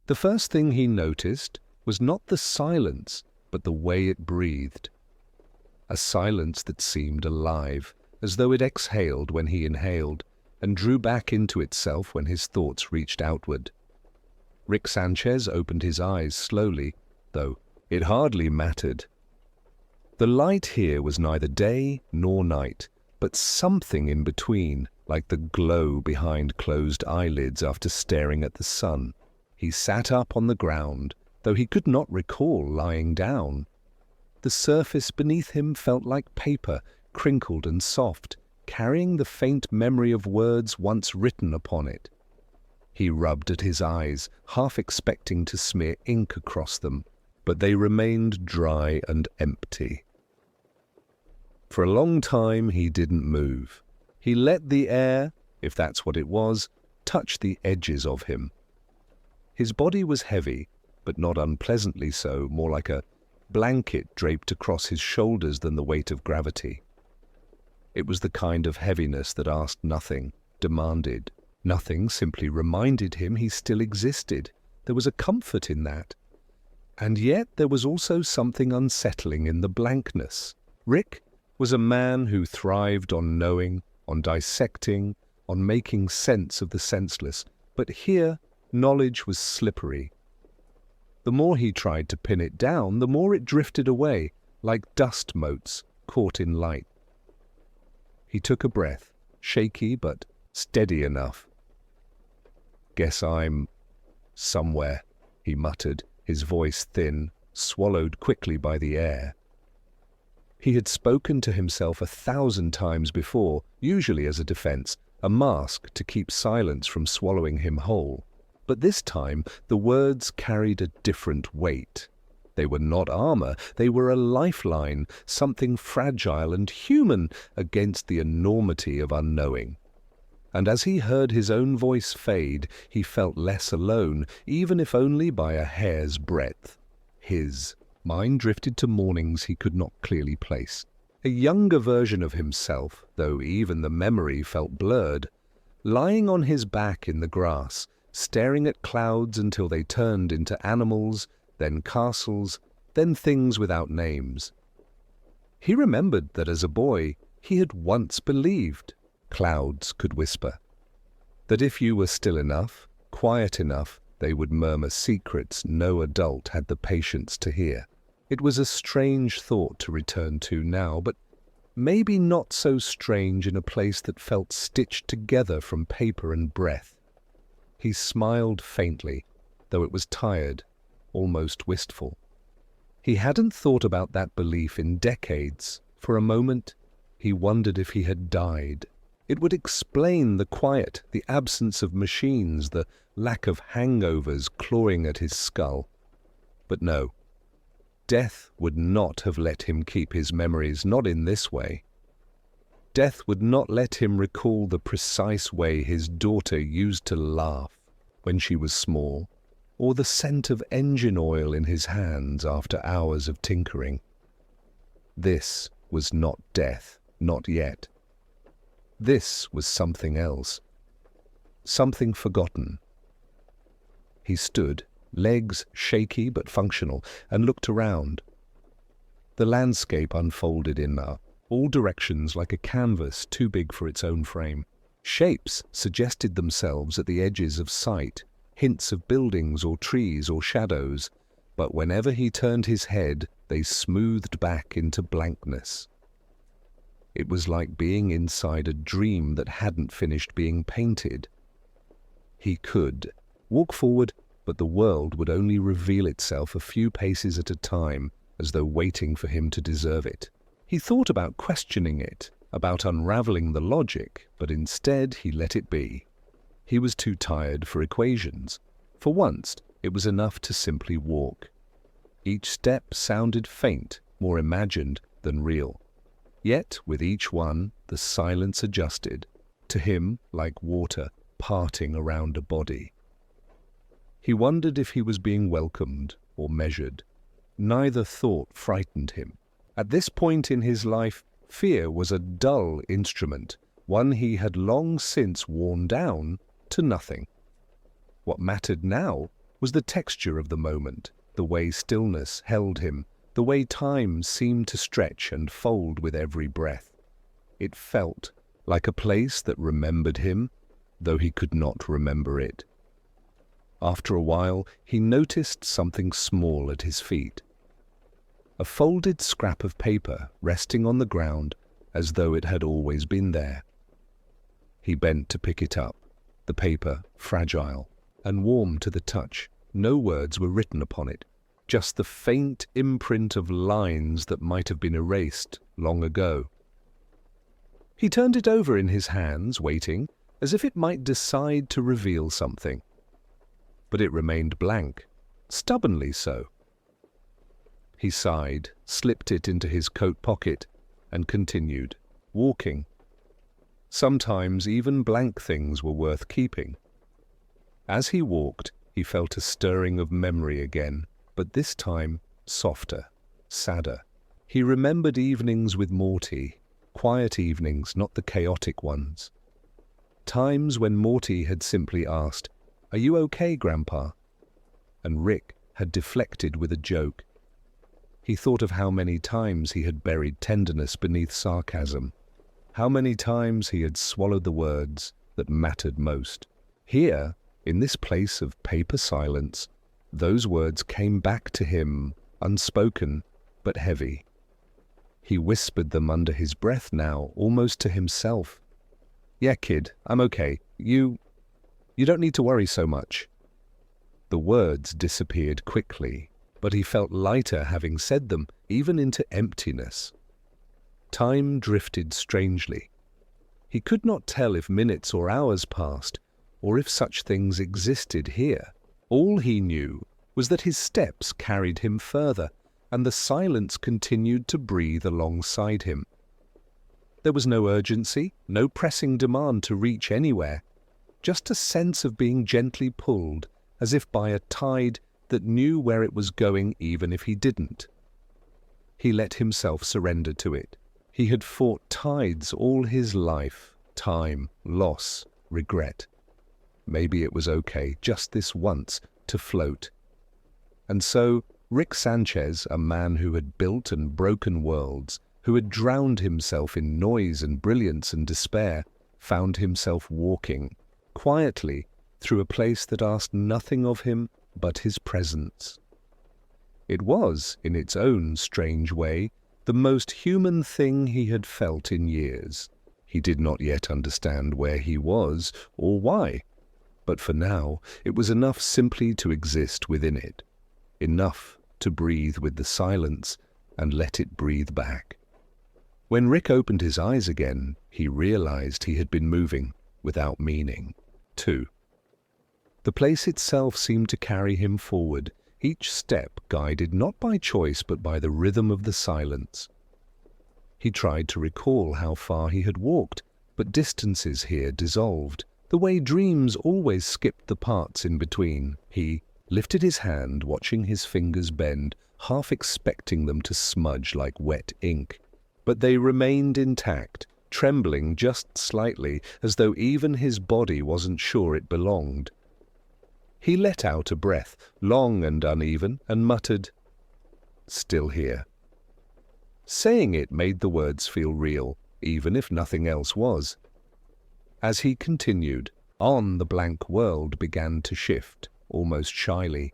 The first thing he noticed was not the silence, but the way it breathed. A silence that seemed alive, as though it exhaled when he inhaled, and drew back into itself when his thoughts reached outward. Rick Sanchez opened his eyes slowly, though it hardly mattered. The light here was neither day nor night, but something in between, like the glow behind closed eyelids after staring at the sun. He sat up on the ground, though he could not recall lying down. The surface beneath him felt like paper, crinkled and soft, carrying the faint memory of words once written upon it. He rubbed at his eyes, half expecting to smear ink across them, but they remained dry and empty. For a long time he didn't move. He let the air, if that's what it was, touch the edges of him. His body was heavy, but not unpleasantly so, more like a blanket draped across his shoulders than the weight of gravity. It was the kind of heaviness that asked nothing, demanded nothing, simply reminded him he still existed. There was a comfort in that. And yet there was also something unsettling in the blankness. Rick was a man who thrived on knowing, on dissecting, on making sense of the senseless, but here knowledge was slippery. The more he tried to pin it down, the more it drifted away, like dust motes caught in light. He took a breath, shaky but steady enough. "Guess I'm somewhere," he muttered, his voice thin, swallowed quickly by the air. He had spoken to himself 1,000 times before, usually as a defense, a mask to keep silence from swallowing him whole. But this time the words carried a different weight. They were not armor, they were a lifeline, something fragile and human against the enormity of unknowing. And as he heard his own voice fade, he felt less alone, even if only by a hair's breadth. His mind drifted to mornings he could not clearly place. A younger version of himself, though even the memory felt blurred, lying on his back in the grass, staring at clouds until they turned into animals, then castles, then things without names. He remembered that as a boy he had once believed, clouds could whisper, that if you were still enough, quiet enough, they would murmur secrets no adult had the patience to hear. It was a strange thought to return to now, but maybe not so strange in a place that felt stitched together from paper and breath. He smiled faintly, though it was tired, almost wistful. He hadn't thought about that belief in decades. For a moment, he wondered if he had died. It would explain the quiet, the absence of machines, the lack of hangovers clawing at his skull. But no, death would not have let him keep his memories, not in this way. Death would not let him recall the precise way his daughter used to laugh when she was small, or the scent of engine oil in his hands after hours of tinkering. This was not death, not yet. This was something else, something forgotten. He stood, legs shaky but functional, and looked around. The landscape unfolded in all directions like a canvas too big for its own frame. Shapes suggested themselves at the edges of sight, hints of buildings or trees or shadows, but whenever he turned his head, they smoothed back into blankness. It was like being inside a dream that hadn't finished being painted. He could walk forward, but the world would only reveal itself a few paces at a time, as though waiting for him to deserve it. He thought about questioning it, about unraveling the logic, but instead he let it be. He was too tired for equations. For once, it was enough to simply walk. Each step sounded faint, more imagined than real. Yet, with each one, the silence adjusted, to him like water parting around a body. He wondered if he was being welcomed or measured. Neither thought frightened him. At this point in his life, fear was a dull instrument, one he had long since worn down to nothing. What mattered now was the texture of the moment, the way stillness held him, the way time seemed to stretch and fold with every breath. It felt like a place that remembered him, though he could not remember it. After a while, he noticed something small at his feet. A folded scrap of paper resting on the ground as though it had always been there. He bent to pick it up, the paper fragile and warm to the touch. No words were written upon it, just the faint imprint of lines that might have been erased long ago. He turned it over in his hands, waiting, as if it might decide to reveal something. But it remained blank, stubbornly so. He sighed, slipped it into his coat pocket, and continued, walking. Sometimes even blank things were worth keeping. As he walked, he felt a stirring of memory again, but this time softer, sadder. He remembered evenings with Morty, quiet evenings, not the chaotic ones. Times when Morty had simply asked, "Are you okay, Grandpa?" And Rick had deflected with a joke. He thought of how many times he had buried tenderness beneath sarcasm, how many times he had swallowed the words that mattered most. Here, in this place of paper silence, those words came back to him, unspoken but heavy. He whispered them under his breath now, almost to himself. "Yeah, kid, I'm okay. You don't need to worry so much." The words disappeared quickly, but he felt lighter having said them, even into emptiness. Time drifted strangely. He could not tell if minutes or hours passed, or if such things existed here. All he knew was that his steps carried him further, and the silence continued to breathe alongside him. There was no urgency, no pressing demand to reach anywhere, just a sense of being gently pulled, as if by a tide that knew where it was going even if he didn't. He let himself surrender to it. He had fought tides all his life, time, loss, regret. Maybe it was okay, just this once, to float. And so, Rick Sanchez, a man who had built and broken worlds, who had drowned himself in noise and brilliance and despair, found himself walking, quietly, through a place that asked nothing of him but his presence. It was, in its own strange way, the most human thing he had felt in years. He did not yet understand where he was or why, but for now it was enough simply to exist within it, enough to breathe with the silence and let it breathe back. When Rick opened his eyes again, he realized he had been moving without meaning, too. The place itself seemed to carry him forward, each step guided not by choice but by the rhythm of the silence. He tried to recall how far he had walked, but distances here dissolved, the way dreams always skipped the parts in between. He lifted his hand, watching his fingers bend, half expecting them to smudge like wet ink. But they remained intact, trembling just slightly, as though even his body wasn't sure it belonged. He let out a breath, long and uneven, and muttered, "Still here." Saying it made the words feel real, even if nothing else was. As he continued, on the blank world began to shift, almost shyly.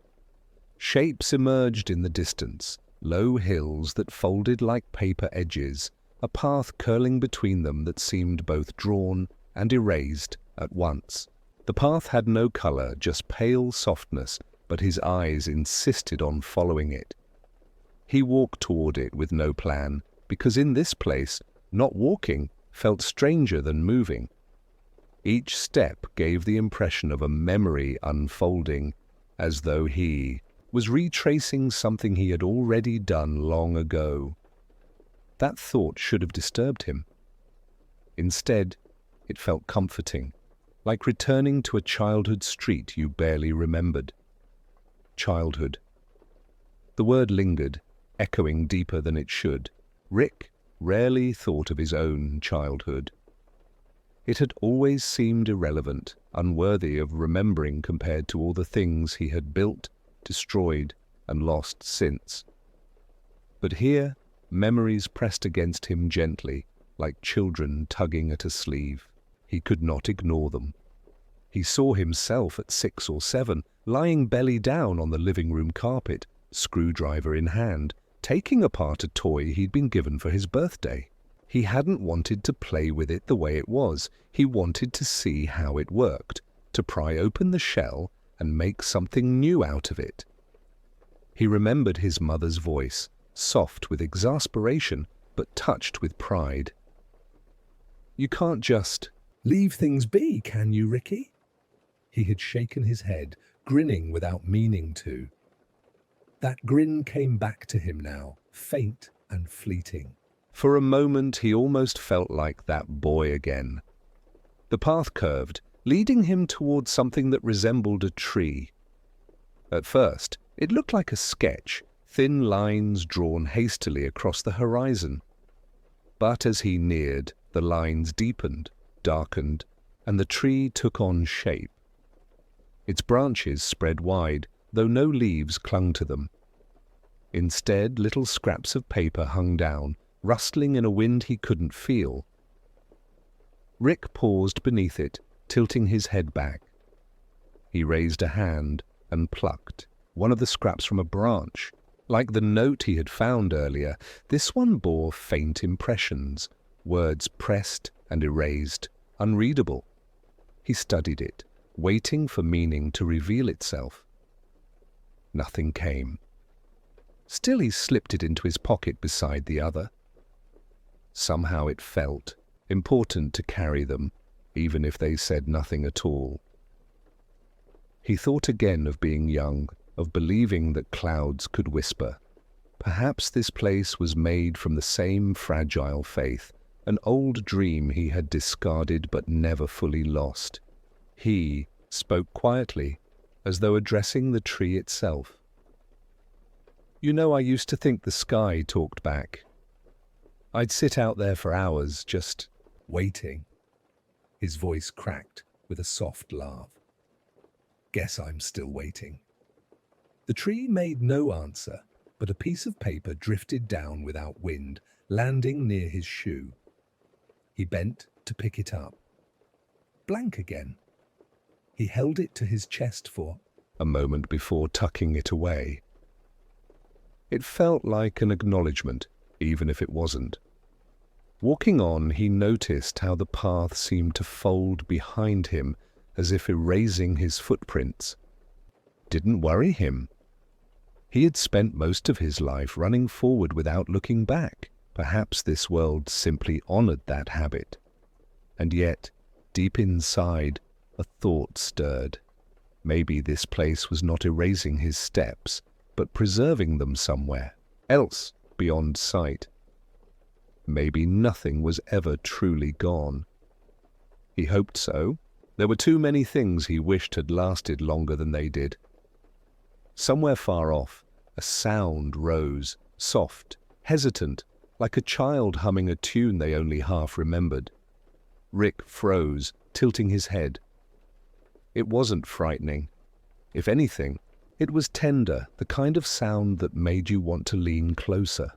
Shapes emerged in the distance, low hills that folded like paper edges, a path curling between them that seemed both drawn and erased at once. The path had no color, just pale softness, but his eyes insisted on following it. He walked toward it with no plan, because in this place, not walking felt stranger than moving. Each step gave the impression of a memory unfolding, as though he was retracing something he had already done long ago. That thought should have disturbed him. Instead, it felt comforting, like returning to a childhood street you barely remembered. Childhood. The word lingered, echoing deeper than it should. Rick rarely thought of his own childhood. It had always seemed irrelevant, unworthy of remembering compared to all the things he had built, destroyed, and lost since. But here, memories pressed against him gently, like children tugging at a sleeve. He could not ignore them. He saw himself at 6 or 7, lying belly down on the living room carpet, screwdriver in hand, taking apart a toy he'd been given for his birthday. He hadn't wanted to play with it the way it was. He wanted to see how it worked, to pry open the shell and make something new out of it. He remembered his mother's voice, soft with exasperation, but touched with pride. "You can't just leave things be, can you, Ricky?" He had shaken his head, grinning without meaning to. That grin came back to him now, faint and fleeting. For a moment he almost felt like that boy again. The path curved, leading him towards something that resembled a tree. At first, it looked like a sketch, thin lines drawn hastily across the horizon. But as he neared, the lines deepened, darkened, and the tree took on shape. Its branches spread wide, though no leaves clung to them. Instead, little scraps of paper hung down, rustling in a wind he couldn't feel. Rick paused beneath it, tilting his head back. He raised a hand and plucked one of the scraps from a branch. Like the note he had found earlier, this one bore faint impressions, words pressed and erased, unreadable. He studied it, waiting for meaning to reveal itself. Nothing came. Still he slipped it into his pocket beside the other. Somehow it felt important to carry them, even if they said nothing at all. He thought again of being young, of believing that clouds could whisper. Perhaps this place was made from the same fragile faith, an old dream he had discarded but never fully lost. He spoke quietly, as though addressing the tree itself. "You know, I used to think the sky talked back. I'd sit out there for hours, just waiting." His voice cracked with a soft laugh. "Guess I'm still waiting." The tree made no answer, but a piece of paper drifted down without wind, landing near his shoe. He bent to pick it up. Blank again. He held it to his chest for a moment before tucking it away. It felt like an acknowledgement, even if it wasn't. Walking on, he noticed how the path seemed to fold behind him, as if erasing his footprints. Didn't worry him. He had spent most of his life running forward without looking back. Perhaps this world simply honored that habit. And yet, deep inside, a thought stirred. Maybe this place was not erasing his steps, but preserving them somewhere else beyond sight. Maybe nothing was ever truly gone. He hoped so. There were too many things he wished had lasted longer than they did. Somewhere far off, a sound rose, soft, hesitant, like a child humming a tune they only half remembered. Rick froze, tilting his head. It wasn't frightening. If anything, it was tender, the kind of sound that made you want to lean closer.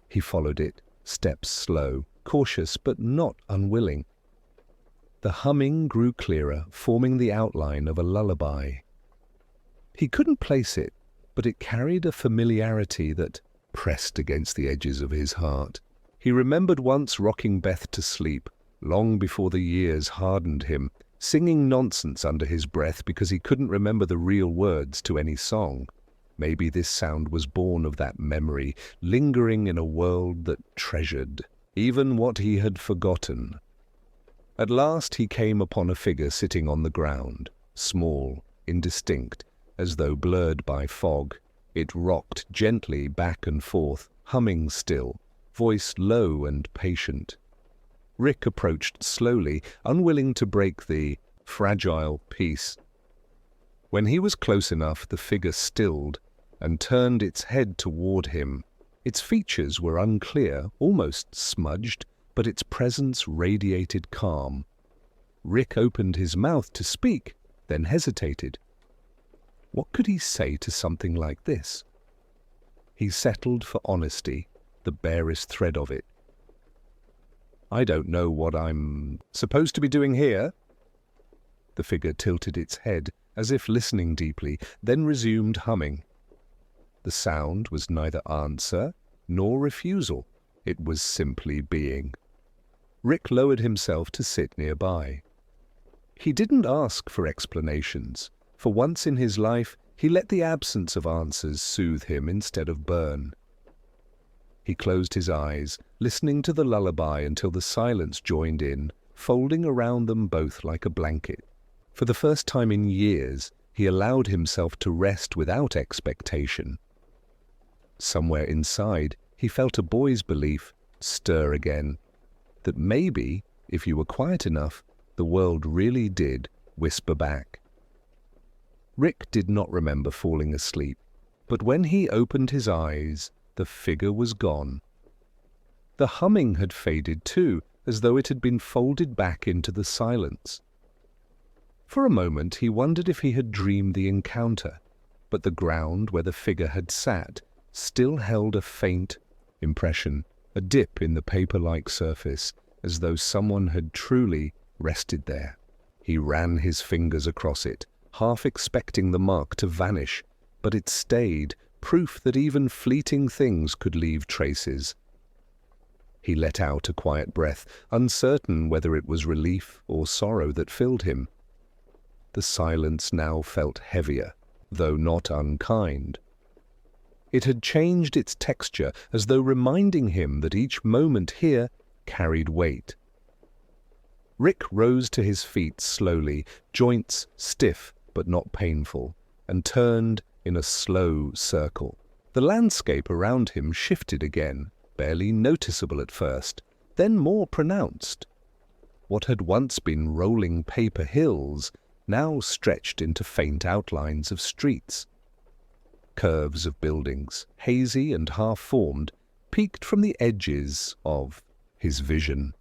He followed it, steps slow, cautious but not unwilling. The humming grew clearer, forming the outline of a lullaby. He couldn't place it, but it carried a familiarity that pressed against the edges of his heart. He remembered once rocking Beth to sleep, long before the years hardened him, singing nonsense under his breath because he couldn't remember the real words to any song. Maybe this sound was born of that memory, lingering in a world that treasured even what he had forgotten. At last he came upon a figure sitting on the ground, small, indistinct, as though blurred by fog. It rocked gently back and forth, humming still, voice low and patient. Rick approached slowly, unwilling to break the fragile peace. When he was close enough, the figure stilled and turned its head toward him. Its features were unclear, almost smudged, but its presence radiated calm. Rick opened his mouth to speak, then hesitated. What could he say to something like this? He settled for honesty, the barest thread of it. "I don't know what I'm supposed to be doing here." The figure tilted its head, as if listening deeply, then resumed humming. The sound was neither answer nor refusal. It was simply being. Rick lowered himself to sit nearby. He didn't ask for explanations. For once in his life, he let the absence of answers soothe him instead of burn. He closed his eyes, listening to the lullaby until the silence joined in, folding around them both like a blanket. For the first time in years, he allowed himself to rest without expectation. Somewhere inside, he felt a boy's belief stir again, that maybe, if you were quiet enough, the world really did whisper back. Rick did not remember falling asleep, but when he opened his eyes, the figure was gone. The humming had faded too, as though it had been folded back into the silence. For a moment he wondered if he had dreamed the encounter, but the ground where the figure had sat still held a faint impression, a dip in the paper-like surface, as though someone had truly rested there. He ran his fingers across it, half expecting the mark to vanish, but it stayed, proof that even fleeting things could leave traces. He let out a quiet breath, uncertain whether it was relief or sorrow that filled him. The silence now felt heavier, though not unkind. It had changed its texture, as though reminding him that each moment here carried weight. Rick rose to his feet slowly, joints stiff but not painful, and turned in a slow circle. The landscape around him shifted again, barely noticeable at first, then more pronounced. What had once been rolling paper hills now stretched into faint outlines of streets. Curves of buildings, hazy and half-formed, peeked from the edges of his vision.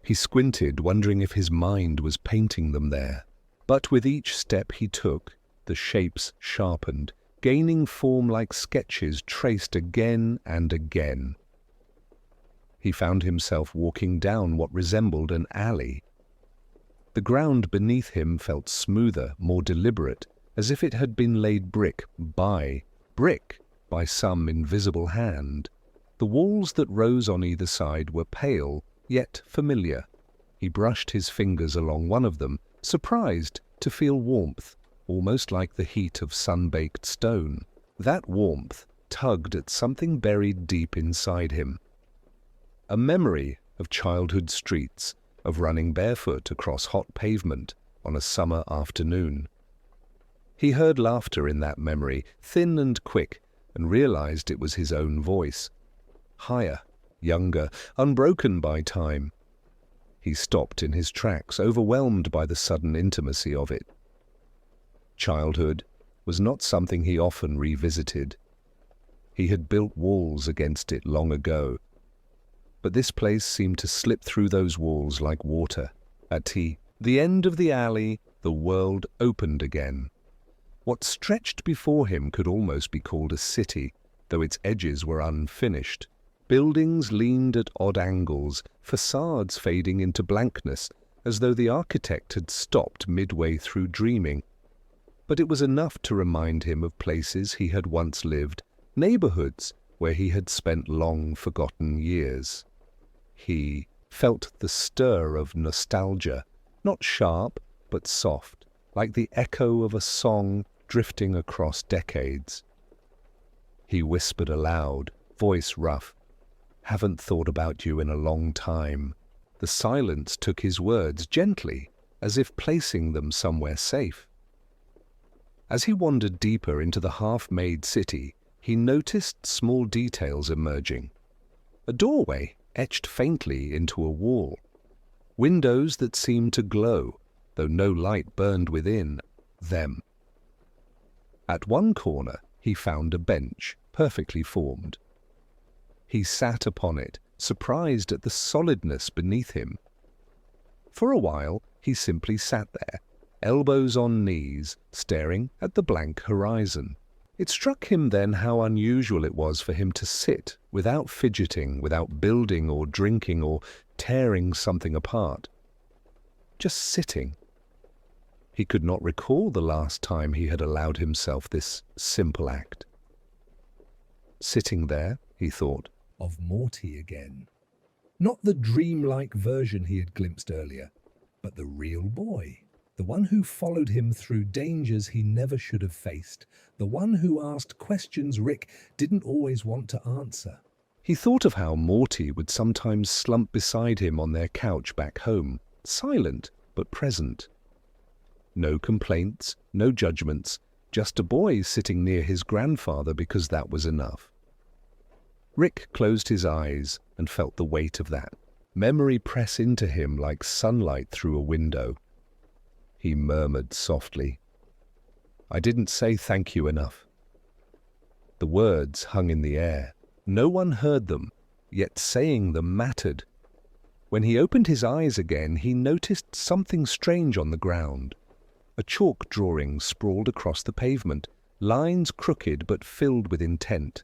He squinted, wondering if his mind was painting them there. But with each step he took, the shapes sharpened, gaining form like sketches traced again and again. He found himself walking down what resembled an alley. The ground beneath him felt smoother, more deliberate, as if it had been laid brick by some invisible hand. The walls that rose on either side were pale, yet familiar. He brushed his fingers along one of them, surprised to feel warmth, almost like the heat of sun-baked stone. That warmth tugged at something buried deep inside him. A memory of childhood streets, of running barefoot across hot pavement on a summer afternoon. He heard laughter in that memory, thin and quick, and realized it was his own voice. Higher, younger, unbroken by time. He stopped in his tracks, overwhelmed by the sudden intimacy of it. Childhood was not something he often revisited. He had built walls against it long ago, but this place seemed to slip through those walls like water. At the end of the alley, the world opened again. What stretched before him could almost be called a city, though its edges were unfinished. Buildings leaned at odd angles, facades fading into blankness, as though the architect had stopped midway through dreaming. But it was enough to remind him of places he had once lived, neighborhoods where he had spent long forgotten years. He felt the stir of nostalgia, not sharp, but soft, like the echo of a song drifting across decades. He whispered aloud, voice rough, "Haven't thought about you in a long time." The silence took his words gently, as if placing them somewhere safe. As he wandered deeper into the half-made city, he noticed small details emerging. A doorway etched faintly into a wall. Windows that seemed to glow, though no light burned within them. At one corner he found a bench, perfectly formed. He sat upon it, surprised at the solidness beneath him. For a while, he simply sat there, elbows on knees, staring at the blank horizon. It struck him then how unusual it was for him to sit without fidgeting, without building or drinking or tearing something apart. Just sitting. He could not recall the last time he had allowed himself this simple act. Sitting there, he thought, of Morty again. Not the dreamlike version he had glimpsed earlier, but the real boy. The one who followed him through dangers he never should have faced. The one who asked questions Rick didn't always want to answer. He thought of how Morty would sometimes slump beside him on their couch back home, silent but present. No complaints, no judgments, just a boy sitting near his grandfather because that was enough. Rick closed his eyes and felt the weight of that memory press into him like sunlight through a window. He murmured softly, "I didn't say thank you enough." The words hung in the air. No one heard them, yet saying them mattered. When he opened his eyes again, he noticed something strange on the ground. A chalk drawing sprawled across the pavement, lines crooked but filled with intent.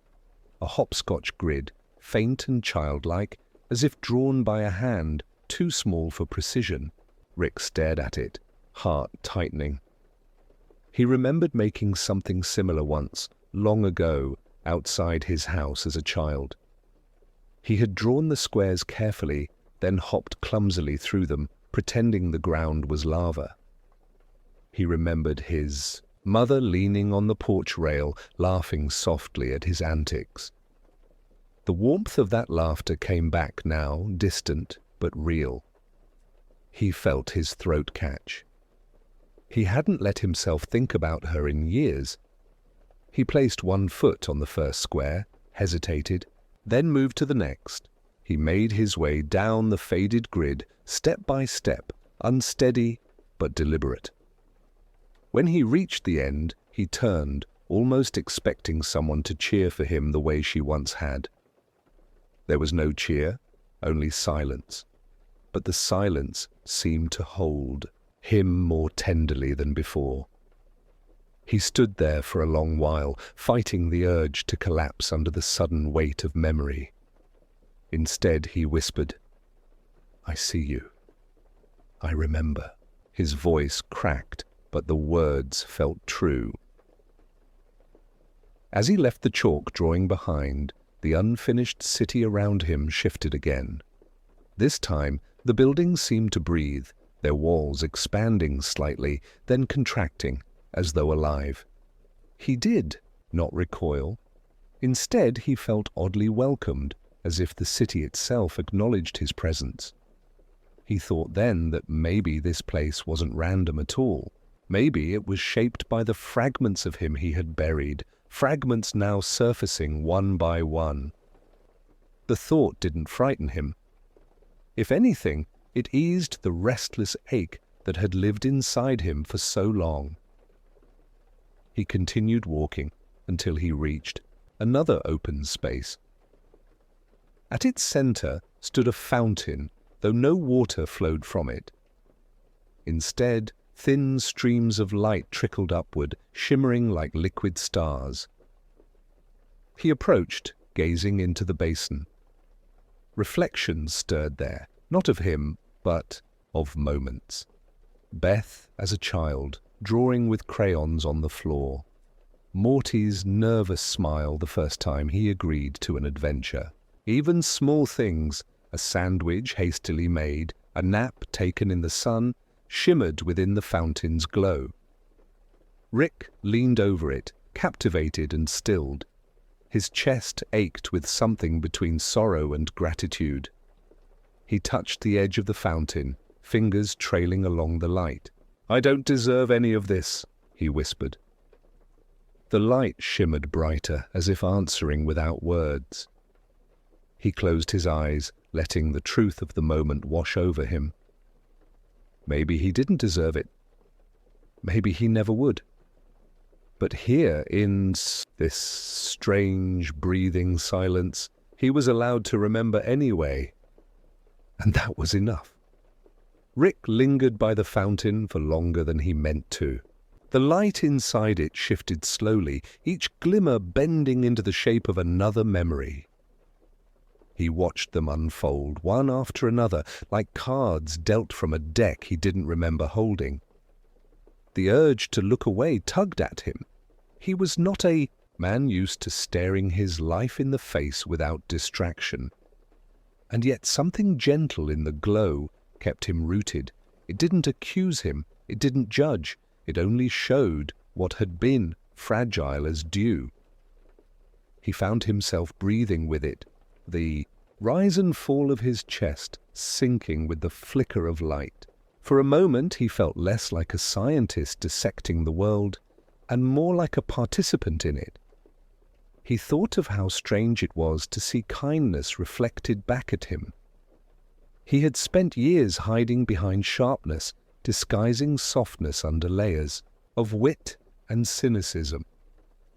A hopscotch grid, faint and childlike, as if drawn by a hand too small for precision. Rick stared at it, heart tightening. He remembered making something similar once, long ago, outside his house as a child. He had drawn the squares carefully, then hopped clumsily through them, pretending the ground was lava. He remembered his mother leaning on the porch rail, laughing softly at his antics. The warmth of that laughter came back now, distant but real. He felt his throat catch. He hadn't let himself think about her in years. He placed one foot on the first square, hesitated, then moved to the next. He made his way down the faded grid, step by step, unsteady but deliberate. When he reached the end, he turned, almost expecting someone to cheer for him the way she once had. There was no cheer, only silence. But the silence seemed to hold him more tenderly than before. He stood there for a long while, fighting the urge to collapse under the sudden weight of memory. Instead, he whispered, "I see you. I remember." His voice cracked, but the words felt true. As he left the chalk drawing behind, the unfinished city around him shifted again. This time, the buildings seemed to breathe, their walls expanding slightly, then contracting, as though alive. He did not recoil. Instead, he felt oddly welcomed, as if the city itself acknowledged his presence. He thought then that maybe this place wasn't random at all. Maybe it was shaped by the fragments of him he had buried, fragments now surfacing one by one. The thought didn't frighten him. If anything, it eased the restless ache that had lived inside him for so long. He continued walking until he reached another open space. At its center stood a fountain, though no water flowed from it. Instead, thin streams of light trickled upward, shimmering like liquid stars. He approached, gazing into the basin. Reflections stirred there, not of him, but of moments. Beth as a child, drawing with crayons on the floor. Morty's nervous smile the first time he agreed to an adventure. Even small things, a sandwich hastily made, a nap taken in the sun, shimmered within the fountain's glow. Rick leaned over it, captivated and stilled. His chest ached with something between sorrow and gratitude. He touched the edge of the fountain, fingers trailing along the light. "I don't deserve any of this," he whispered. The light shimmered brighter, as if answering without words. He closed his eyes, letting the truth of the moment wash over him. Maybe he didn't deserve it. Maybe he never would. But here, in this strange, breathing silence, He was allowed to remember anyway, and that was enough. Rick lingered by the fountain for longer than he meant to. The light inside it shifted slowly, each glimmer bending into the shape of another memory. He watched them unfold, one after another, like cards dealt from a deck he didn't remember holding. The urge to look away tugged at him. He was not a man used to staring his life in the face without distraction. And yet something gentle in the glow kept him rooted. It didn't accuse him, it didn't judge, it only showed what had been fragile as dew. He found himself breathing with it, the rise and fall of his chest sinking with the flicker of light. For a moment he felt less like a scientist dissecting the world, and more like a participant in it. He thought of how strange it was to see kindness reflected back at him. He had spent years hiding behind sharpness, disguising softness under layers of wit and cynicism.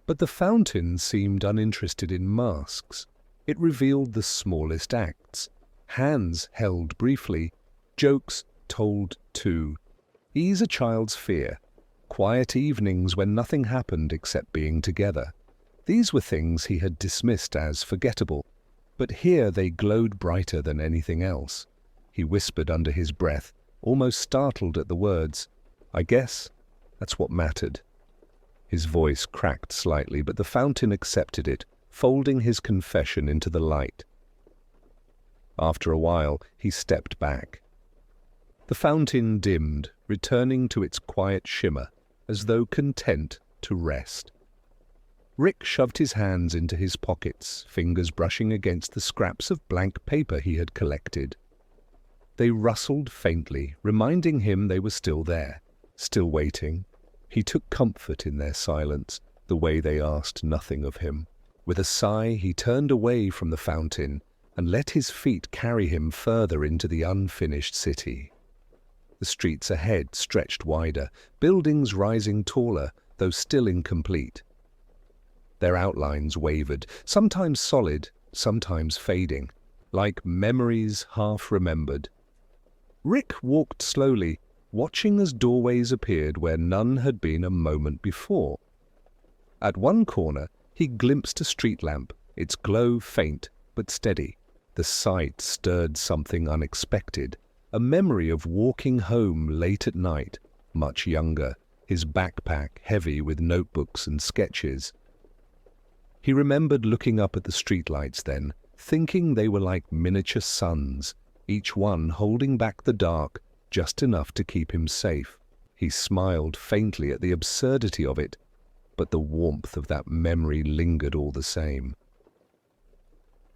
But the fountain seemed uninterested in masks. It revealed the smallest acts, hands held briefly, jokes told to ease a child's fear, quiet evenings when nothing happened except being together. These were things he had dismissed as forgettable, but here they glowed brighter than anything else. He whispered under his breath, almost startled at the words, "I guess that's what mattered." His voice cracked slightly, but the fountain accepted it, folding his confession into the light. After a while, he stepped back. The fountain dimmed, returning to its quiet shimmer, as though content to rest. Rick shoved his hands into his pockets, fingers brushing against the scraps of blank paper he had collected. They rustled faintly, reminding him they were still there, still waiting. He took comfort in their silence, the way they asked nothing of him. With a sigh, he turned away from the fountain and let his feet carry him further into the unfinished city. The streets ahead stretched wider, buildings rising taller, though still incomplete. Their outlines wavered, sometimes solid, sometimes fading, like memories half remembered. Rick walked slowly, watching as doorways appeared where none had been a moment before. At one corner, he glimpsed a street lamp, its glow faint but steady. The sight stirred something unexpected, a memory of walking home late at night, much younger, his backpack heavy with notebooks and sketches. He remembered looking up at the streetlights then, thinking they were like miniature suns, each one holding back the dark just enough to keep him safe. He smiled faintly at the absurdity of it, but the warmth of that memory lingered all the same.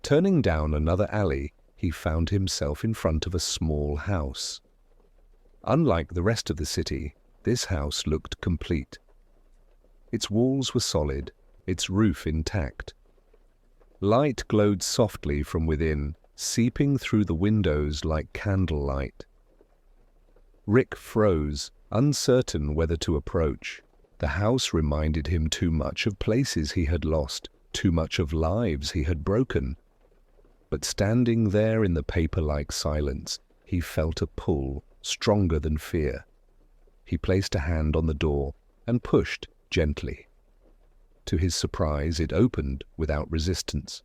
Turning down another alley, he found himself in front of a small house. Unlike the rest of the city, this house looked complete. Its walls were solid, its roof intact. Light glowed softly from within, seeping through the windows like candlelight. Rick froze, uncertain whether to approach. The house reminded him too much of places he had lost, too much of lives he had broken. But standing there in the paper-like silence, he felt a pull stronger than fear. He placed a hand on the door and pushed gently. To his surprise, it opened without resistance.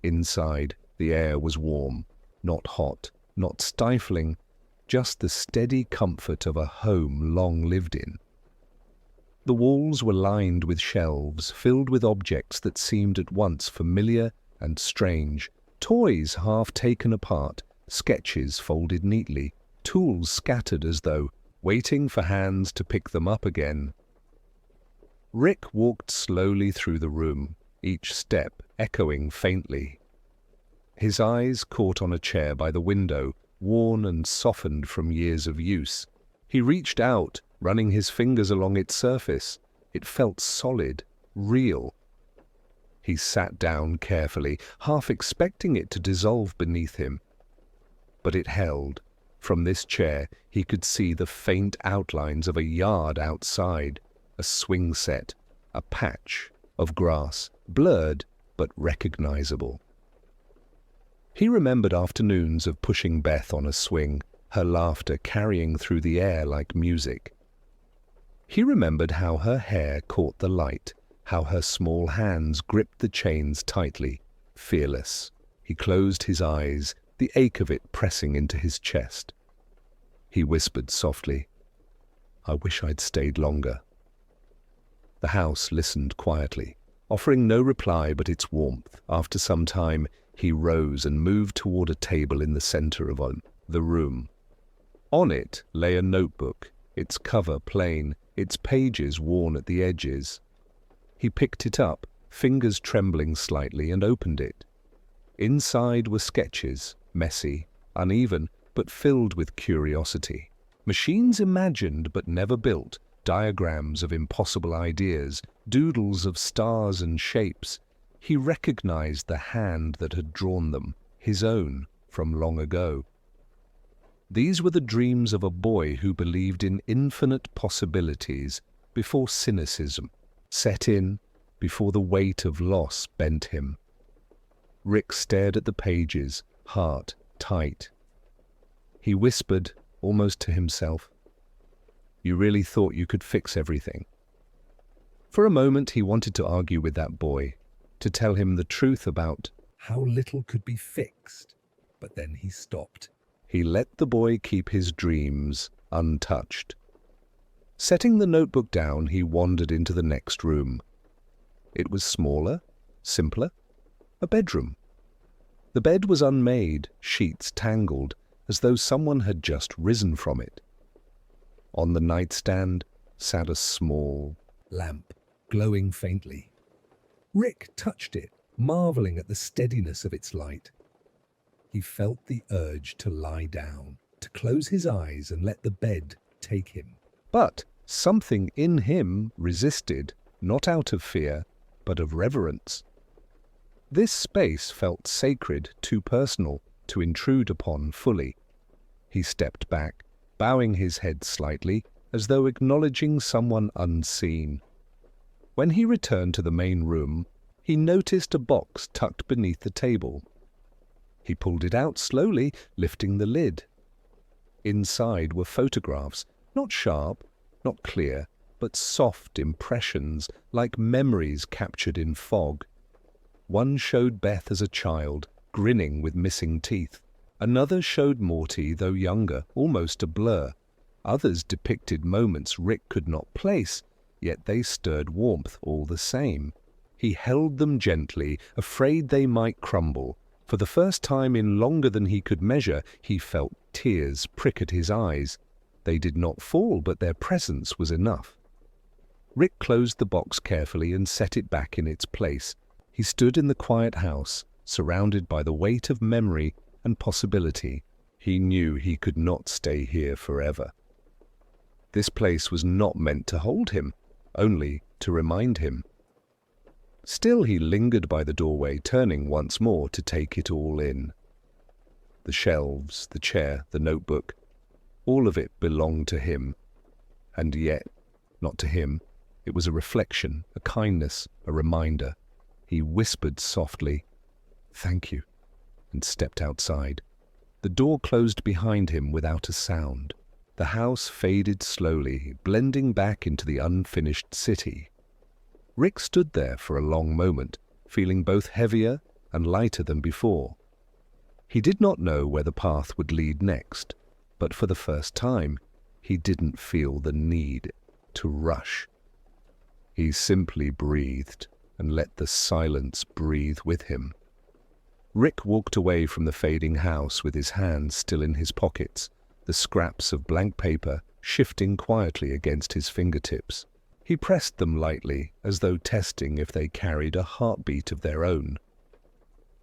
Inside, the air was warm, not hot, not stifling, just the steady comfort of a home long lived in. The walls were lined with shelves filled with objects that seemed at once familiar and strange, toys half taken apart, sketches folded neatly, tools scattered as though waiting for hands to pick them up again. Rick walked slowly through the room, each step echoing faintly. His eyes caught on a chair by the window, worn and softened from years of use. He reached out, running his fingers along its surface. It felt solid, real. He sat down carefully, half expecting it to dissolve beneath him. But it held. From this chair, he could see the faint outlines of a yard outside, a swing set, a patch of grass, blurred but recognizable. He remembered afternoons of pushing Beth on a swing, her laughter carrying through the air like music. He remembered how her hair caught the light, how her small hands gripped the chains tightly, fearless. He closed his eyes, the ache of it pressing into his chest. He whispered softly, "I wish I'd stayed longer." The house listened quietly, offering no reply but its warmth. After some time, he rose and moved toward a table in the center of the room. On it lay a notebook, its cover plain, its pages worn at the edges. He picked it up, fingers trembling slightly, and opened it. Inside were sketches, messy, uneven, but filled with curiosity. Machines imagined but never built, diagrams of impossible ideas, doodles of stars and shapes. He recognized the hand that had drawn them, his own, from long ago. These were the dreams of a boy who believed in infinite possibilities before cynicism set in, before the weight of loss bent him. Rick stared at the pages, heart tight. He whispered, almost to himself, "You really thought you could fix everything?" For a moment he wanted to argue with that boy, to tell him the truth about how little could be fixed, but then he stopped. He let the boy keep his dreams untouched. Setting the notebook down, he wandered into the next room. It was smaller, simpler, a bedroom. The bed was unmade, sheets tangled, as though someone had just risen from it. On the nightstand sat a small lamp, glowing faintly. Rick touched it, marveling at the steadiness of its light. He felt the urge to lie down, to close his eyes and let the bed take him. But something in him resisted, not out of fear, but of reverence. This space felt sacred, too personal to intrude upon fully. He stepped back, bowing his head slightly, as though acknowledging someone unseen. When he returned to the main room, he noticed a box tucked beneath the table. He pulled it out slowly, lifting the lid. Inside were photographs, not sharp, not clear, but soft impressions, like memories captured in fog. One showed Beth as a child, grinning with missing teeth. Another showed Morty, though younger, almost a blur. Others depicted moments Rick could not place, yet they stirred warmth all the same. He held them gently, afraid they might crumble. For the first time in longer than he could measure, he felt tears prick at his eyes. They did not fall, but their presence was enough. Rick closed the box carefully and set it back in its place. He stood in the quiet house, surrounded by the weight of memory and possibility. He knew he could not stay here forever. This place was not meant to hold him, only to remind him. Still he lingered by the doorway, turning once more to take it all in. The shelves, the chair, the notebook, all of it belonged to him. And yet, not to him. It was a reflection, a kindness, a reminder. He whispered softly, "Thank you," and stepped outside. The door closed behind him without a sound. The house faded slowly, blending back into the unfinished city. Rick stood there for a long moment, feeling both heavier and lighter than before. He did not know where the path would lead next, but for the first time, he didn't feel the need to rush. He simply breathed and let the silence breathe with him. Rick walked away from the fading house with his hands still in his pockets, the scraps of blank paper shifting quietly against his fingertips. He pressed them lightly, as though testing if they carried a heartbeat of their own.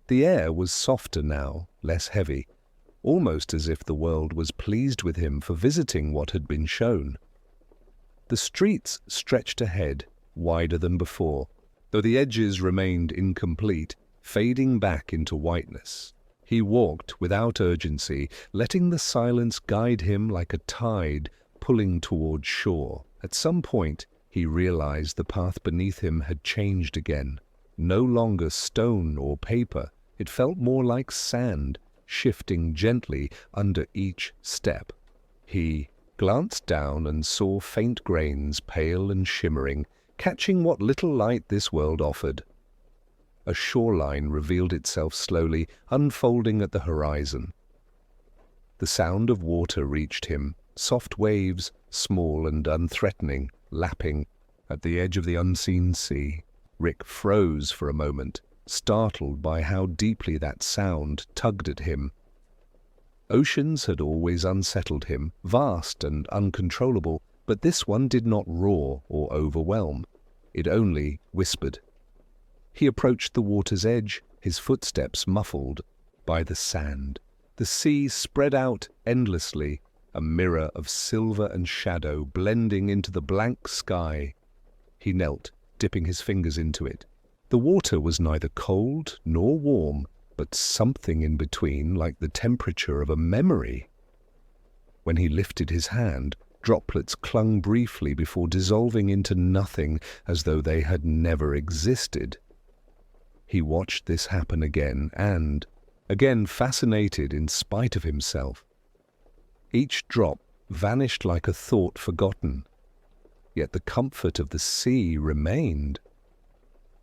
The air was softer now, less heavy, almost as if the world was pleased with him for visiting what had been shown. The streets stretched ahead, wider than before, though the edges remained incomplete, fading back into whiteness. He walked without urgency, letting the silence guide him like a tide pulling toward shore. At some point, he realized the path beneath him had changed again. No longer stone or paper, It felt more like sand, shifting gently under each step. He glanced down and saw faint grains, pale and shimmering, catching what little light this world offered. A shoreline revealed itself slowly, unfolding at the horizon. The sound of water reached him, soft waves, small and unthreatening, lapping at the edge of the unseen sea. Rick froze for a moment, startled by how deeply that sound tugged at him. Oceans had always unsettled him, vast and uncontrollable, but this one did not roar or overwhelm. It only whispered. He approached the water's edge, his footsteps muffled by the sand. The sea spread out endlessly, a mirror of silver and shadow blending into the blank sky. He knelt, dipping his fingers into it. The water was neither cold nor warm, but something in between, like the temperature of a memory. When he lifted his hand, droplets clung briefly before dissolving into nothing, as though they had never existed. He watched this happen again and, again fascinated in spite of himself. Each drop vanished like a thought forgotten, yet the comfort of the sea remained.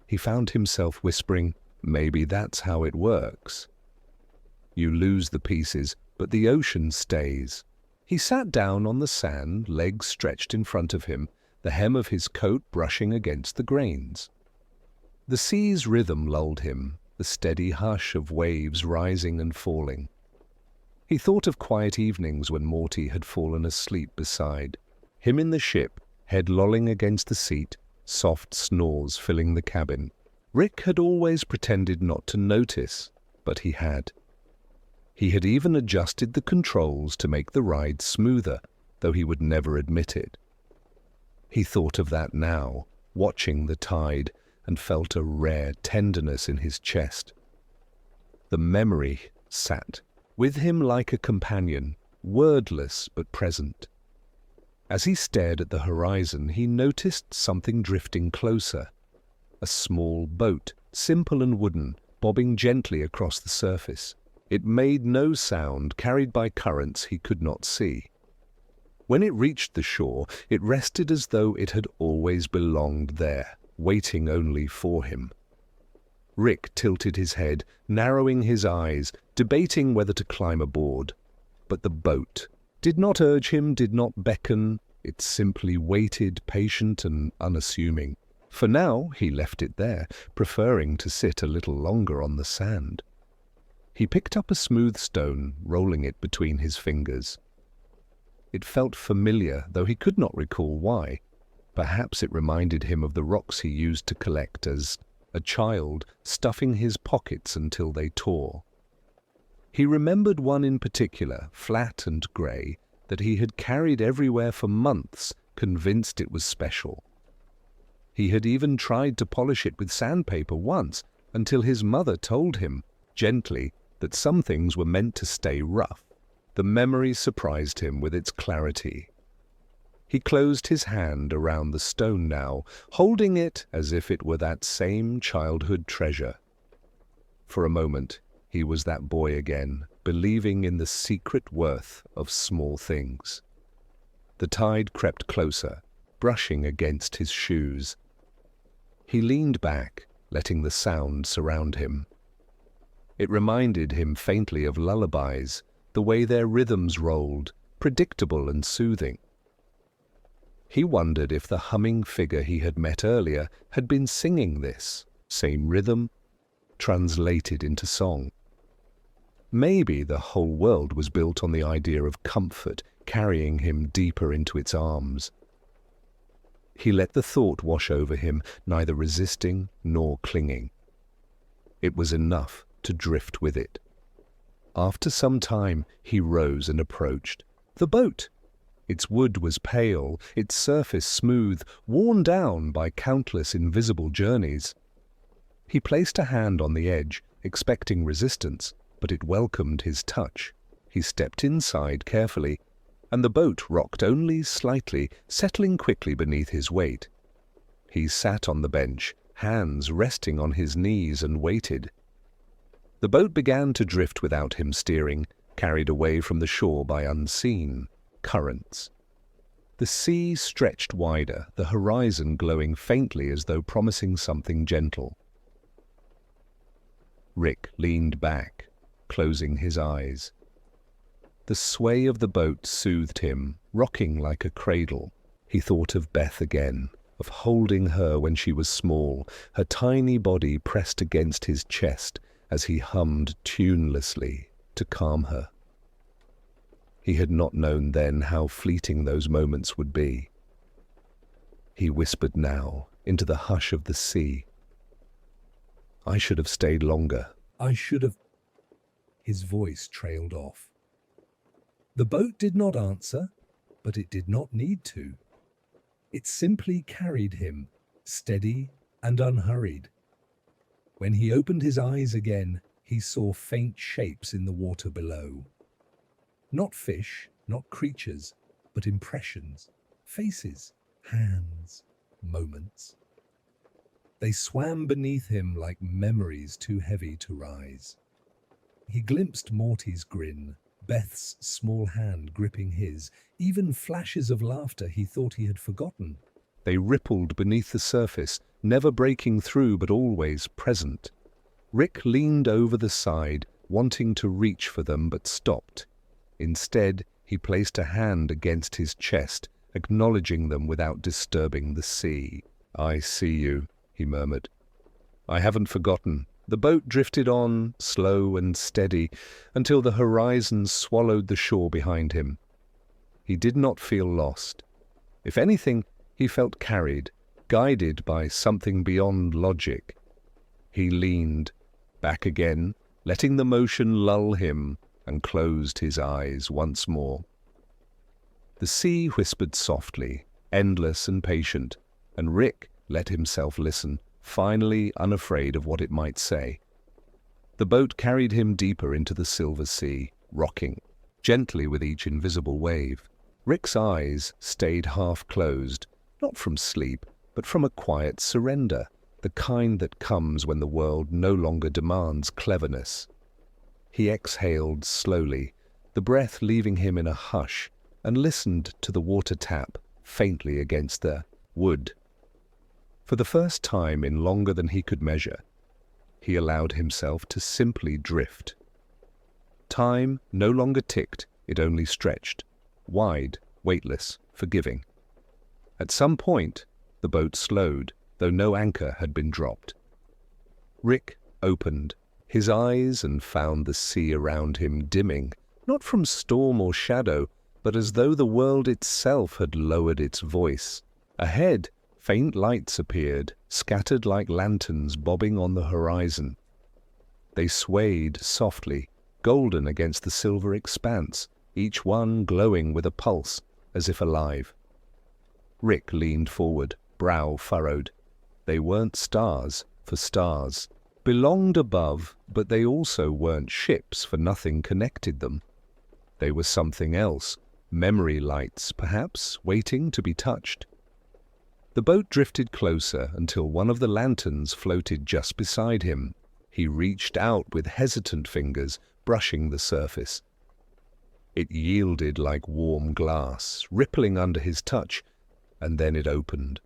He found himself whispering, "Maybe that's how it works. You lose the pieces, but the ocean stays." He sat down on the sand, legs stretched in front of him, the hem of his coat brushing against the grains. The sea's rhythm lulled him, the steady hush of waves rising and falling. He thought of quiet evenings when Morty had fallen asleep beside him in the ship, head lolling against the seat, soft snores filling the cabin. Rick had always pretended not to notice, but he had. He had even adjusted the controls to make the ride smoother, though he would never admit it. He thought of that now, watching the tide, and felt a rare tenderness in his chest. The memory sat with him like a companion, wordless but present. As he stared at the horizon, he noticed something drifting closer. A small boat, simple and wooden, bobbing gently across the surface. It made no sound, carried by currents he could not see. When it reached the shore, it rested as though it had always belonged there, waiting only for him. Rick tilted his head, narrowing his eyes, debating whether to climb aboard. But the boat did not urge him, did not beckon. It simply waited, patient and unassuming. For now, he left it there, preferring to sit a little longer on the sand. He picked up a smooth stone, rolling it between his fingers. It felt familiar, though he could not recall why. Perhaps it reminded him of the rocks he used to collect as a child, stuffing his pockets until they tore. He remembered one in particular, flat and grey, that he had carried everywhere for months, convinced it was special. He had even tried to polish it with sandpaper once, until his mother told him, gently, that some things were meant to stay rough. The memory surprised him with its clarity. He closed his hand around the stone now, holding it as if it were that same childhood treasure. For a moment, he was that boy again, believing in the secret worth of small things. The tide crept closer, brushing against his shoes. He leaned back, letting the sound surround him. It reminded him faintly of lullabies, the way their rhythms rolled, predictable and soothing. He wondered if the humming figure he had met earlier had been singing this same rhythm, translated into song. Maybe the whole world was built on the idea of comfort, carrying him deeper into its arms. He let the thought wash over him, neither resisting nor clinging. It was enough to drift with it. After some time, he rose and approached the boat. Its wood was pale, its surface smooth, worn down by countless invisible journeys. He placed a hand on the edge, expecting resistance, but it welcomed his touch. He stepped inside carefully, and the boat rocked only slightly, settling quickly beneath his weight. He sat on the bench, hands resting on his knees, and waited. The boat began to drift without him steering, carried away from the shore by unseen currents. The sea stretched wider, the horizon glowing faintly as though promising something gentle. Rick leaned back, closing his eyes. The sway of the boat soothed him, rocking like a cradle. He thought of Beth again, of holding her when she was small, her tiny body pressed against his chest as he hummed tunelessly to calm her. He had not known then how fleeting those moments would be. He whispered now into the hush of the sea. "I should have stayed longer. I should have—" His voice trailed off. The boat did not answer, but it did not need to. It simply carried him, steady and unhurried. When he opened his eyes again, he saw faint shapes in the water below. Not fish, not creatures, but impressions, faces, hands, moments. They swam beneath him like memories too heavy to rise. He glimpsed Morty's grin, Beth's small hand gripping his, even flashes of laughter he thought he had forgotten. They rippled beneath the surface, never breaking through but always present. Rick leaned over the side, wanting to reach for them but stopped. Instead, he placed a hand against his chest, acknowledging them without disturbing the sea. "I see you," he murmured. "I haven't forgotten." The boat drifted on, slow and steady, until the horizon swallowed the shore behind him. He did not feel lost. If anything, he felt carried, guided by something beyond logic. He leaned back again, letting the motion lull him, and closed his eyes once more. The sea whispered softly, endless and patient, and Rick let himself listen, finally unafraid of what it might say. The boat carried him deeper into the silver sea, rocking gently with each invisible wave. Rick's eyes stayed half-closed, not from sleep, but from a quiet surrender, the kind that comes when the world no longer demands cleverness. He exhaled slowly, the breath leaving him in a hush, and listened to the water tap faintly against the wood. For the first time in longer than he could measure, he allowed himself to simply drift. Time no longer ticked, it only stretched, wide, weightless, forgiving. At some point, the boat slowed, though no anchor had been dropped. Rick opened his eyes and found the sea around him dimming, not from storm or shadow, but as though the world itself had lowered its voice. Ahead, faint lights appeared, scattered like lanterns bobbing on the horizon. They swayed softly, golden against the silver expanse, each one glowing with a pulse, as if alive. Rick leaned forward, brow furrowed. They weren't stars, for stars belonged above, but they also weren't ships, for nothing connected them. They were something else, memory lights, perhaps, waiting to be touched. The boat drifted closer until one of the lanterns floated just beside him. He reached out with hesitant fingers, brushing the surface. It yielded like warm glass, rippling under his touch, and then it opened.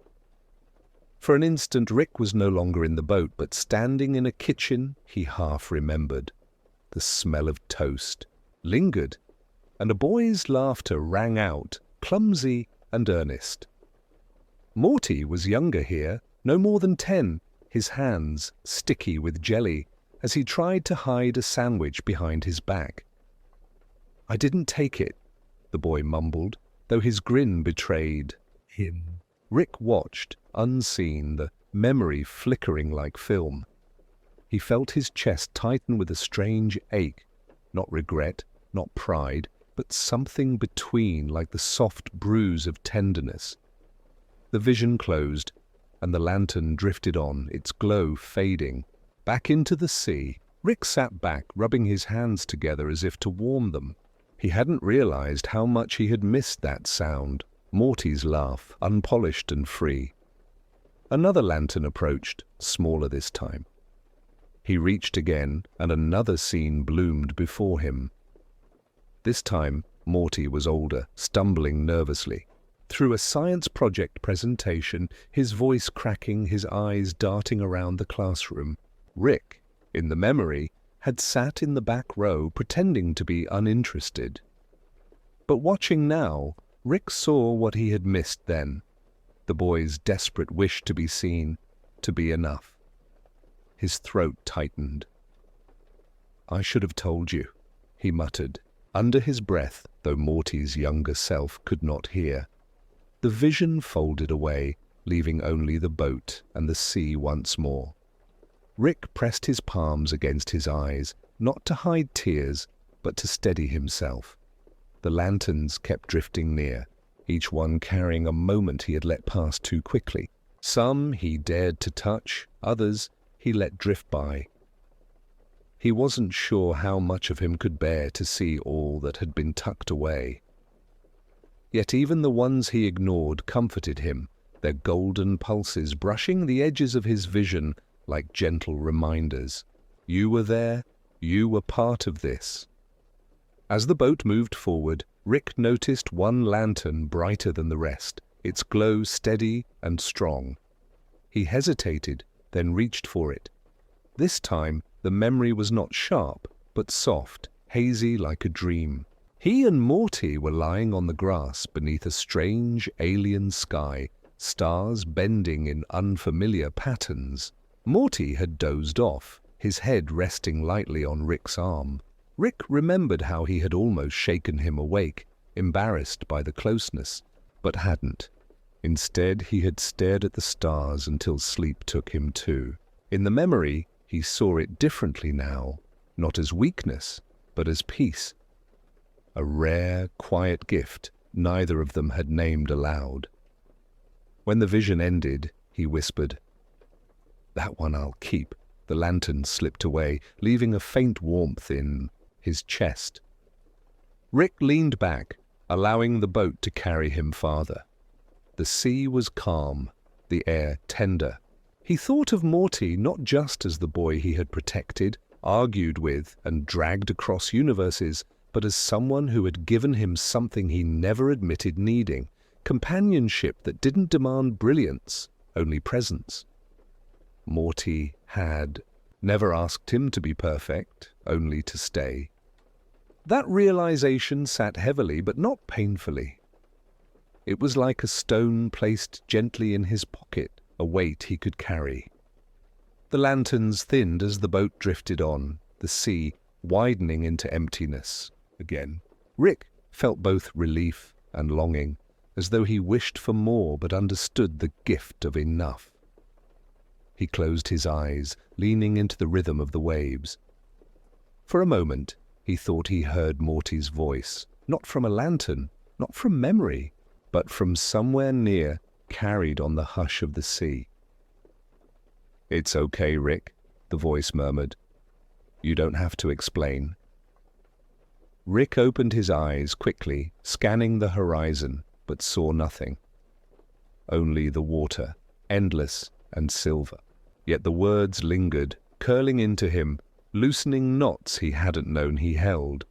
For an instant, Rick was no longer in the boat, but standing in a kitchen he half remembered. The smell of toast lingered, and a boy's laughter rang out, clumsy and earnest. Morty was younger here, no more than 10, his hands sticky with jelly, as he tried to hide a sandwich behind his back. "I didn't take it," the boy mumbled, though his grin betrayed him. Rick watched, unseen, the memory flickering like film. He felt his chest tighten with a strange ache, not regret, not pride, but something between, like the soft bruise of tenderness. The vision closed, and the lantern drifted on, its glow fading. Back into the sea, Rick sat back, rubbing his hands together as if to warm them. He hadn't realized how much he had missed that sound, Morty's laugh, unpolished and free. Another lantern approached, smaller this time. He reached again, and another scene bloomed before him. This time, Morty was older, stumbling nervously. Through a science project presentation, his voice cracking, his eyes darting around the classroom. Rick, in the memory, had sat in the back row pretending to be uninterested. But watching now, Rick saw what he had missed then. The boy's desperate wish to be seen, to be enough. His throat tightened. "I should have told you," he muttered, under his breath, though Morty's younger self could not hear. The vision folded away, leaving only the boat and the sea once more. Rick pressed his palms against his eyes, not to hide tears, but to steady himself. The lanterns kept drifting near, each one carrying a moment he had let pass too quickly. Some he dared to touch, others he let drift by. He wasn't sure how much of him could bear to see all that had been tucked away. Yet even the ones he ignored comforted him, their golden pulses brushing the edges of his vision like gentle reminders. You were there, you were part of this. As the boat moved forward, Rick noticed one lantern brighter than the rest, its glow steady and strong. He hesitated, then reached for it. This time, the memory was not sharp, but soft, hazy like a dream. He and Morty were lying on the grass beneath a strange alien sky, stars bending in unfamiliar patterns. Morty had dozed off, his head resting lightly on Rick's arm. Rick remembered how he had almost shaken him awake, embarrassed by the closeness, but hadn't. Instead, he had stared at the stars until sleep took him too. In the memory, he saw it differently now, not as weakness, but as peace. A rare, quiet gift neither of them had named aloud. When the vision ended, he whispered, "That one I'll keep." The lantern slipped away, leaving a faint warmth in his chest. Rick leaned back, allowing the boat to carry him farther. The sea was calm, the air tender. He thought of Morty not just as the boy he had protected, argued with, and dragged across universes, but as someone who had given him something he never admitted needing, companionship that didn't demand brilliance, only presence. Morty had never asked him to be perfect, only to stay. That realization sat heavily, but not painfully. It was like a stone placed gently in his pocket, a weight he could carry. The lanterns thinned as the boat drifted on, the sea widening into emptiness again. Rick felt both relief and longing, as though he wished for more but understood the gift of enough. He closed his eyes, leaning into the rhythm of the waves. For a moment, he thought he heard Morty's voice, not from a lantern, not from memory, but from somewhere near, carried on the hush of the sea. "It's okay, Rick," the voice murmured. "You don't have to explain." Rick opened his eyes quickly, scanning the horizon, but saw nothing. Only the water, endless and silver. Yet the words lingered, curling into him, loosening knots he hadn't known he held.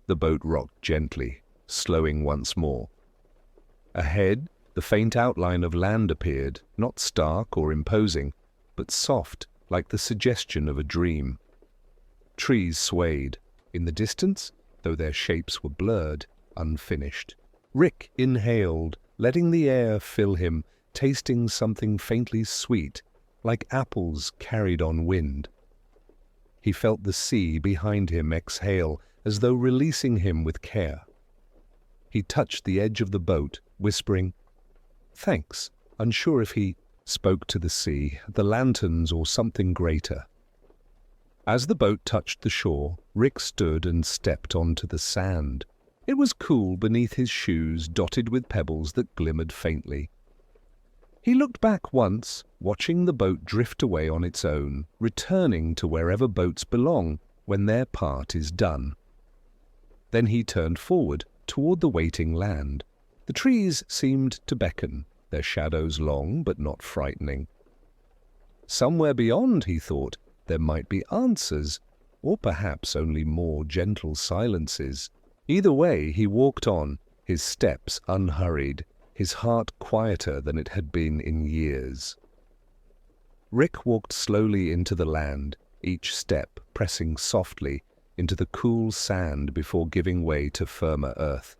The boat rocked gently, slowing once more. Ahead, the faint outline of land appeared, not stark or imposing, but soft, like the suggestion of a dream. Trees swayed. In the distance, though their shapes were blurred, unfinished. Rick inhaled, letting the air fill him, tasting something faintly sweet, like apples carried on wind. He felt the sea behind him exhale, as though releasing him with care. He touched the edge of the boat, whispering, "Thanks," unsure if he spoke to the sea, the lanterns, or something greater. As the boat touched the shore, Rick stood and stepped onto the sand. It was cool beneath his shoes, dotted with pebbles that glimmered faintly. He looked back once, watching the boat drift away on its own, returning to wherever boats belong when their part is done. Then he turned forward, toward the waiting land. The trees seemed to beckon, their shadows long but not frightening. Somewhere beyond, he thought, there might be answers, or perhaps only more gentle silences. Either way, he walked on, his steps unhurried, his heart quieter than it had been in years. Rick walked slowly into the land, each step pressing softly into the cool sand before giving way to firmer earth.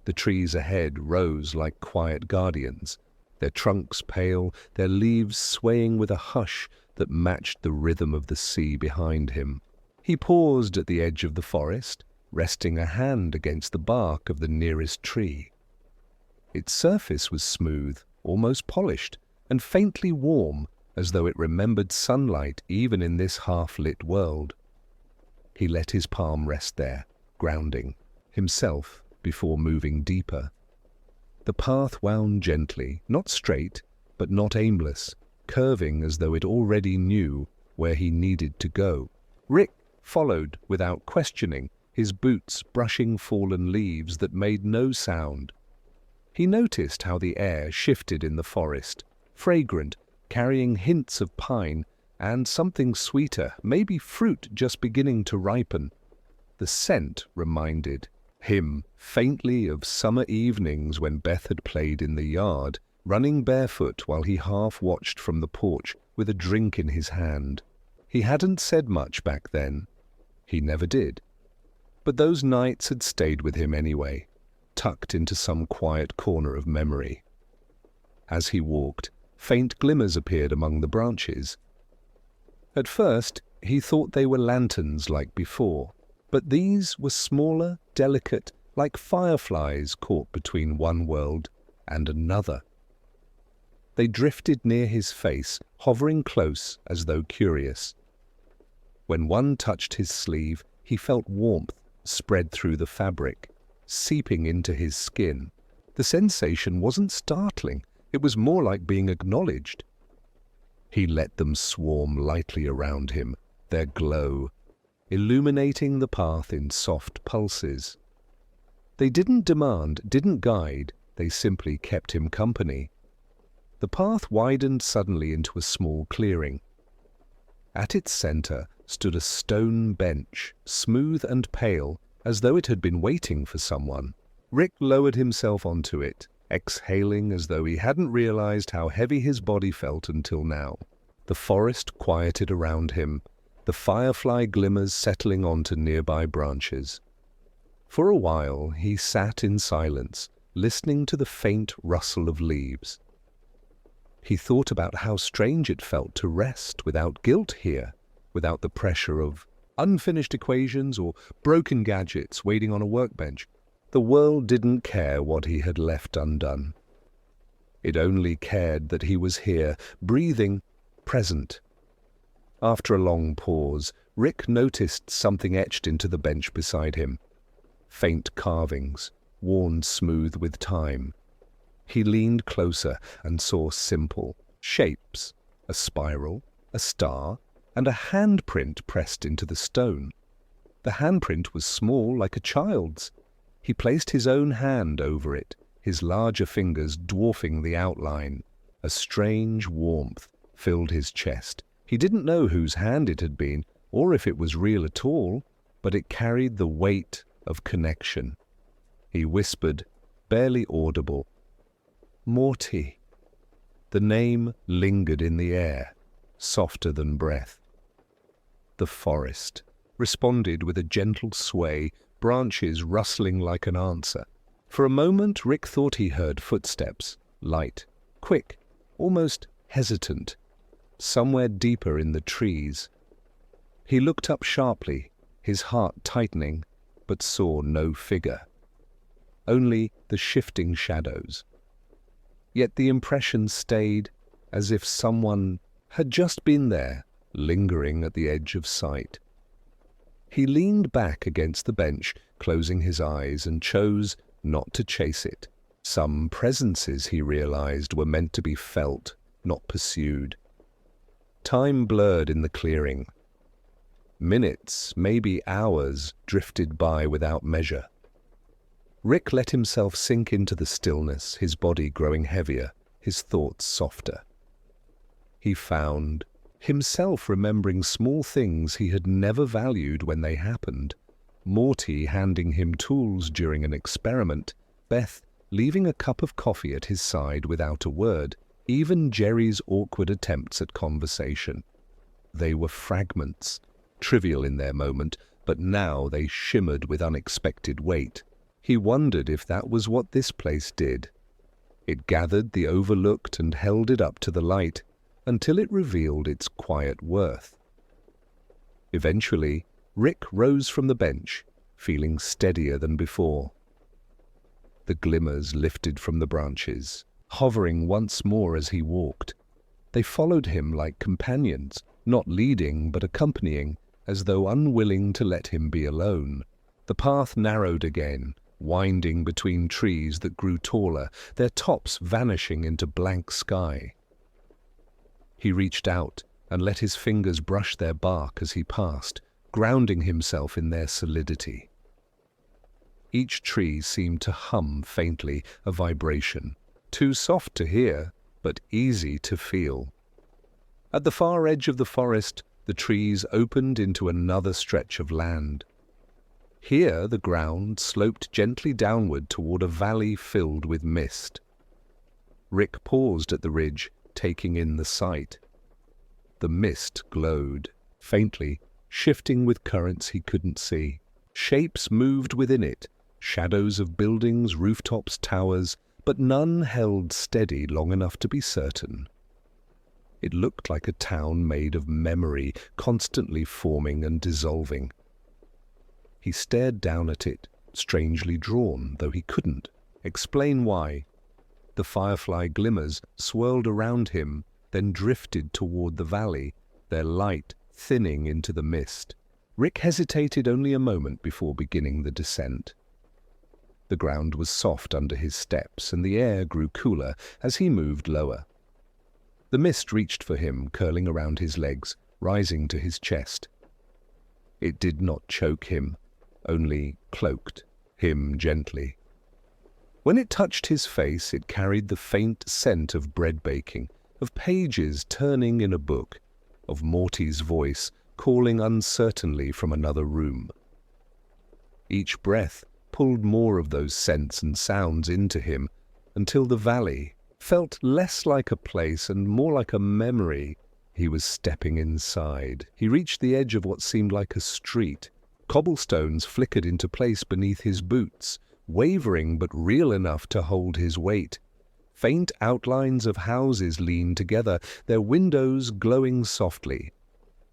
The trees ahead rose like quiet guardians, their trunks pale, their leaves swaying with a hush that matched the rhythm of the sea behind him. He paused at the edge of the forest, resting a hand against the bark of the nearest tree. Its surface was smooth, almost polished, and faintly warm, as though it remembered sunlight even in this half-lit world. He let his palm rest there, grounding himself before moving deeper. The path wound gently, not straight, but not aimless, curving as though it already knew where he needed to go. Rick followed without questioning, his boots brushing fallen leaves that made no sound. He noticed how the air shifted in the forest, fragrant, carrying hints of pine and something sweeter, maybe fruit just beginning to ripen. The scent reminded him faintly of summer evenings when Beth had played in the yard, running barefoot while he half watched from the porch with a drink in his hand. He hadn't said much back then. He never did. But those nights had stayed with him anyway, tucked into some quiet corner of memory. As he walked, faint glimmers appeared among the branches. At first, he thought they were lanterns like before, but these were smaller, delicate, like fireflies caught between one world and another. They drifted near his face, hovering close as though curious. When one touched his sleeve, he felt warmth spread through the fabric, seeping into his skin. The sensation wasn't startling, it was more like being acknowledged. He let them swarm lightly around him, their glow illuminating the path in soft pulses. They didn't demand, didn't guide, they simply kept him company. The path widened suddenly into a small clearing. At its center stood a stone bench, smooth and pale, as though it had been waiting for someone. Rick lowered himself onto it, exhaling as though he hadn't realized how heavy his body felt until now. The forest quieted around him, the firefly glimmers settling onto nearby branches. For a while he sat in silence, listening to the faint rustle of leaves. He thought about how strange it felt to rest without guilt here, without the pressure of unfinished equations or broken gadgets waiting on a workbench. The world didn't care what he had left undone. It only cared that he was here, breathing, present. After a long pause, Rick noticed something etched into the bench beside him. Faint carvings, worn smooth with time. He leaned closer and saw simple shapes, a spiral, a star, and a handprint pressed into the stone. The handprint was small, like a child's. He placed his own hand over it, his larger fingers dwarfing the outline. A strange warmth filled his chest. He didn't know whose hand it had been, or if it was real at all, but it carried the weight of connection. He whispered, barely audible, "Morty." The name lingered in the air, softer than breath. The forest responded with a gentle sway, branches rustling like an answer. For a moment Rick thought he heard footsteps, light, quick, almost hesitant, somewhere deeper in the trees. He looked up sharply, his heart tightening, but saw no figure. Only the shifting shadows. Yet the impression stayed, as if someone had just been there, lingering at the edge of sight. He leaned back against the bench, closing his eyes, and chose not to chase it. Some presences, he realized, were meant to be felt, not pursued. Time blurred in the clearing. Minutes, maybe hours, drifted by without measure. Rick let himself sink into the stillness, his body growing heavier, his thoughts softer. He found himself remembering small things he had never valued when they happened. Morty handing him tools during an experiment, Beth leaving a cup of coffee at his side without a word, even Jerry's awkward attempts at conversation. They were fragments, trivial in their moment, but now they shimmered with unexpected weight. He wondered if that was what this place did. It gathered the overlooked and held it up to the light until it revealed its quiet worth. Eventually, Rick rose from the bench, feeling steadier than before. The glimmers lifted from the branches, hovering once more as he walked. They followed him like companions, not leading but accompanying, as though unwilling to let him be alone. The path narrowed again, winding between trees that grew taller, their tops vanishing into blank sky. He reached out and let his fingers brush their bark as he passed, grounding himself in their solidity. Each tree seemed to hum faintly, a vibration, too soft to hear, but easy to feel. At the far edge of the forest, the trees opened into another stretch of land. Here the ground sloped gently downward toward a valley filled with mist. Rick paused at the ridge, taking in the sight. The mist glowed, faintly, shifting with currents he couldn't see. Shapes moved within it, shadows of buildings, rooftops, towers, but none held steady long enough to be certain. It looked like a town made of memory, constantly forming and dissolving. He stared down at it, strangely drawn, though he couldn't explain why. The firefly glimmers swirled around him, then drifted toward the valley, their light thinning into the mist. Rick hesitated only a moment before beginning the descent. The ground was soft under his steps, and the air grew cooler as he moved lower. The mist reached for him, curling around his legs, rising to his chest. It did not choke him, only cloaked him gently. When it touched his face, it carried the faint scent of bread baking, of pages turning in a book, of Morty's voice calling uncertainly from another room. Each breath pulled more of those scents and sounds into him, until the valley felt less like a place and more like a memory. He was stepping inside. He reached the edge of what seemed like a street. Cobblestones flickered into place beneath his boots, wavering but real enough to hold his weight. Faint outlines of houses leaned together, their windows glowing softly.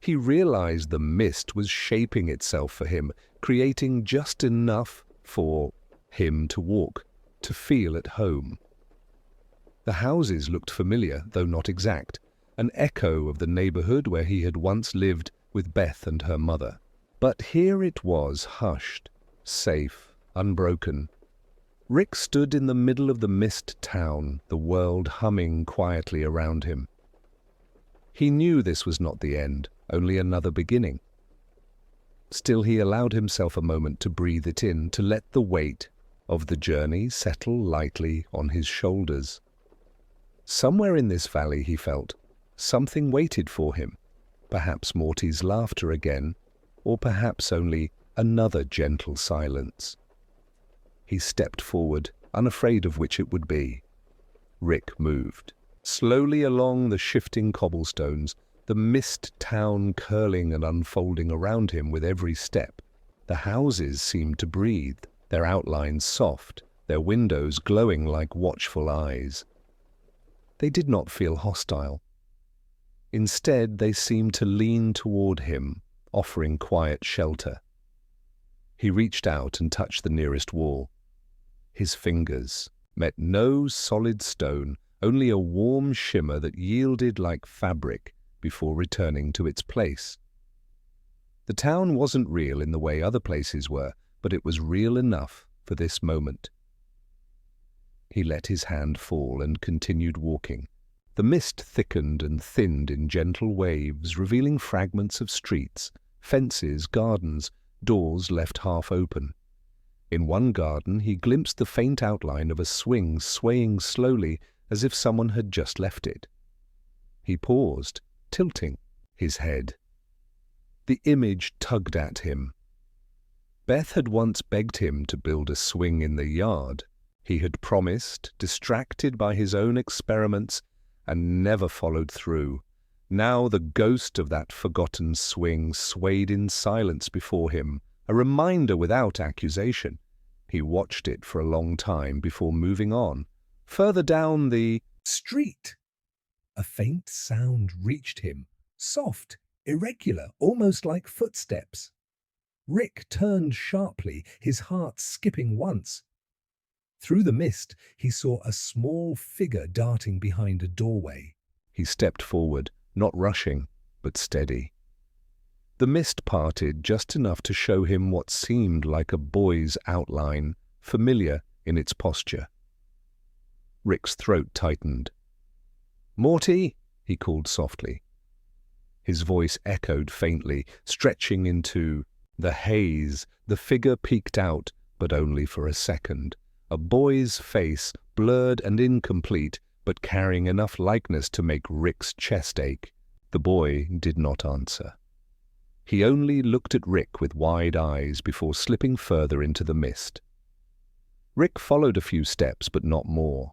He realized the mist was shaping itself for him, creating just enough for him to walk, to feel at home. The houses looked familiar, though not exact, an echo of the neighborhood where he had once lived with Beth and her mother. But here it was, hushed, safe, unbroken. Rick stood in the middle of the mist town, the world humming quietly around him. He knew this was not the end, only another beginning. Still, he allowed himself a moment to breathe it in, to let the weight of the journey settle lightly on his shoulders. Somewhere in this valley, he felt, something waited for him. Perhaps Morty's laughter again, or perhaps only another gentle silence. He stepped forward, unafraid of which it would be. Rick moved, slowly along the shifting cobblestones, the mist town curling and unfolding around him with every step. The houses seemed to breathe, their outlines soft, their windows glowing like watchful eyes. They did not feel hostile. Instead, they seemed to lean toward him, offering quiet shelter. He reached out and touched the nearest wall. His fingers met no solid stone, only a warm shimmer that yielded like fabric before returning to its place. The town wasn't real in the way other places were, but it was real enough for this moment. He let his hand fall and continued walking. The mist thickened and thinned in gentle waves, revealing fragments of streets, fences, gardens, doors left half open. In one garden he glimpsed the faint outline of a swing swaying slowly as if someone had just left it. He paused, tilting, his head. The image tugged at him. Beth had once begged him to build a swing in the yard. He had promised, distracted by his own experiments, and never followed through. Now the ghost of that forgotten swing swayed in silence before him, a reminder without accusation. He watched it for a long time before moving on. Further down the street, a faint sound reached him, soft, irregular, almost like footsteps. Rick turned sharply, his heart skipping once. Through the mist, he saw a small figure darting behind a doorway. He stepped forward, not rushing, but steady. The mist parted just enough to show him what seemed like a boy's outline, familiar in its posture. Rick's throat tightened. "Morty," he called softly. His voice echoed faintly, stretching into the haze. The figure peeked out, but only for a second. A boy's face, blurred and incomplete, but carrying enough likeness to make Rick's chest ache. The boy did not answer. He only looked at Rick with wide eyes before slipping further into the mist. Rick followed a few steps, but not more.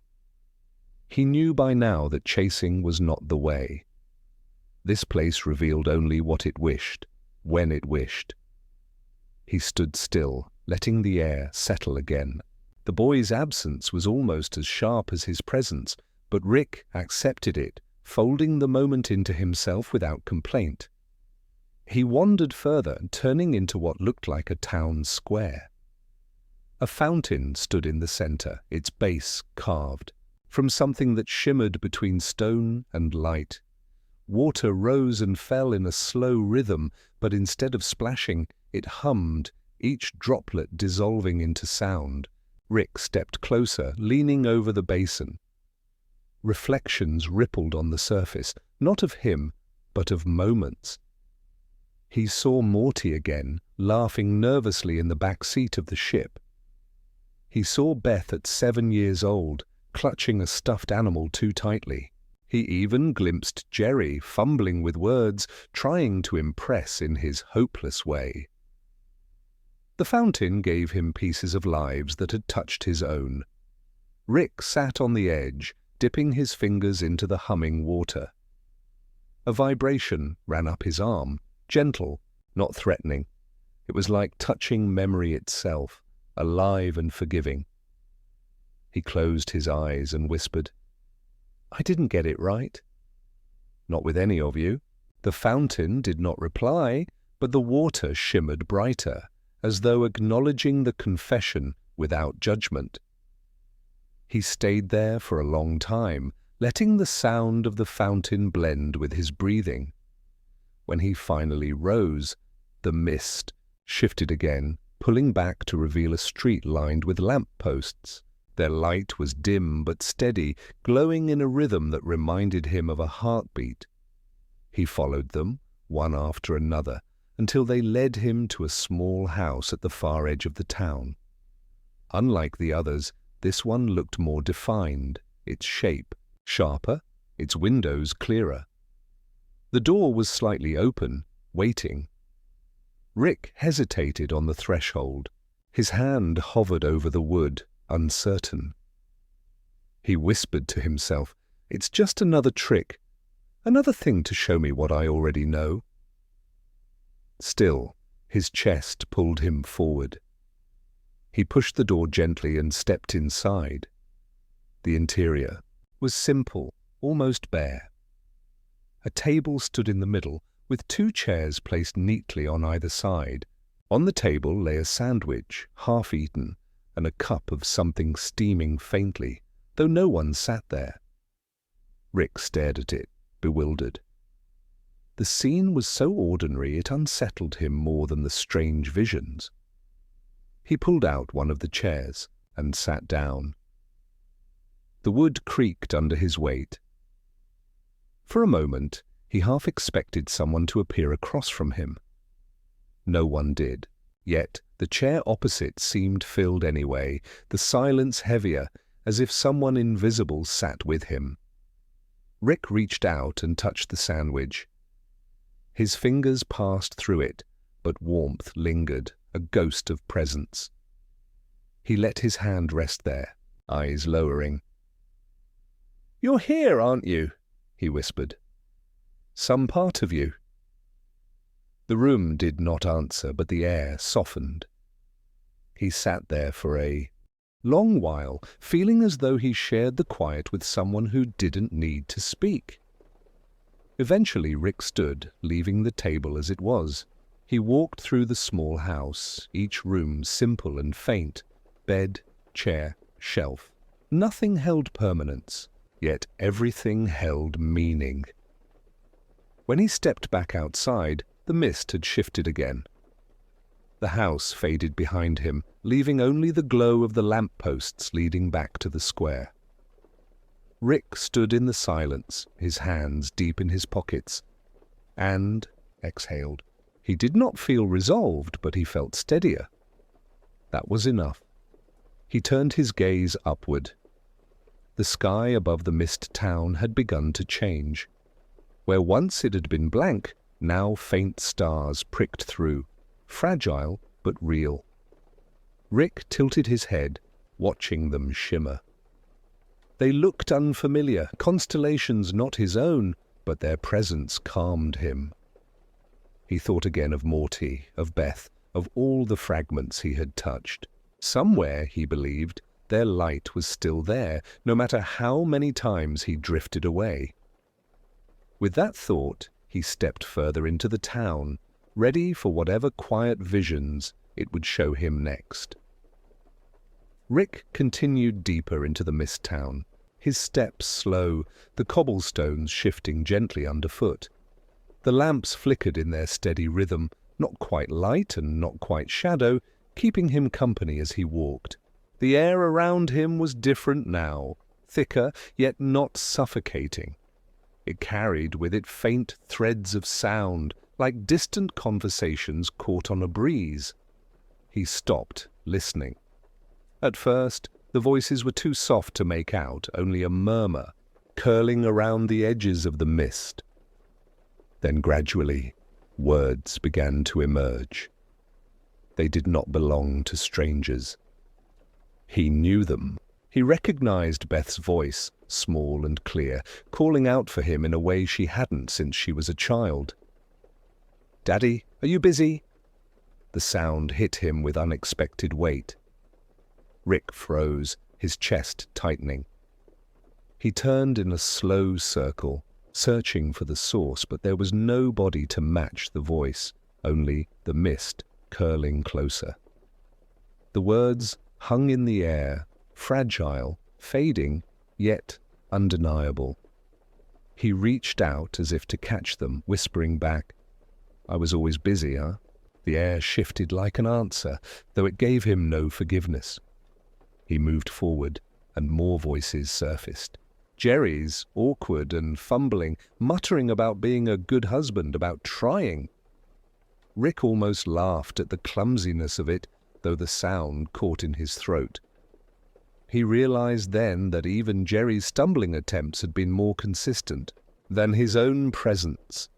He knew by now that chasing was not the way. This place revealed only what it wished, when it wished. He stood still, letting the air settle again. The boy's absence was almost as sharp as his presence, but Rick accepted it, folding the moment into himself without complaint. He wandered further, turning into what looked like a town square. A fountain stood in the center, its base carved from something that shimmered between stone and light. Water rose and fell in a slow rhythm, but instead of splashing, it hummed, each droplet dissolving into sound. Rick stepped closer, leaning over the basin. Reflections rippled on the surface, not of him, but of moments. He saw Morty again, laughing nervously in the back seat of the ship. He saw Beth at 7 years old, clutching a stuffed animal too tightly. He even glimpsed Jerry, fumbling with words, trying to impress in his hopeless way. The fountain gave him pieces of lives that had touched his own. Rick sat on the edge, dipping his fingers into the humming water. A vibration ran up his arm, gentle, not threatening. It was like touching memory itself, alive and forgiving. He closed his eyes and whispered, "I didn't get it right." "Not with any of you." The fountain did not reply, but the water shimmered brighter, as though acknowledging the confession without judgment. He stayed there for a long time, letting the sound of the fountain blend with his breathing. When he finally rose, the mist shifted again, pulling back to reveal a street lined with lamp-posts. Their light was dim but steady, glowing in a rhythm that reminded him of a heartbeat. He followed them, one after another, until they led him to a small house at the far edge of the town. Unlike the others, this one looked more defined, its shape sharper, its windows clearer. The door was slightly open, waiting. Rick hesitated on the threshold. His hand hovered over the wood, uncertain. He whispered to himself, "It's just another trick, another thing to show me what I already know." Still, his chest pulled him forward. He pushed the door gently and stepped inside. The interior was simple, almost bare. A table stood in the middle, with 2 chairs placed neatly on either side. On the table lay a sandwich, half-eaten, and a cup of something steaming faintly, though no one sat there. Rick stared at it, bewildered. The scene was so ordinary it unsettled him more than the strange visions. He pulled out one of the chairs and sat down. The wood creaked under his weight. For a moment, he half expected someone to appear across from him. No one did, yet the chair opposite seemed filled anyway, the silence heavier, as if someone invisible sat with him. Rick reached out and touched the sandwich. His fingers passed through it, but warmth lingered, a ghost of presence. He let his hand rest there, eyes lowering. "You're here, aren't you?" he whispered. "Some part of you." The room did not answer, but the air softened. He sat there for a long while, feeling as though he shared the quiet with someone who didn't need to speak. Eventually Rick stood, leaving the table as it was. He walked through the small house, each room simple and faint. Bed, chair, shelf. Nothing held permanence, yet everything held meaning. When he stepped back outside, the mist had shifted again. The house faded behind him, leaving only the glow of the lampposts leading back to the square. Rick stood in the silence, his hands deep in his pockets, and exhaled. He did not feel resolved, but he felt steadier. That was enough. He turned his gaze upward. The sky above the mist town had begun to change. Where once it had been blank, now faint stars pricked through, fragile but real. Rick tilted his head, watching them shimmer. They looked unfamiliar, constellations not his own, but their presence calmed him. He thought again of Morty, of Beth, of all the fragments he had touched. Somewhere, he believed, their light was still there, no matter how many times he drifted away. With that thought, he stepped further into the town, ready for whatever quiet visions it would show him next. Rick continued deeper into the mist town, his steps slow, the cobblestones shifting gently underfoot. The lamps flickered in their steady rhythm, not quite light and not quite shadow, keeping him company as he walked. The air around him was different now, thicker, yet not suffocating. It carried with it faint threads of sound, like distant conversations caught on a breeze. He stopped, listening. At first, the voices were too soft to make out, only a murmur, curling around the edges of the mist. Then gradually, words began to emerge. They did not belong to strangers. He knew them. He recognized Beth's voice, small and clear, calling out for him in a way she hadn't since she was a child. "Daddy, are you busy?" The sound hit him with unexpected weight. Rick froze, his chest tightening. He turned in a slow circle, searching for the source, but there was nobody to match the voice, only the mist curling closer. The words hung in the air, fragile, fading, yet undeniable. He reached out as if to catch them, whispering back, "I was always busy, huh?" The air shifted like an answer, though it gave him no forgiveness. He moved forward, and more voices surfaced. Jerry's, awkward and fumbling, muttering about being a good husband, about trying. Rick almost laughed at the clumsiness of it, though the sound caught in his throat. He realized then that even Jerry's stumbling attempts had been more consistent than his own presence.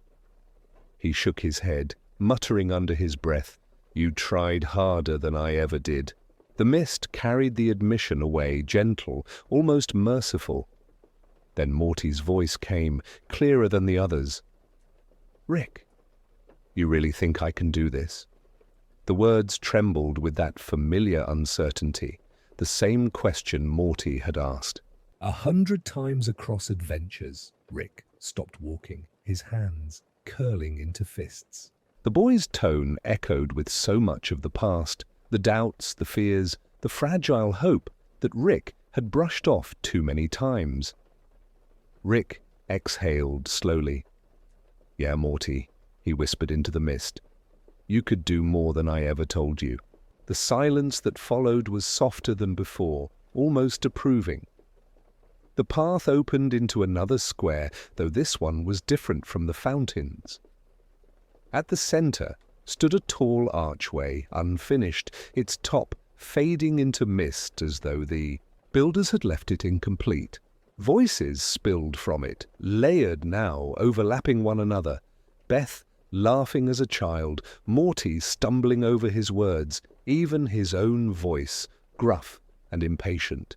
He shook his head, muttering under his breath, "You tried harder than I ever did." The mist carried the admission away, gentle, almost merciful. Then Morty's voice came, clearer than the others. "Rick, you really think I can do this?" The words trembled with that familiar uncertainty, the same question Morty had asked. 100 times across adventures, Rick stopped walking, his hands curling into fists. The boy's tone echoed with so much of the past, the doubts, the fears, the fragile hope that Rick had brushed off too many times. Rick exhaled slowly. "Yeah, Morty," he whispered into the mist. "You could do more than I ever told you." The silence that followed was softer than before, almost approving. The path opened into another square, though this one was different from the fountains. At the center stood a tall archway, unfinished, its top fading into mist as though the builders had left it incomplete. Voices spilled from it, layered now, overlapping one another. Beth, laughing as a child, Morty stumbling over his words, even his own voice, gruff and impatient.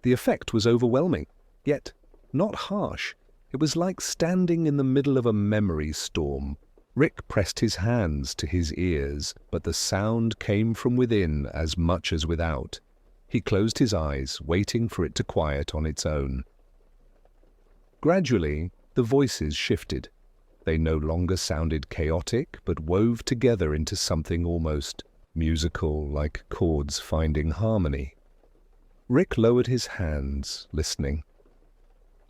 The effect was overwhelming, yet not harsh. It was like standing in the middle of a memory storm. Rick pressed his hands to his ears, but the sound came from within as much as without. He closed his eyes, waiting for it to quiet on its own. Gradually, the voices shifted. They no longer sounded chaotic, but wove together into something almost musical, like chords finding harmony. Rick lowered his hands, listening.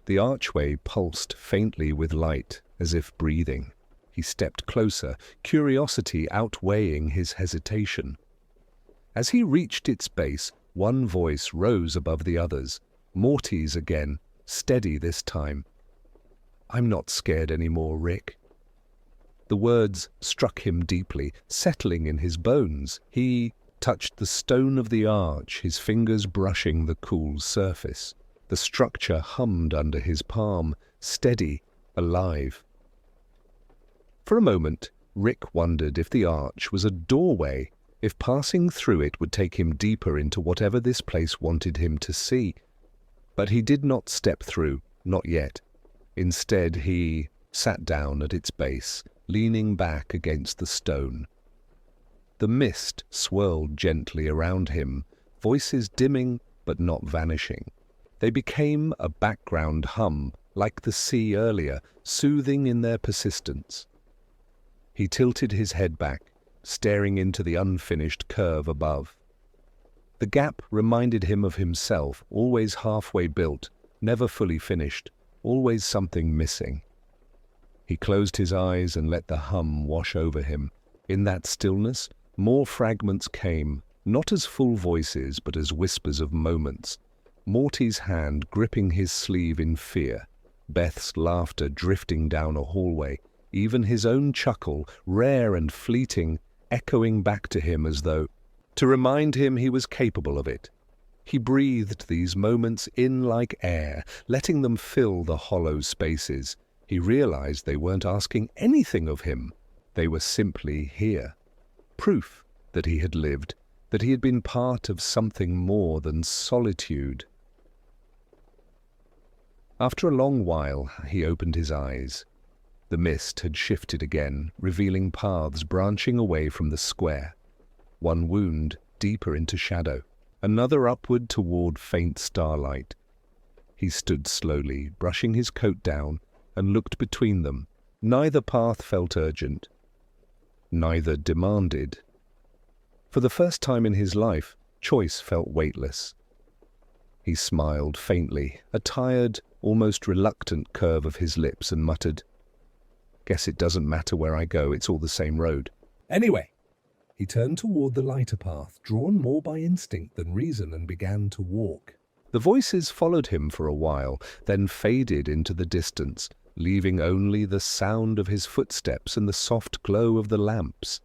The archway pulsed faintly with light, as if breathing. He stepped closer, curiosity outweighing his hesitation. As he reached its base, one voice rose above the others, Morty's again, steady this time. "I'm not scared anymore, Rick." The words struck him deeply, settling in his bones. He touched the stone of the arch, his fingers brushing the cool surface. The structure hummed under his palm, steady, alive. For a moment, Rick wondered if the arch was a doorway, if passing through it would take him deeper into whatever this place wanted him to see. But he did not step through, not yet. Instead, he sat down at its base, leaning back against the stone. The mist swirled gently around him, voices dimming but not vanishing. They became a background hum, like the sea earlier, soothing in their persistence. He tilted his head back, staring into the unfinished curve above. The gap reminded him of himself, always halfway built, never fully finished, always something missing. He closed his eyes and let the hum wash over him. In that stillness, more fragments came, not as full voices, but as whispers of moments. Morty's hand gripping his sleeve in fear, Beth's laughter drifting down a hallway, even his own chuckle, rare and fleeting, echoing back to him as though to remind him he was capable of it. He breathed these moments in like air, letting them fill the hollow spaces. He realized they weren't asking anything of him. They were simply here. Proof that he had lived, that he had been part of something more than solitude. After a long while, he opened his eyes. The mist had shifted again, revealing paths branching away from the square. One wound deeper into shadow, another upward toward faint starlight. He stood slowly, brushing his coat down, and looked between them. Neither path felt urgent. Neither demanded. For the first time in his life, choice felt weightless. He smiled faintly, a tired, almost reluctant curve of his lips, and muttered, "Guess it doesn't matter where I go, it's all the same road. Anyway." He turned toward the lighter path, drawn more by instinct than reason, and began to walk. The voices followed him for a while, then faded into the distance, leaving only the sound of his footsteps and the soft glow of the lamps.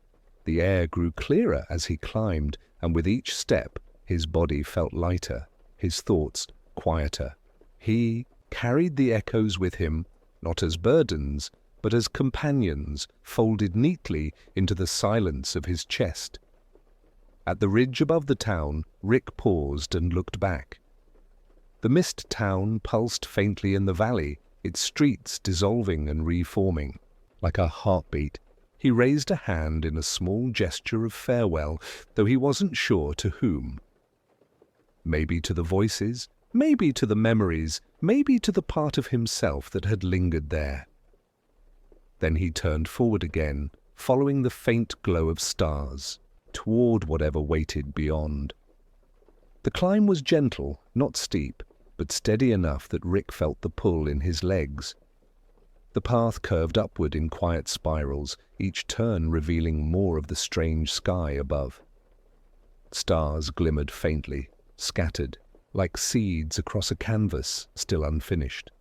The air grew clearer as he climbed, and with each step, his body felt lighter, his thoughts quieter. He carried the echoes with him, not as burdens, but as companions, folded neatly into the silence of his chest. At the ridge above the town, Rick paused and looked back. The mist town pulsed faintly in the valley, its streets dissolving and reforming. Like a heartbeat, he raised a hand in a small gesture of farewell, though he wasn't sure to whom. Maybe to the voices, maybe to the memories, maybe to the part of himself that had lingered there. Then he turned forward again, following the faint glow of stars, toward whatever waited beyond. The climb was gentle, not steep, but steady enough that Rick felt the pull in his legs. The path curved upward in quiet spirals, each turn revealing more of the strange sky above. Stars glimmered faintly, scattered, like seeds across a canvas still unfinished.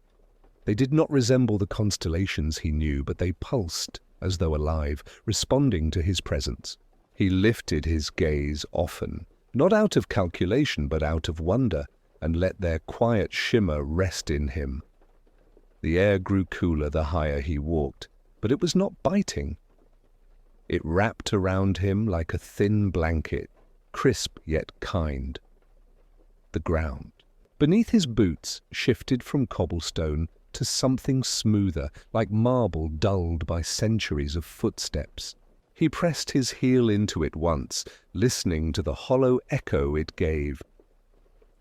They did not resemble the constellations he knew, but they pulsed, as though alive, responding to his presence. He lifted his gaze often, not out of calculation but out of wonder, and let their quiet shimmer rest in him. The air grew cooler the higher he walked. but it was not biting. It wrapped around him like a thin blanket, crisp yet kind. The ground beneath his boots shifted from cobblestone to something smoother, like marble dulled by centuries of footsteps. He pressed his heel into it once, listening to the hollow echo it gave.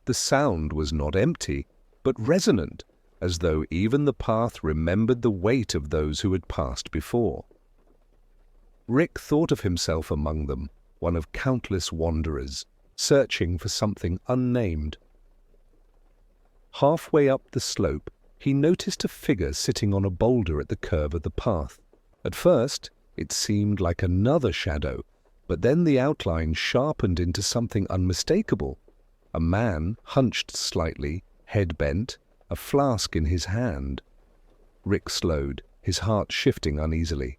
The sound was not empty, but resonant, as though even the path remembered the weight of those who had passed before. Rick thought of himself among them, one of countless wanderers, searching for something unnamed. Halfway up the slope, he noticed a figure sitting on a boulder at the curve of the path. At first, it seemed like another shadow, but then the outline sharpened into something unmistakable. A man, hunched slightly, head bent, a flask in his hand. Rick slowed, his heart shifting uneasily.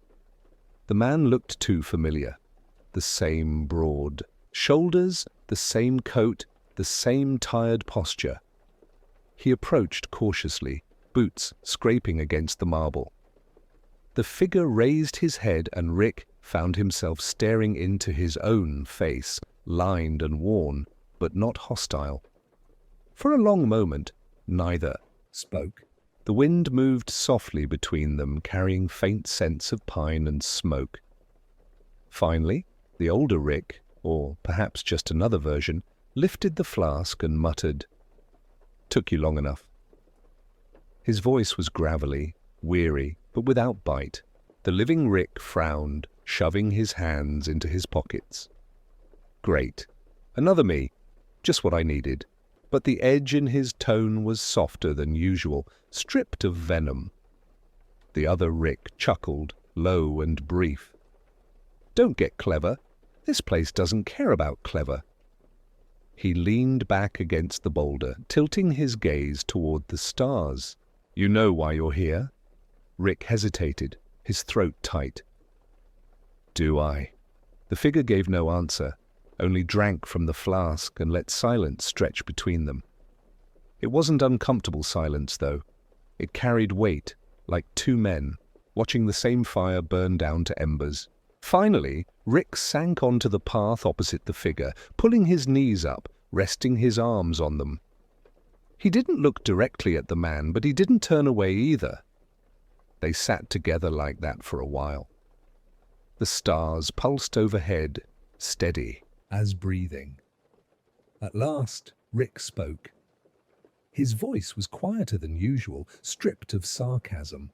The man looked too familiar. The same broad shoulders, the same coat, the same tired posture. He approached cautiously, boots scraping against the marble. The figure raised his head and Rick found himself staring into his own face, lined and worn, but not hostile. For a long moment, neither spoke. The wind moved softly between them, carrying faint scents of pine and smoke. Finally, the older Rick, or perhaps just another version, lifted the flask and muttered, "Took you long enough." His voice was gravelly, weary, but without bite. The living Rick frowned, shoving his hands into his pockets. Great. Another me. Just what I needed. But the edge in his tone was softer than usual, stripped of venom. The other Rick chuckled, low and brief. "Don't get clever. This place doesn't care about clever." He leaned back against the boulder, tilting his gaze toward the stars. "You know why you're here?" Rick hesitated, his throat tight. "Do I?" The figure gave no answer, only drank from the flask and let silence stretch between them. It wasn't uncomfortable silence, though. It carried weight, like two men, watching the same fire burn down to embers. Finally, Rick sank onto the path opposite the figure, pulling his knees up, resting his arms on them. He didn't look directly at the man, but he didn't turn away either. They sat together like that for a while. The stars pulsed overhead, steady as breathing. At last, Rick spoke. His voice was quieter than usual, stripped of sarcasm.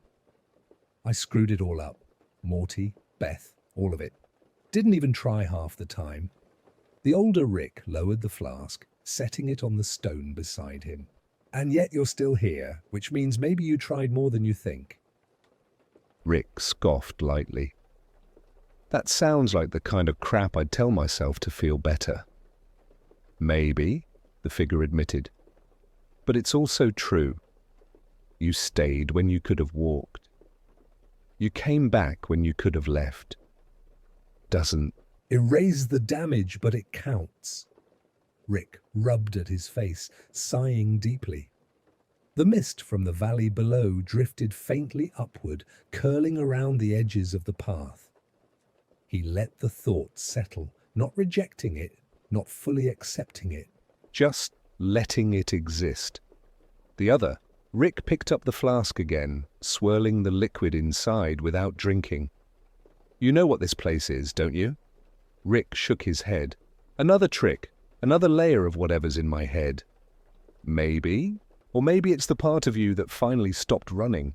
"I screwed it all up. Morty, Beth, all of it. Didn't even try half the time." The older Rick lowered the flask, setting it on the stone beside him. "And yet you're still here, which means maybe you tried more than you think." Rick scoffed lightly. "That sounds like the kind of crap I'd tell myself to feel better." "Maybe," the figure admitted. "But it's also true. You stayed when you could have walked. You came back when you could have left. Doesn't erase the damage, but it counts." Rick rubbed at his face, sighing deeply. The mist from the valley below drifted faintly upward, curling around the edges of the path. He let the thought settle, not rejecting it, not fully accepting it, just letting it exist. The other, Rick picked up the flask again, swirling the liquid inside without drinking. "You know what this place is, don't you?" Rick shook his head. "Another trick, another layer of whatever's in my head." "Maybe. Or maybe it's the part of you that finally stopped running."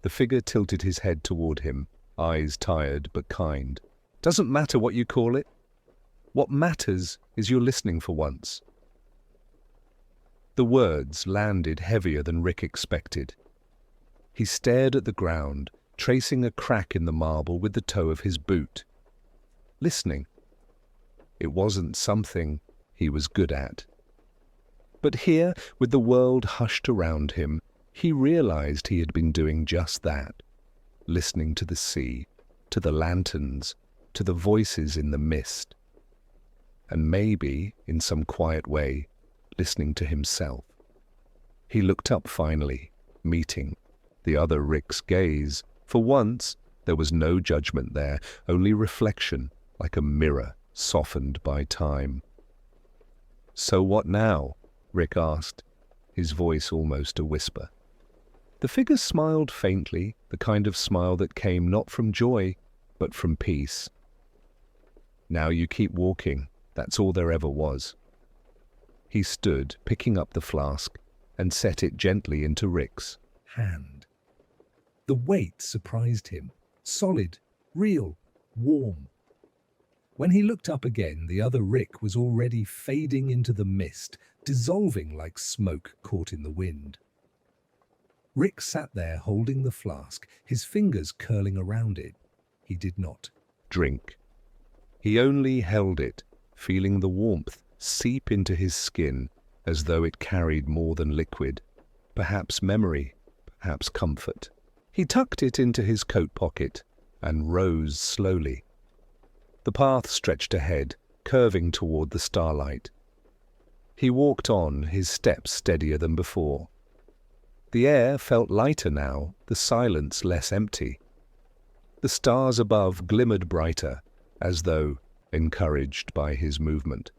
The figure tilted his head toward him, eyes tired but kind. "Doesn't matter what you call it. What matters is you're listening for once." The words landed heavier than Rick expected. He stared at the ground, tracing a crack in the marble with the toe of his boot. Listening. It wasn't something he was good at. But here, with the world hushed around him, he realized he had been doing just that, listening to the sea, to the lanterns, to the voices in the mist. And maybe, in some quiet way, listening to himself. He looked up finally, meeting the other Rick's gaze, For once, there was no judgment there, only reflection, like a mirror softened by time. "So what now?" Rick asked, his voice almost a whisper. The figure smiled faintly, the kind of smile that came not from joy, but from peace. "Now you keep walking. That's all there ever was." He stood, picking up the flask, and set it gently into Rick's hand. The weight surprised him. Solid, real, warm. When he looked up again, the other Rick was already fading into the mist, dissolving like smoke caught in the wind. Rick sat there holding the flask, his fingers curling around it. He did not drink. He only held it, feeling the warmth seep into his skin as though it carried more than liquid, perhaps memory, perhaps comfort. He tucked it into his coat pocket and rose slowly. The path stretched ahead, curving toward the starlight. He walked on, his steps steadier than before. The air felt lighter now, the silence less empty. The stars above glimmered brighter, as though encouraged by his movement.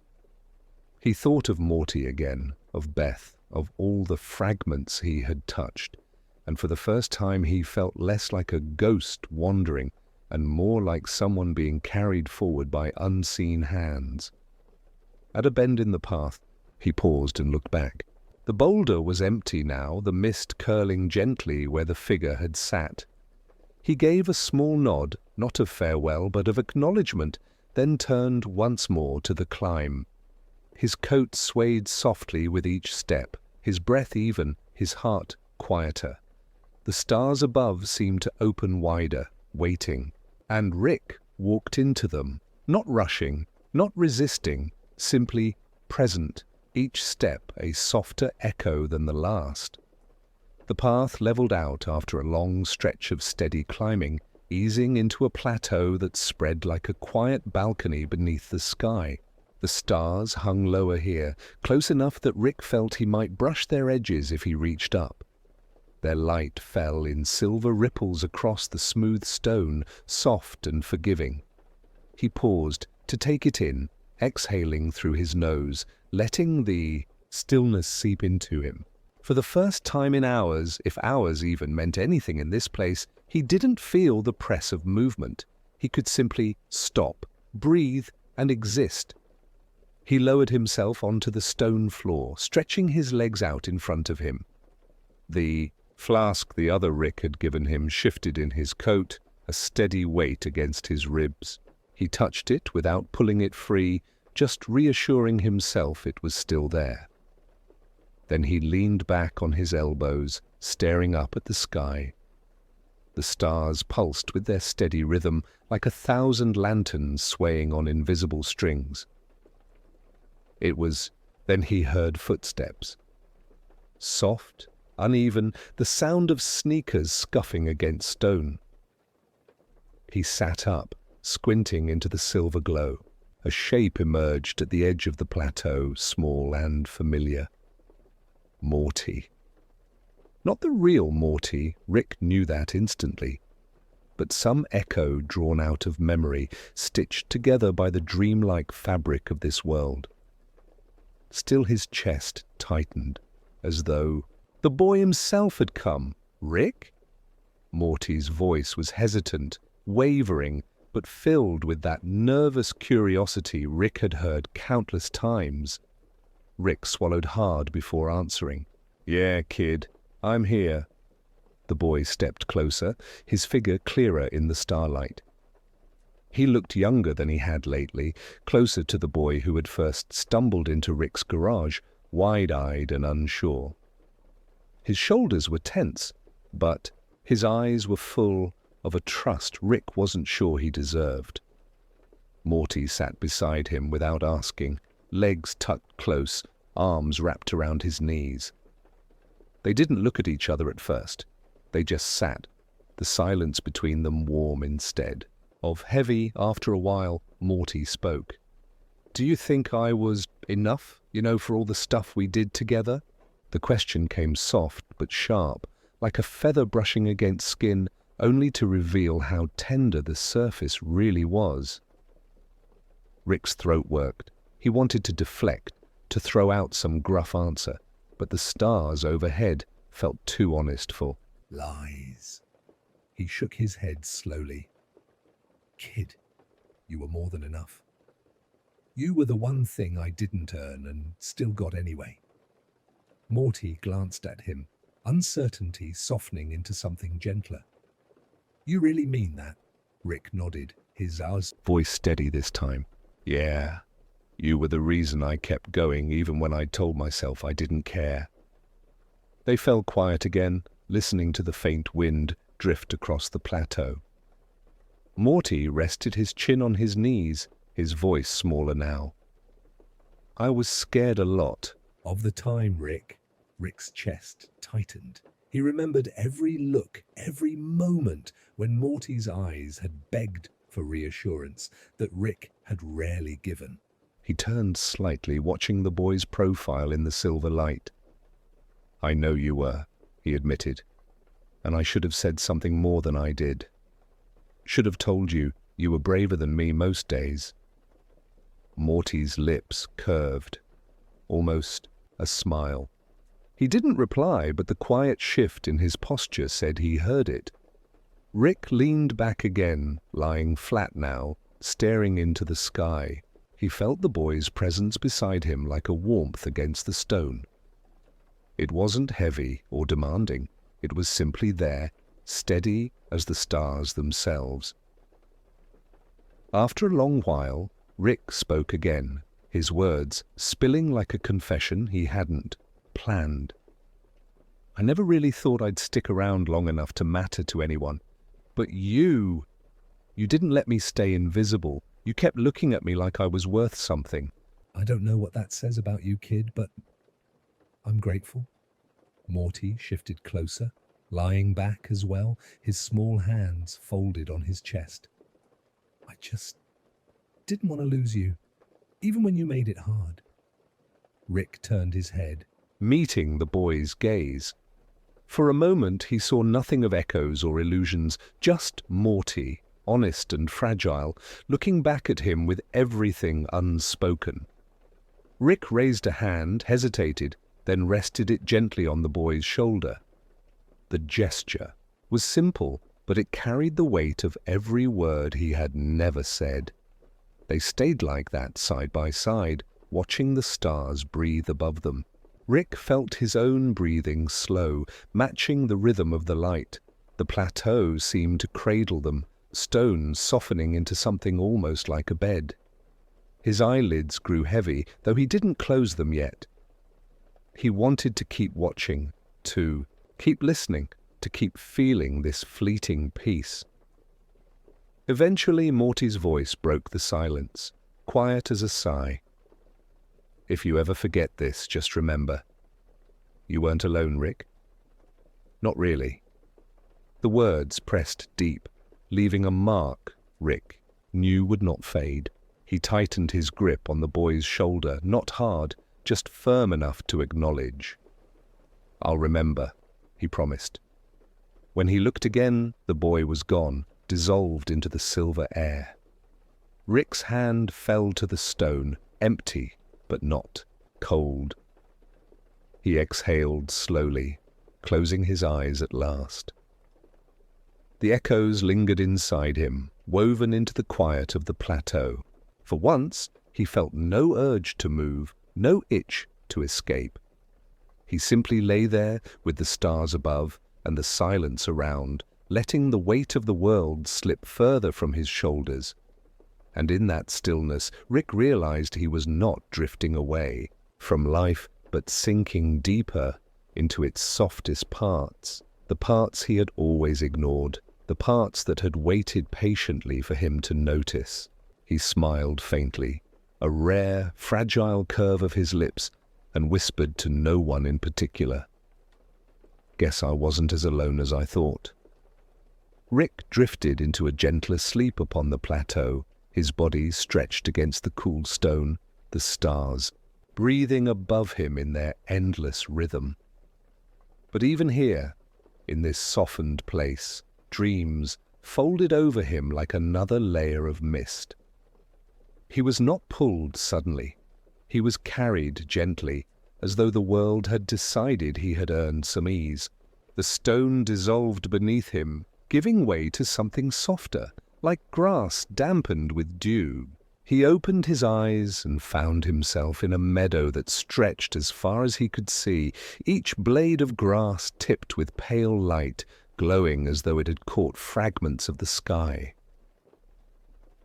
He thought of Morty again, of Beth, of all the fragments he had touched, and for the first time he felt less like a ghost wandering and more like someone being carried forward by unseen hands. At a bend in the path, he paused and looked back. The boulder was empty now, the mist curling gently where the figure had sat. He gave a small nod, not of farewell, but of acknowledgement, then turned once more to the climb. His coat swayed softly with each step, his breath even, his heart quieter. The stars above seemed to open wider, waiting, and Rick walked into them, not rushing, not resisting, simply present, each step a softer echo than the last. The path leveled out after a long stretch of steady climbing, easing into a plateau that spread like a quiet balcony beneath the sky. The stars hung lower here, close enough that Rick felt he might brush their edges if he reached up. Their light fell in silver ripples across the smooth stone, soft and forgiving. He paused to take it in, exhaling through his nose, letting the stillness seep into him. For the first time in hours, if hours even meant anything in this place, he didn't feel the press of movement. He could simply stop, breathe, and exist. He lowered himself onto the stone floor, stretching his legs out in front of him. The flask the other Rick had given him shifted in his coat, a steady weight against his ribs. He touched it without pulling it free, just reassuring himself it was still there. Then he leaned back on his elbows, staring up at the sky. The stars pulsed with their steady rhythm, like 1,000 lanterns swaying on invisible strings. Then he heard footsteps. Soft, uneven, the sound of sneakers scuffing against stone. He sat up, squinting into the silver glow. A shape emerged at the edge of the plateau, small and familiar. Morty. Not the real Morty, Rick knew that instantly, but some echo drawn out of memory, stitched together by the dreamlike fabric of this world. Still his chest tightened, as though the boy himself had come. Rick? Morty's voice was hesitant, wavering, but filled with that nervous curiosity Rick had heard countless times. Rick swallowed hard before answering. "Yeah, kid, I'm here." The boy stepped closer, his figure clearer in the starlight. He looked younger than he had lately, closer to the boy who had first stumbled into Rick's garage, wide-eyed and unsure. His shoulders were tense, but his eyes were full of a trust Rick wasn't sure he deserved. Morty sat beside him without asking, legs tucked close, arms wrapped around his knees. They didn't look at each other at first. They just sat, the silence between them warm instead. Of heavy, after a while, Morty spoke. "Do you think I was enough, for all the stuff we did together?" The question came soft but sharp, like a feather brushing against skin, only to reveal how tender the surface really was. Rick's throat worked. He wanted to deflect, to throw out some gruff answer, but the stars overhead felt too honest for lies. He shook his head slowly. Kid, you were more than enough. You were the one thing I didn't earn and still got anyway. Morty glanced at him, uncertainty softening into something gentler. You really mean that? Rick nodded, his voice steady this time. Yeah, you were the reason I kept going even when I told myself I didn't care. They fell quiet again, listening to the faint wind drift across the plateau. Morty rested his chin on his knees, his voice smaller now. I was scared a lot. Of the time, Rick. Rick's chest tightened. He remembered every look, every moment when Morty's eyes had begged for reassurance that Rick had rarely given. He turned slightly, watching the boy's profile in the silver light. I know you were, he admitted, and I should have said something more than I did. Should have told you you were braver than me most days. Morty's lips curved, almost a smile. He didn't reply, but the quiet shift in his posture said he heard it. Rick leaned back again, lying flat now, staring into the sky. He felt the boy's presence beside him like a warmth against the stone. It wasn't heavy or demanding. It was simply there, steady as the stars themselves. After a long while, Rick spoke again, his words spilling like a confession he hadn't planned. I never really thought I'd stick around long enough to matter to anyone. But you didn't let me stay invisible. You kept looking at me like I was worth something. I don't know what that says about you, kid, but I'm grateful. Morty shifted closer, lying back as well, his small hands folded on his chest. I just didn't want to lose you, even when you made it hard. Rick turned his head, meeting the boy's gaze. For a moment he saw nothing of echoes or illusions, just Morty, honest and fragile, looking back at him with everything unspoken. Rick raised a hand, hesitated, then rested it gently on the boy's shoulder. The gesture was simple, but it carried the weight of every word he had never said. They stayed like that side by side, watching the stars breathe above them. Rick felt his own breathing slow, matching the rhythm of the light. The plateau seemed to cradle them, stones softening into something almost like a bed. His eyelids grew heavy, though he didn't close them yet. He wanted to keep watching, to keep listening, to keep feeling this fleeting peace. Eventually, Morty's voice broke the silence, quiet as a sigh. If you ever forget this, just remember. You weren't alone, Rick. Not really. The words pressed deep, leaving a mark Rick knew would not fade. He tightened his grip on the boy's shoulder, not hard, just firm enough to acknowledge. I'll remember, he promised. When he looked again, the boy was gone, dissolved into the silver air. Rick's hand fell to the stone, empty, but not cold. He exhaled slowly, closing his eyes at last. The echoes lingered inside him, woven into the quiet of the plateau. For once, he felt no urge to move, no itch to escape. He simply lay there with the stars above and the silence around, letting the weight of the world slip further from his shoulders. And in that stillness, Rick realized he was not drifting away from life, but sinking deeper into its softest parts, the parts he had always ignored, the parts that had waited patiently for him to notice. He smiled faintly, a rare, fragile curve of his lips, and whispered to no one in particular. Guess I wasn't as alone as I thought. Rick drifted into a gentler sleep upon the plateau, his body stretched against the cool stone, the stars breathing above him in their endless rhythm. But even here, in this softened place, dreams folded over him like another layer of mist. He was not pulled suddenly. He was carried gently, as though the world had decided he had earned some ease. The stone dissolved beneath him, giving way to something softer, like grass dampened with dew. He opened his eyes and found himself in a meadow that stretched as far as he could see, each blade of grass tipped with pale light, glowing as though it had caught fragments of the sky.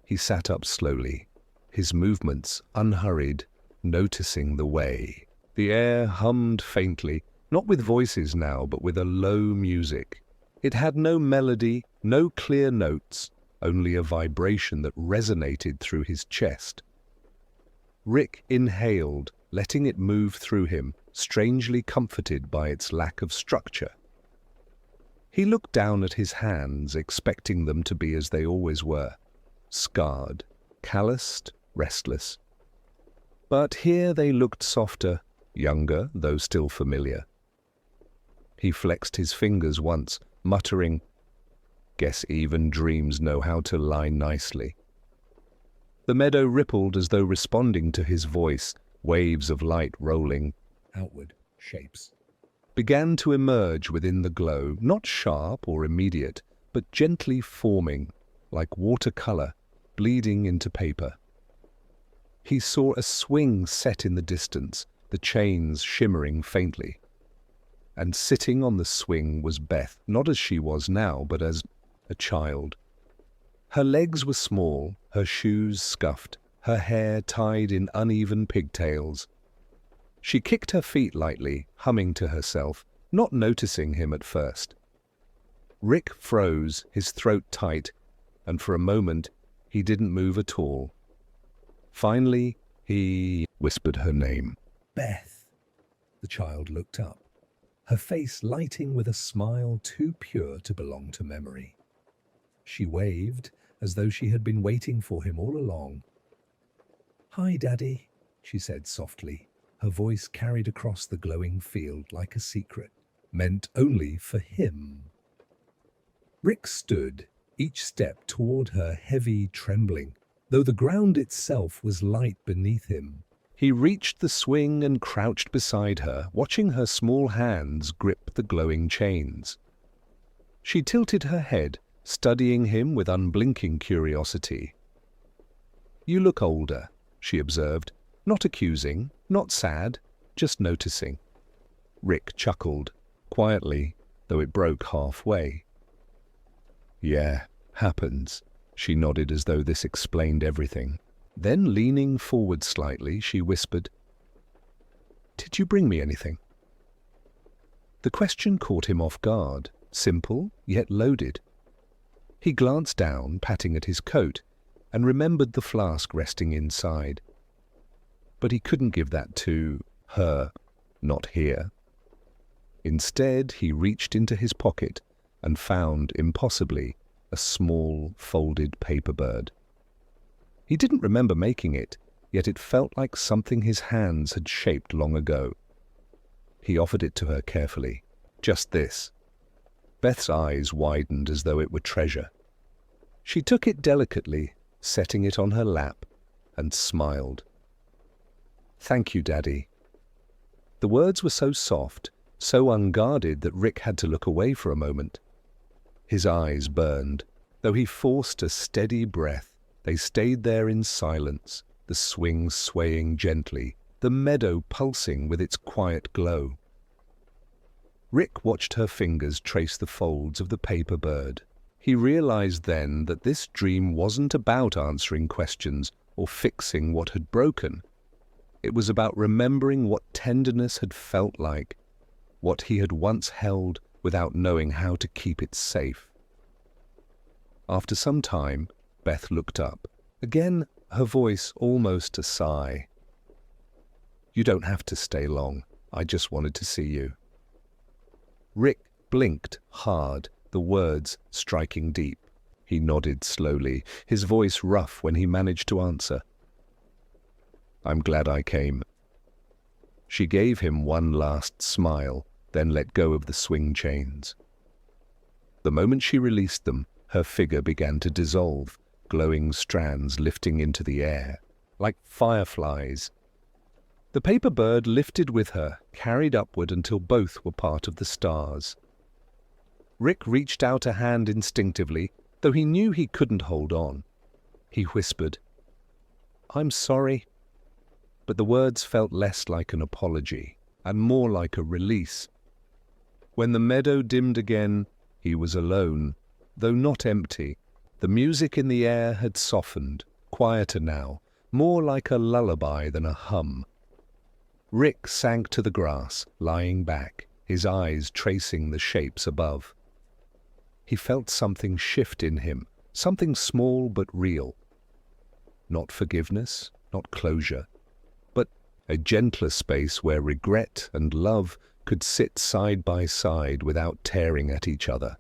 He sat up slowly, his movements unhurried, noticing the way. The air hummed faintly, not with voices now, but with a low music. It had no melody, no clear notes, only a vibration that resonated through his chest. Rick inhaled, letting it move through him, strangely comforted by its lack of structure. He looked down at his hands, expecting them to be as they always were, scarred, calloused, restless. But here they looked softer, younger, though still familiar. He flexed his fingers once, muttering, "Guess even dreams know how to lie nicely." The meadow rippled as though responding to his voice, waves of light rolling outward, shapes began to emerge within the glow, not sharp or immediate, but gently forming, like watercolor, bleeding into paper. He saw a swing set in the distance, the chains shimmering faintly. And sitting on the swing was Beth, not as she was now, but as a child. Her legs were small, her shoes scuffed, her hair tied in uneven pigtails. She kicked her feet lightly, humming to herself, not noticing him at first. Rick froze, his throat tight, and for a moment he didn't move at all. Finally, he whispered her name. "Beth." The child looked up, her face lighting with a smile too pure to belong to memory. She waved, as though she had been waiting for him all along. "Hi, Daddy," she said softly, her voice carried across the glowing field like a secret, meant only for him. Rick stood, each step toward her heavy, trembling, though the ground itself was light beneath him. He reached the swing and crouched beside her, watching her small hands grip the glowing chains. She tilted her head, studying him with unblinking curiosity. "You look older," she observed, not accusing, not sad, just noticing. Rick chuckled, quietly, though it broke halfway. "Yeah, happens," she nodded as though this explained everything. Then, leaning forward slightly, she whispered, "Did you bring me anything?" The question caught him off guard, simple yet loaded. He glanced down, patting at his coat, and remembered the flask resting inside. But he couldn't give that to her, not here. Instead, he reached into his pocket and found, impossibly, a small, folded paper bird. He didn't remember making it, yet it felt like something his hands had shaped long ago. He offered it to her carefully. "Just this." Beth's eyes widened as though it were treasure. She took it delicately, setting it on her lap, and smiled. "Thank you, Daddy." The words were so soft, so unguarded that Rick had to look away for a moment. His eyes burned. Though he forced a steady breath, they stayed there in silence, the swing swaying gently, the meadow pulsing with its quiet glow. Rick watched her fingers trace the folds of the paper bird. He realized then that this dream wasn't about answering questions or fixing what had broken. It was about remembering what tenderness had felt like, what he had once held without knowing how to keep it safe. After some time, Beth looked up. Again, her voice almost a sigh. "You don't have to stay long. I just wanted to see you." Rick blinked hard, the words striking deep. He nodded slowly, his voice rough when he managed to answer. "I'm glad I came." She gave him one last smile, then let go of the swing chains. The moment she released them, her figure began to dissolve, glowing strands lifting into the air, like fireflies. The paper bird lifted with her, carried upward until both were part of the stars. Rick reached out a hand instinctively, though he knew he couldn't hold on. He whispered, "I'm sorry." But the words felt less like an apology and more like a release. When the meadow dimmed again, he was alone, though not empty. The music in the air had softened, quieter now, more like a lullaby than a hum. Rick sank to the grass, lying back, his eyes tracing the shapes above. He felt something shift in him, something small but real. Not forgiveness, not closure, but a gentler space where regret and love could sit side by side without tearing at each other.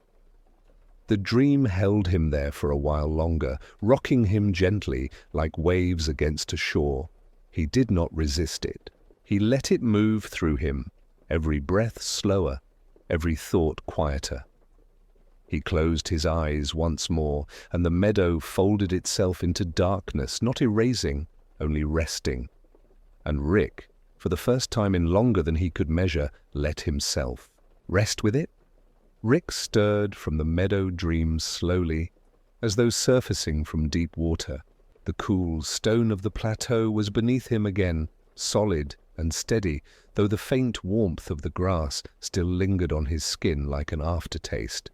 The dream held him there for a while longer, rocking him gently like waves against a shore. He did not resist it. He let it move through him, every breath slower, every thought quieter. He closed his eyes once more, and the meadow folded itself into darkness, not erasing, only resting. And Rick, for the first time in longer than he could measure, let himself rest with it. Rick stirred from the meadow dream slowly, as though surfacing from deep water. The cool stone of the plateau was beneath him again, solid and steady, though the faint warmth of the grass still lingered on his skin like an aftertaste.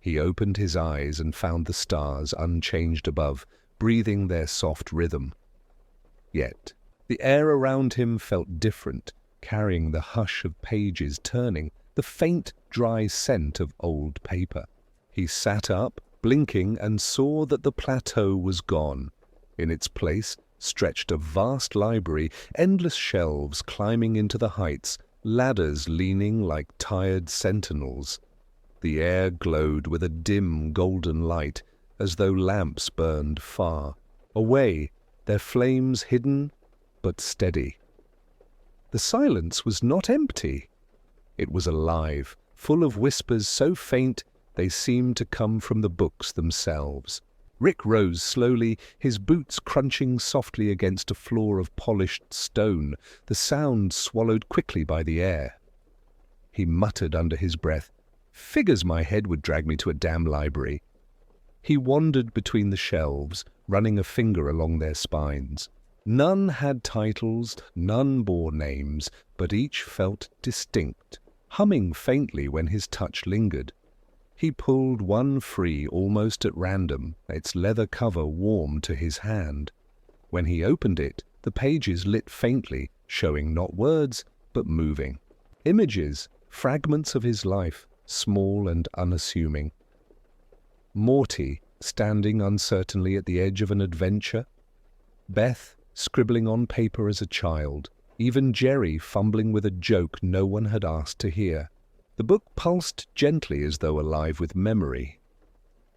He opened his eyes and found the stars unchanged above, breathing their soft rhythm. Yet the air around him felt different, carrying the hush of pages turning, the faint, dry scent of old paper. He sat up, blinking, and saw that the plateau was gone. In its place stretched a vast library, endless shelves climbing into the heights, ladders leaning like tired sentinels. The air glowed with a dim golden light, as though lamps burned far away, their flames hidden but steady. The silence was not empty. It was alive, full of whispers so faint they seemed to come from the books themselves. Rick rose slowly, his boots crunching softly against a floor of polished stone, the sound swallowed quickly by the air. He muttered under his breath, "Figures my head would drag me to a damn library." He wandered between the shelves, running a finger along their spines. None had titles, none bore names, but each felt distinct, humming faintly when his touch lingered. He pulled one free almost at random, its leather cover warm to his hand. When he opened it, the pages lit faintly, showing not words, but moving. Images, fragments of his life, small and unassuming. Morty, standing uncertainly at the edge of an adventure. Beth, scribbling on paper as a child. Even Jerry fumbling with a joke no one had asked to hear. The book pulsed gently as though alive with memory.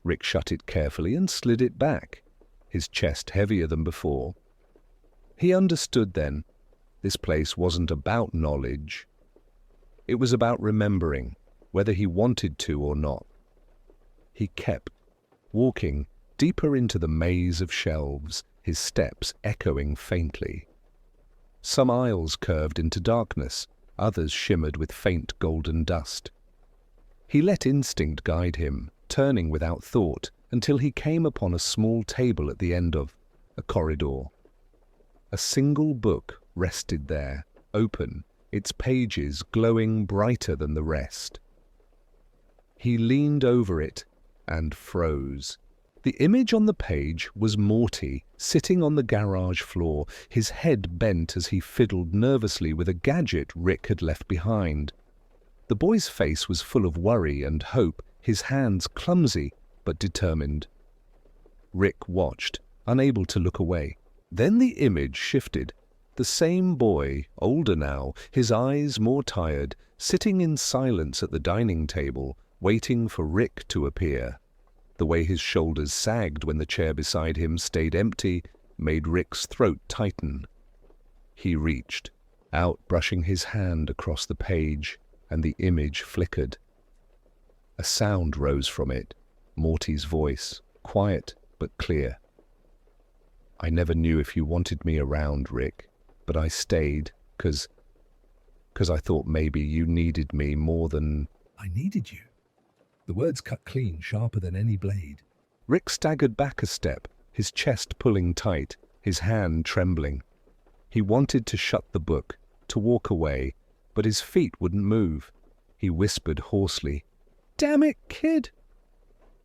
Rick shut it carefully and slid it back, his chest heavier than before. He understood then, this place wasn't about knowledge. It was about remembering, whether he wanted to or not. He kept walking deeper into the maze of shelves, his steps echoing faintly. Some aisles curved into darkness, others shimmered with faint golden dust. He let instinct guide him, turning without thought, until he came upon a small table at the end of a corridor. A single book rested there, open, its pages glowing brighter than the rest. He leaned over it and froze. The image on the page was Morty, sitting on the garage floor, his head bent as he fiddled nervously with a gadget Rick had left behind. The boy's face was full of worry and hope, his hands clumsy but determined. Rick watched, unable to look away. Then the image shifted. The same boy, older now, his eyes more tired, sitting in silence at the dining table, waiting for Rick to appear. The way his shoulders sagged when the chair beside him stayed empty made Rick's throat tighten. He reached out, brushing his hand across the page, and the image flickered. A sound rose from it, Morty's voice, quiet but clear. "I never knew if you wanted me around, Rick, but I stayed, 'cause I thought maybe you needed me more than—" "I needed you." The words cut clean, sharper than any blade. Rick staggered back a step, his chest pulling tight, his hand trembling. He wanted to shut the book, to walk away, but his feet wouldn't move. He whispered hoarsely, "Damn it, kid!"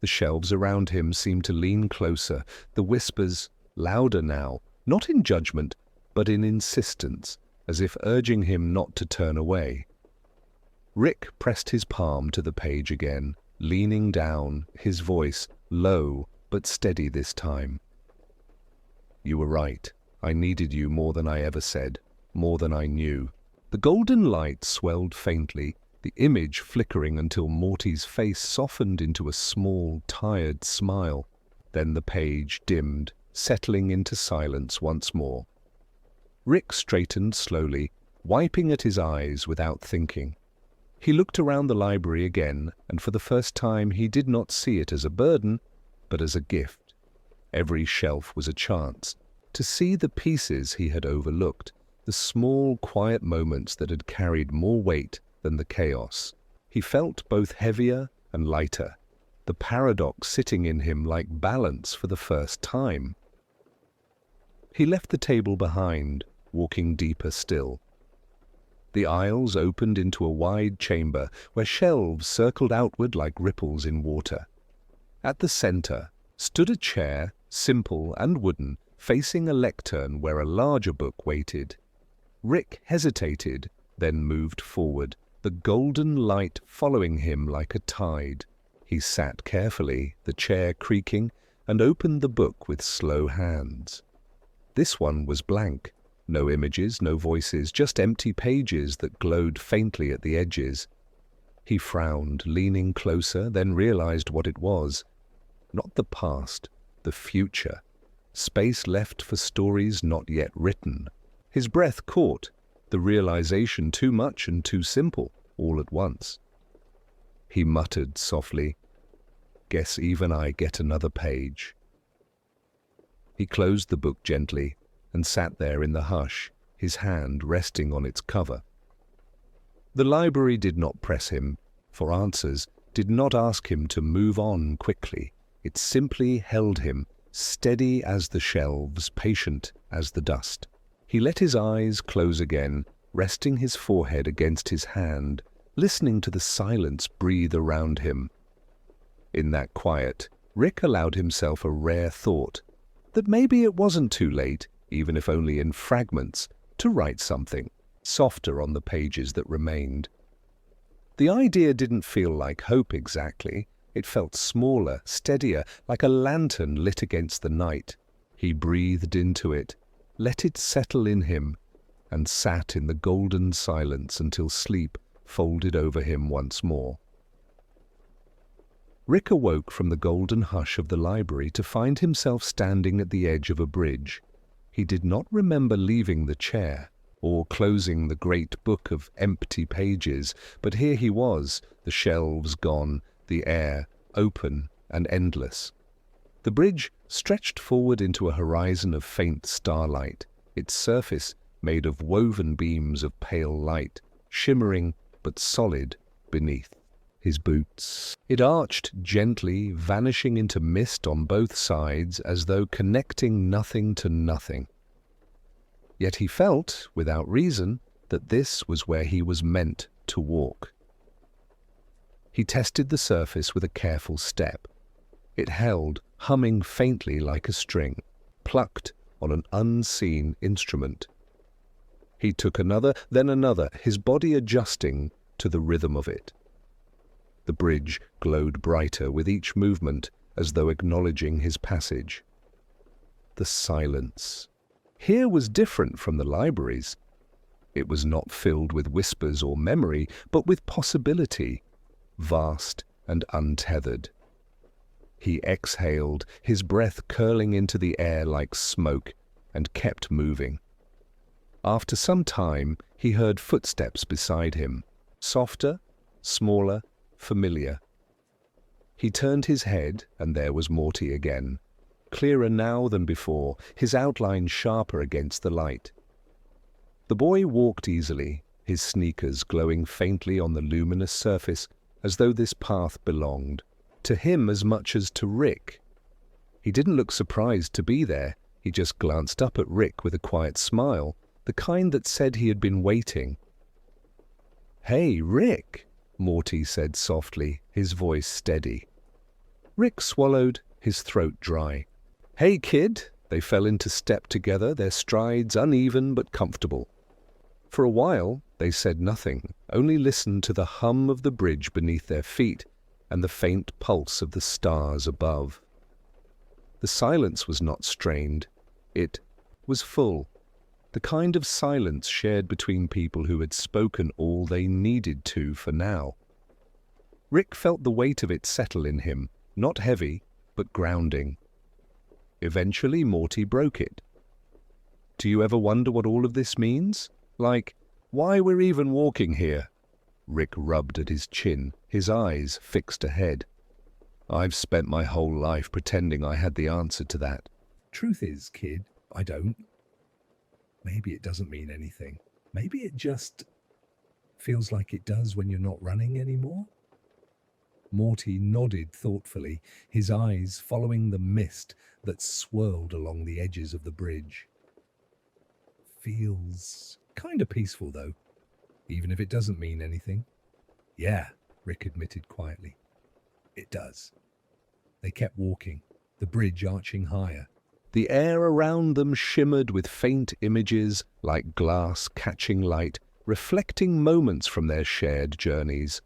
The shelves around him seemed to lean closer, the whispers louder now, not in judgment, but in insistence, as if urging him not to turn away. Rick pressed his palm to the page again, leaning down, his voice low but steady this time. "You were right. I needed you more than I ever said, more than I knew." The golden light swelled faintly, the image flickering until Morty's face softened into a small, tired smile. Then the page dimmed, settling into silence once more. Rick straightened slowly, wiping at his eyes without thinking. He looked around the library again, and for the first time he did not see it as a burden, but as a gift. Every shelf was a chance to see the pieces he had overlooked, the small, quiet moments that had carried more weight than the chaos. He felt both heavier and lighter, the paradox sitting in him like balance for the first time. He left the table behind, walking deeper still. The aisles opened into a wide chamber where shelves circled outward like ripples in water. At the center stood a chair, simple and wooden, facing a lectern where a larger book waited. Rick hesitated, then moved forward, the golden light following him like a tide. He sat carefully, the chair creaking, and opened the book with slow hands. This one was blank. No images, no voices, just empty pages that glowed faintly at the edges. He frowned, leaning closer, then realized what it was. Not the past, the future. Space left for stories not yet written. His breath caught, the realization too much and too simple, all at once. He muttered softly, "Guess even I get another page." He closed the book gently and sat there in the hush, his hand resting on its cover. The library did not press him for answers, did not ask him to move on quickly. It simply held him, steady as the shelves, patient as the dust. He let his eyes close again, resting his forehead against his hand, listening to the silence breathe around him. In that quiet, Rick allowed himself a rare thought, that maybe it wasn't too late, even if only in fragments, to write something softer on the pages that remained. The idea didn't feel like hope exactly. It felt smaller, steadier, like a lantern lit against the night. He breathed into it, let it settle in him, and sat in the golden silence until sleep folded over him once more. Rick awoke from the golden hush of the library to find himself standing at the edge of a bridge. He did not remember leaving the chair or closing the great book of empty pages, but here he was, the shelves gone, the air open and endless. The bridge stretched forward into a horizon of faint starlight, its surface made of woven beams of pale light, shimmering but solid beneath. His boots. It arched gently, vanishing into mist on both sides as though connecting nothing to nothing. Yet he felt, without reason, that this was where he was meant to walk. He tested the surface with a careful step. It held, humming faintly like a string, plucked on an unseen instrument. He took another, then another, his body adjusting to the rhythm of it. The bridge glowed brighter with each movement, as though acknowledging his passage. The silence. Here was different from the libraries. It was not filled with whispers or memory, but with possibility, vast and untethered. He exhaled, his breath curling into the air like smoke, and kept moving. After some time, he heard footsteps beside him, softer, smaller, familiar. He turned his head, and there was Morty again, clearer now than before, his outline sharper against the light. The boy walked easily, his sneakers glowing faintly on the luminous surface, as though this path belonged to him as much as to Rick. He didn't look surprised to be there. He just glanced up at Rick with a quiet smile, the kind that said he had been waiting. "Hey, Rick," Morty said softly, his voice steady. Rick swallowed, his throat dry. "Hey, kid." They fell into step together, their strides uneven but comfortable. For a while, they said nothing, only listened to the hum of the bridge beneath their feet and the faint pulse of the stars above. The silence was not strained. It was full, the kind of silence shared between people who had spoken all they needed to for now. Rick felt the weight of it settle in him, not heavy, but grounding. Eventually, Morty broke it. "Do you ever wonder what all of this means? Like, why we're even walking here?" Rick rubbed at his chin, his eyes fixed ahead. "I've spent my whole life pretending I had the answer to that." Truth is, kid, I don't. Maybe it doesn't mean anything. Maybe it just feels like it does when you're not running anymore. Morty nodded thoughtfully, his eyes following the mist that swirled along the edges of the bridge. Feels kind of peaceful, though, even if it doesn't mean anything. "Yeah," Rick admitted quietly. "It does." They kept walking, the bridge arching higher. The air around them shimmered with faint images, like glass catching light, reflecting moments from their shared journeys.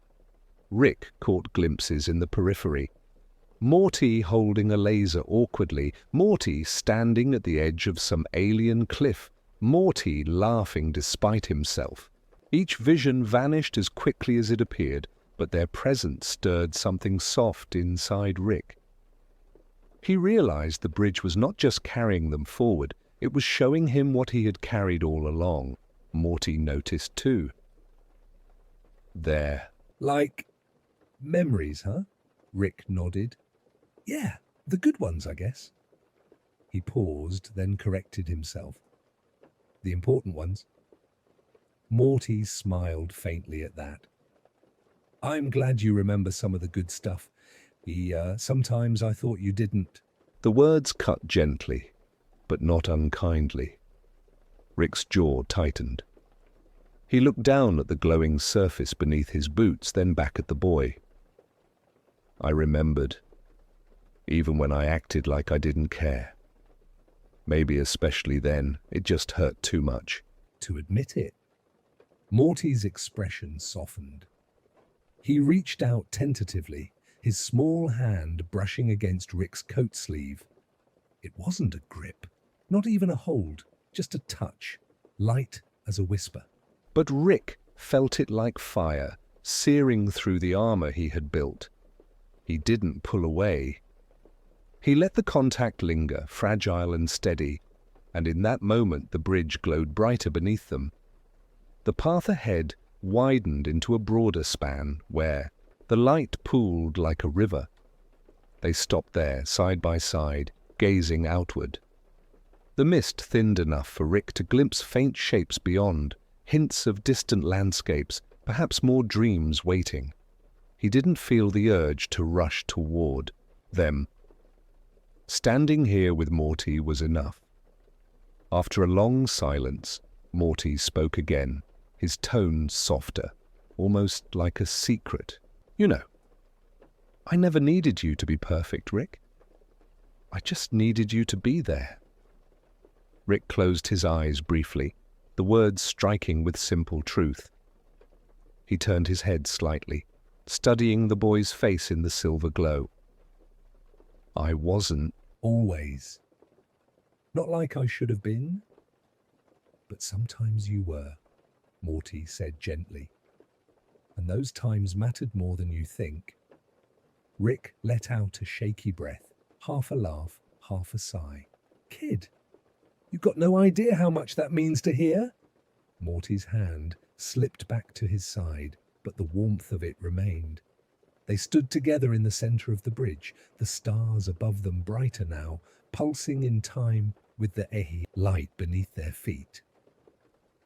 Rick caught glimpses in the periphery. Morty holding a laser awkwardly, Morty standing at the edge of some alien cliff, Morty laughing despite himself. Each vision vanished as quickly as it appeared, but their presence stirred something soft inside Rick. He realized the bridge was not just carrying them forward, it was showing him what he had carried all along. Morty noticed too. There. "Like memories, huh?" Rick nodded. "Yeah, the good ones, I guess." He paused, then corrected himself. "The important ones." Morty smiled faintly at that. "I'm glad you remember some of the good stuff. Sometimes I thought you didn't." The words cut gently, but not unkindly. Rick's jaw tightened. He looked down at the glowing surface beneath his boots, then back at the boy. "I remembered, even when I acted like I didn't care. Maybe especially then, it just hurt too much." To admit it. Morty's expression softened. He reached out tentatively, his small hand brushing against Rick's coat sleeve. It wasn't a grip, not even a hold, just a touch, light as a whisper. But Rick felt it like fire, searing through the armor he had built. He didn't pull away. He let the contact linger, fragile and steady, and in that moment the bridge glowed brighter beneath them. The path ahead widened into a broader span where the light pooled like a river. They stopped there, side by side, gazing outward. The mist thinned enough for Rick to glimpse faint shapes beyond, hints of distant landscapes, perhaps more dreams waiting. He didn't feel the urge to rush toward them. Standing here with Morty was enough. After a long silence, Morty spoke again, his tone softer, almost like a secret. "You know, I never needed you to be perfect, Rick. I just needed you to be there." Rick closed his eyes briefly, the words striking with simple truth. He turned his head slightly, studying the boy's face in the silver glow. "I wasn't." "Always. Not like I should have been, but sometimes you were," Morty said gently. "And those times mattered more than you think." Rick let out a shaky breath, half a laugh, half a sigh. "Kid, you've got no idea how much that means to hear." Morty's hand slipped back to his side, but the warmth of it remained. They stood together in the center of the bridge, the stars above them brighter now, pulsing in time with the Ehi light beneath their feet.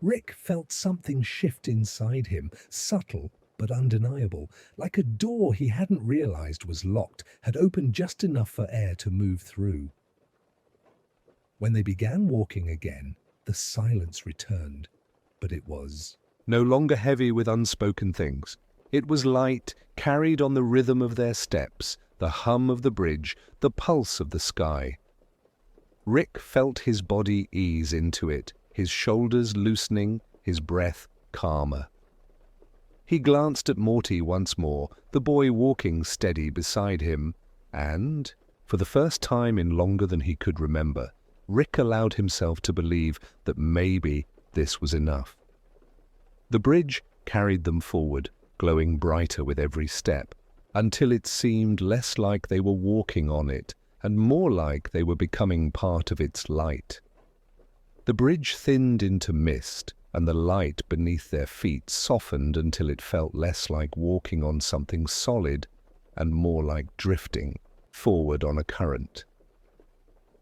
Rick felt something shift inside him, subtle but undeniable, like a door he hadn't realized was locked, had opened just enough for air to move through. When they began walking again, the silence returned, but it was no longer heavy with unspoken things. It was light, carried on the rhythm of their steps, the hum of the bridge, the pulse of the sky. Rick felt his body ease into it, his shoulders loosening, his breath calmer. He glanced at Morty once more, the boy walking steady beside him, and, for the first time in longer than he could remember, Rick allowed himself to believe that maybe this was enough. The bridge carried them forward, glowing brighter with every step, until it seemed less like they were walking on it and more like they were becoming part of its light. The bridge thinned into mist, and the light beneath their feet softened until it felt less like walking on something solid and more like drifting forward on a current.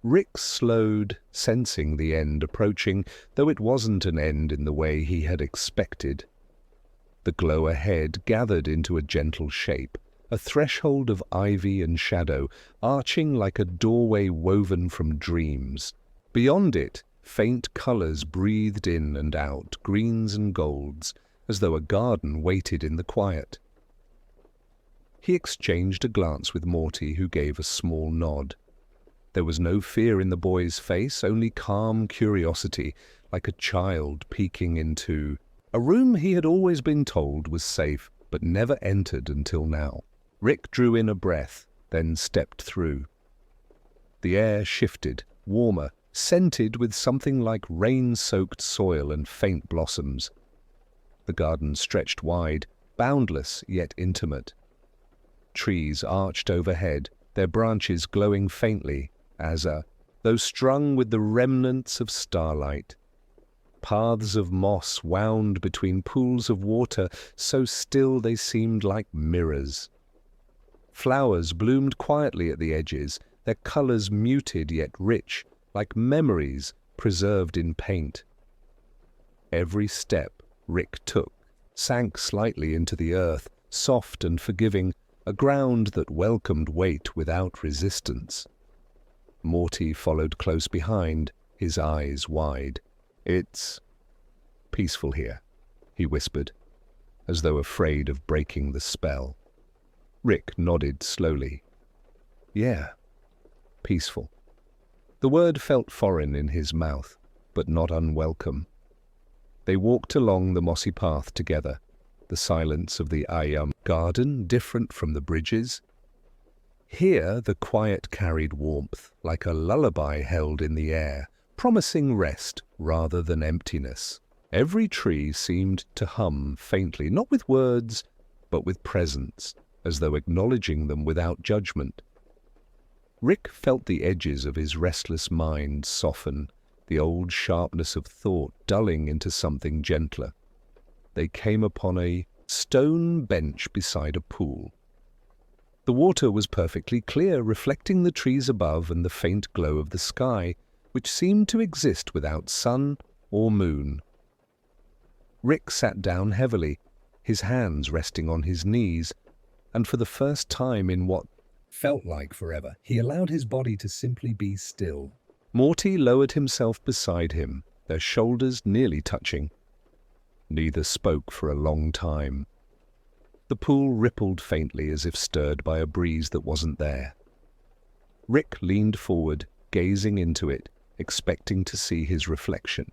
Rick slowed, sensing the end approaching, though it wasn't an end in the way he had expected. The glow ahead gathered into a gentle shape, a threshold of ivy and shadow, arching like a doorway woven from dreams. Beyond it, faint colors breathed in and out, greens and golds, as though a garden waited in the quiet. He exchanged a glance with Morty, who gave a small nod. There was no fear in the boy's face, only calm curiosity, like a child peeking into a room he had always been told was safe, but never entered until now. Rick drew in a breath, then stepped through. The air shifted, warmer, scented with something like rain-soaked soil and faint blossoms. The garden stretched wide, boundless yet intimate. Trees arched overhead, their branches glowing faintly, though strung with the remnants of starlight. Paths of moss wound between pools of water, so still they seemed like mirrors. Flowers bloomed quietly at the edges, their colors muted yet rich, like memories preserved in paint. Every step Rick took sank slightly into the earth, soft and forgiving, a ground that welcomed weight without resistance. Morty followed close behind, his eyes wide. "It's peaceful here," he whispered, as though afraid of breaking the spell. Rick nodded slowly. "Yeah, peaceful." The word felt foreign in his mouth, but not unwelcome. They walked along the mossy path together, the silence of the Ayam garden different from the bridges. Here the quiet carried warmth, like a lullaby held in the air, promising rest rather than emptiness. Every tree seemed to hum faintly, not with words, but with presence, as though acknowledging them without judgment. Rick felt the edges of his restless mind soften, the old sharpness of thought dulling into something gentler. They came upon a stone bench beside a pool. The water was perfectly clear, reflecting the trees above and the faint glow of the sky, which seemed to exist without sun or moon. Rick sat down heavily, his hands resting on his knees, and for the first time in what felt like forever, he allowed his body to simply be still. Morty lowered himself beside him, their shoulders nearly touching. Neither spoke for a long time. The pool rippled faintly as if stirred by a breeze that wasn't there. Rick leaned forward, gazing into it, expecting to see his reflection.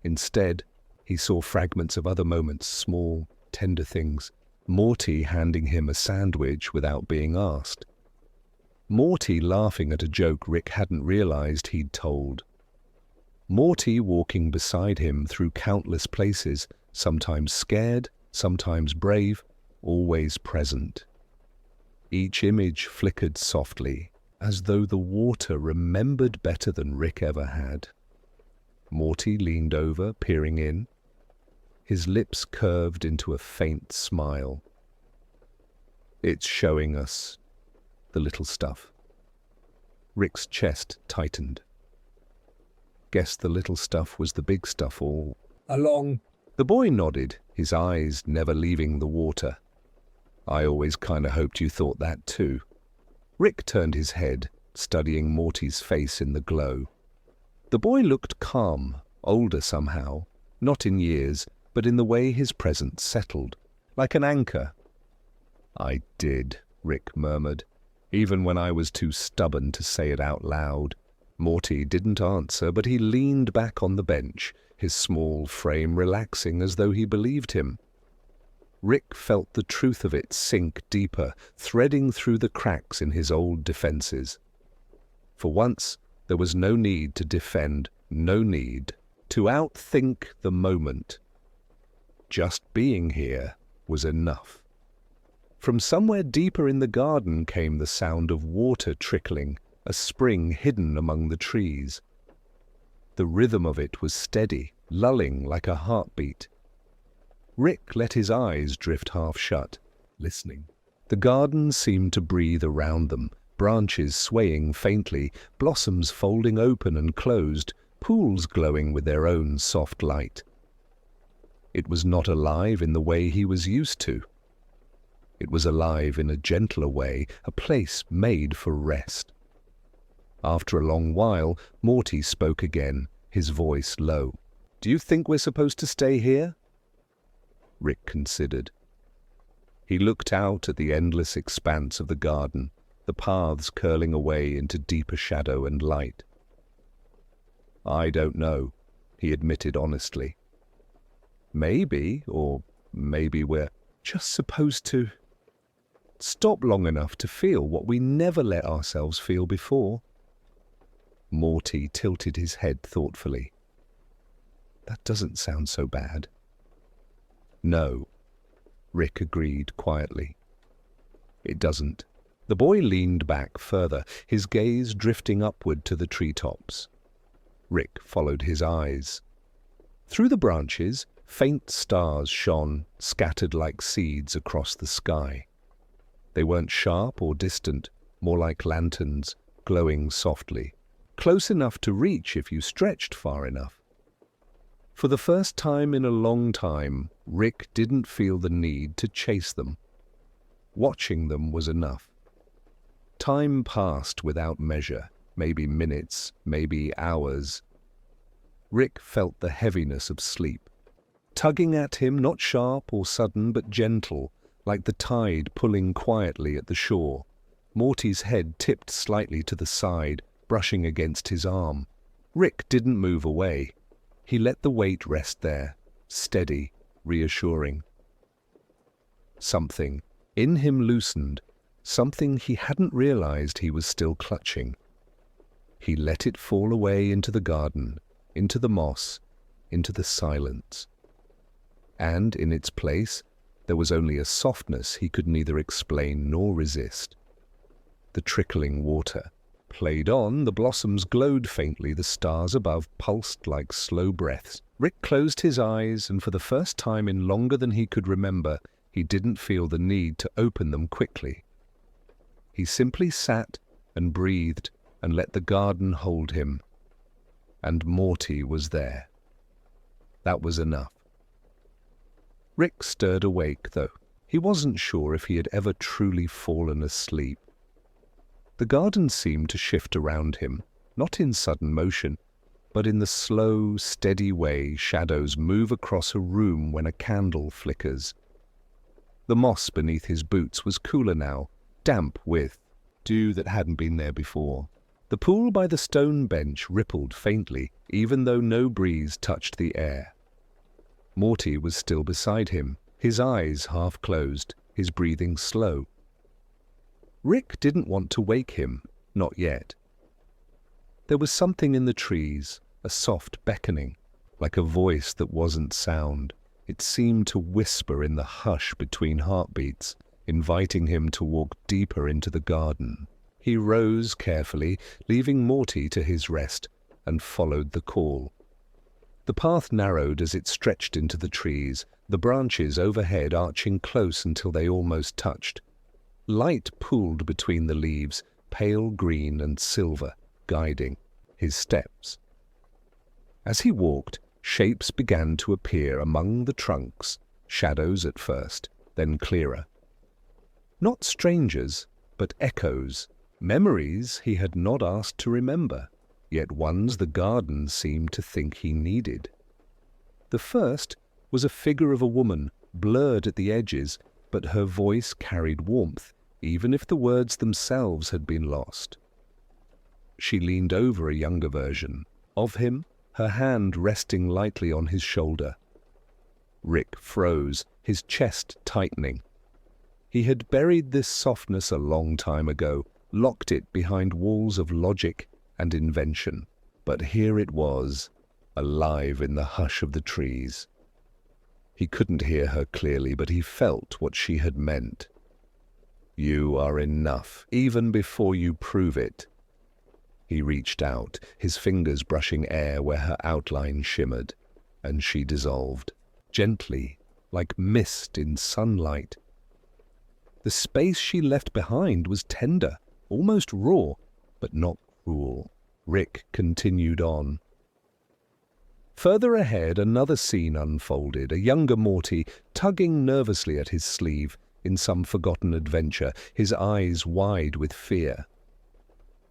Instead, he saw fragments of other moments, small, tender things. Morty handing him a sandwich without being asked. Morty laughing at a joke Rick hadn't realized he'd told. Morty walking beside him through countless places, sometimes scared, sometimes brave, always present. Each image flickered softly, as though the water remembered better than Rick ever had. Morty leaned over, peering in. His lips curved into a faint smile. It's showing us the little stuff. Rick's chest tightened. Guess the little stuff was the big stuff all Along. The boy nodded, his eyes never leaving the water. I always kinda hoped you thought that too. Rick turned his head, studying Morty's face in the glow. The boy looked calm, older somehow, not in years, but in the way his presence settled, like an anchor. I did, Rick murmured, even when I was too stubborn to say it out loud. Morty didn't answer, but he leaned back on the bench, his small frame relaxing as though he believed him. Rick felt the truth of it sink deeper, threading through the cracks in his old defenses. For once, there was no need to defend, no need to outthink the moment. Just being here was enough. From somewhere deeper in the garden came the sound of water trickling, a spring hidden among the trees. The rhythm of it was steady, lulling like a heartbeat. Rick let his eyes drift half shut, listening. The garden seemed to breathe around them, branches swaying faintly, blossoms folding open and closed, pools glowing with their own soft light. It was not alive in the way he was used to. It was alive in a gentler way, a place made for rest. After a long while, Morty spoke again, his voice low. "Do you think we're supposed to stay here?" Rick considered. He looked out at the endless expanse of the garden, the paths curling away into deeper shadow and light. "I don't know," he admitted honestly. Maybe we're just supposed to stop long enough to feel what we never let ourselves feel before. Morty tilted his head thoughtfully. That doesn't sound so bad. No, Rick agreed quietly. It doesn't. The boy leaned back further, his gaze drifting upward to the treetops. Rick followed his eyes. Through the branches, faint stars shone, scattered like seeds across the sky. They weren't sharp or distant, more like lanterns, glowing softly, close enough to reach if you stretched far enough. For the first time in a long time, Rick didn't feel the need to chase them. Watching them was enough. Time passed without measure, maybe minutes, maybe hours. Rick felt the heaviness of sleep, tugging at him, not sharp or sudden, but gentle, like the tide pulling quietly at the shore. Morty's head tipped slightly to the side, brushing against his arm. Rick didn't move away. He let the weight rest there, steady, reassuring. Something in him loosened, something he hadn't realized he was still clutching. He let it fall away into the garden, into the moss, into the silence. And in its place, there was only a softness he could neither explain nor resist. The trickling water played on, the blossoms glowed faintly, the stars above pulsed like slow breaths. Rick closed his eyes, and for the first time in longer than he could remember, he didn't feel the need to open them quickly. He simply sat and breathed and let the garden hold him. And Morty was there. That was enough. Rick stirred awake, though. He wasn't sure if he had ever truly fallen asleep. The garden seemed to shift around him, not in sudden motion, but in the slow, steady way shadows move across a room when a candle flickers. The moss beneath his boots was cooler now, damp with dew that hadn't been there before. The pool by the stone bench rippled faintly, even though no breeze touched the air. Morty was still beside him, his eyes half closed, his breathing slow. Rick didn't want to wake him, not yet. There was something in the trees, a soft beckoning, like a voice that wasn't sound. It seemed to whisper in the hush between heartbeats, inviting him to walk deeper into the garden. He rose carefully, leaving Morty to his rest, and followed the call. The path narrowed as it stretched into the trees, the branches overhead arching close until they almost touched. Light pooled between the leaves, pale green and silver, guiding his steps. As he walked, shapes began to appear among the trunks, shadows at first, then clearer. Not strangers, but echoes, memories he had not asked to remember, yet ones the garden seemed to think he needed. The first was a figure of a woman, blurred at the edges, but her voice carried warmth, even if the words themselves had been lost. She leaned over a younger version of him, her hand resting lightly on his shoulder. Rick froze, his chest tightening. He had buried this softness a long time ago, locked it behind walls of logic and invention. But here it was, alive in the hush of the trees. He couldn't hear her clearly, but he felt what she had meant. You are enough, even before you prove it. He reached out, his fingers brushing air where her outline shimmered, and she dissolved, gently, like mist in sunlight. The space she left behind was tender, almost raw, but not cruel. Rick continued on. Further ahead, another scene unfolded, a younger Morty tugging nervously at his sleeve in some forgotten adventure, his eyes wide with fear.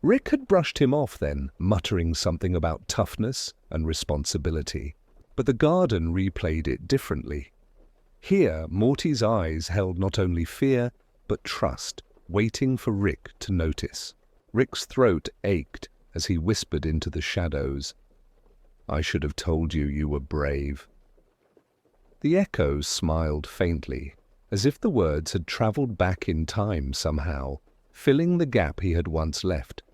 Rick had brushed him off then, muttering something about toughness and responsibility. But the garden replayed it differently. Here, Morty's eyes held not only fear, but trust, waiting for Rick to notice. Rick's throat ached as he whispered into the shadows, I should have told you you were brave. The echoes smiled faintly, as if the words had traveled back in time somehow, filling the gap he had once left.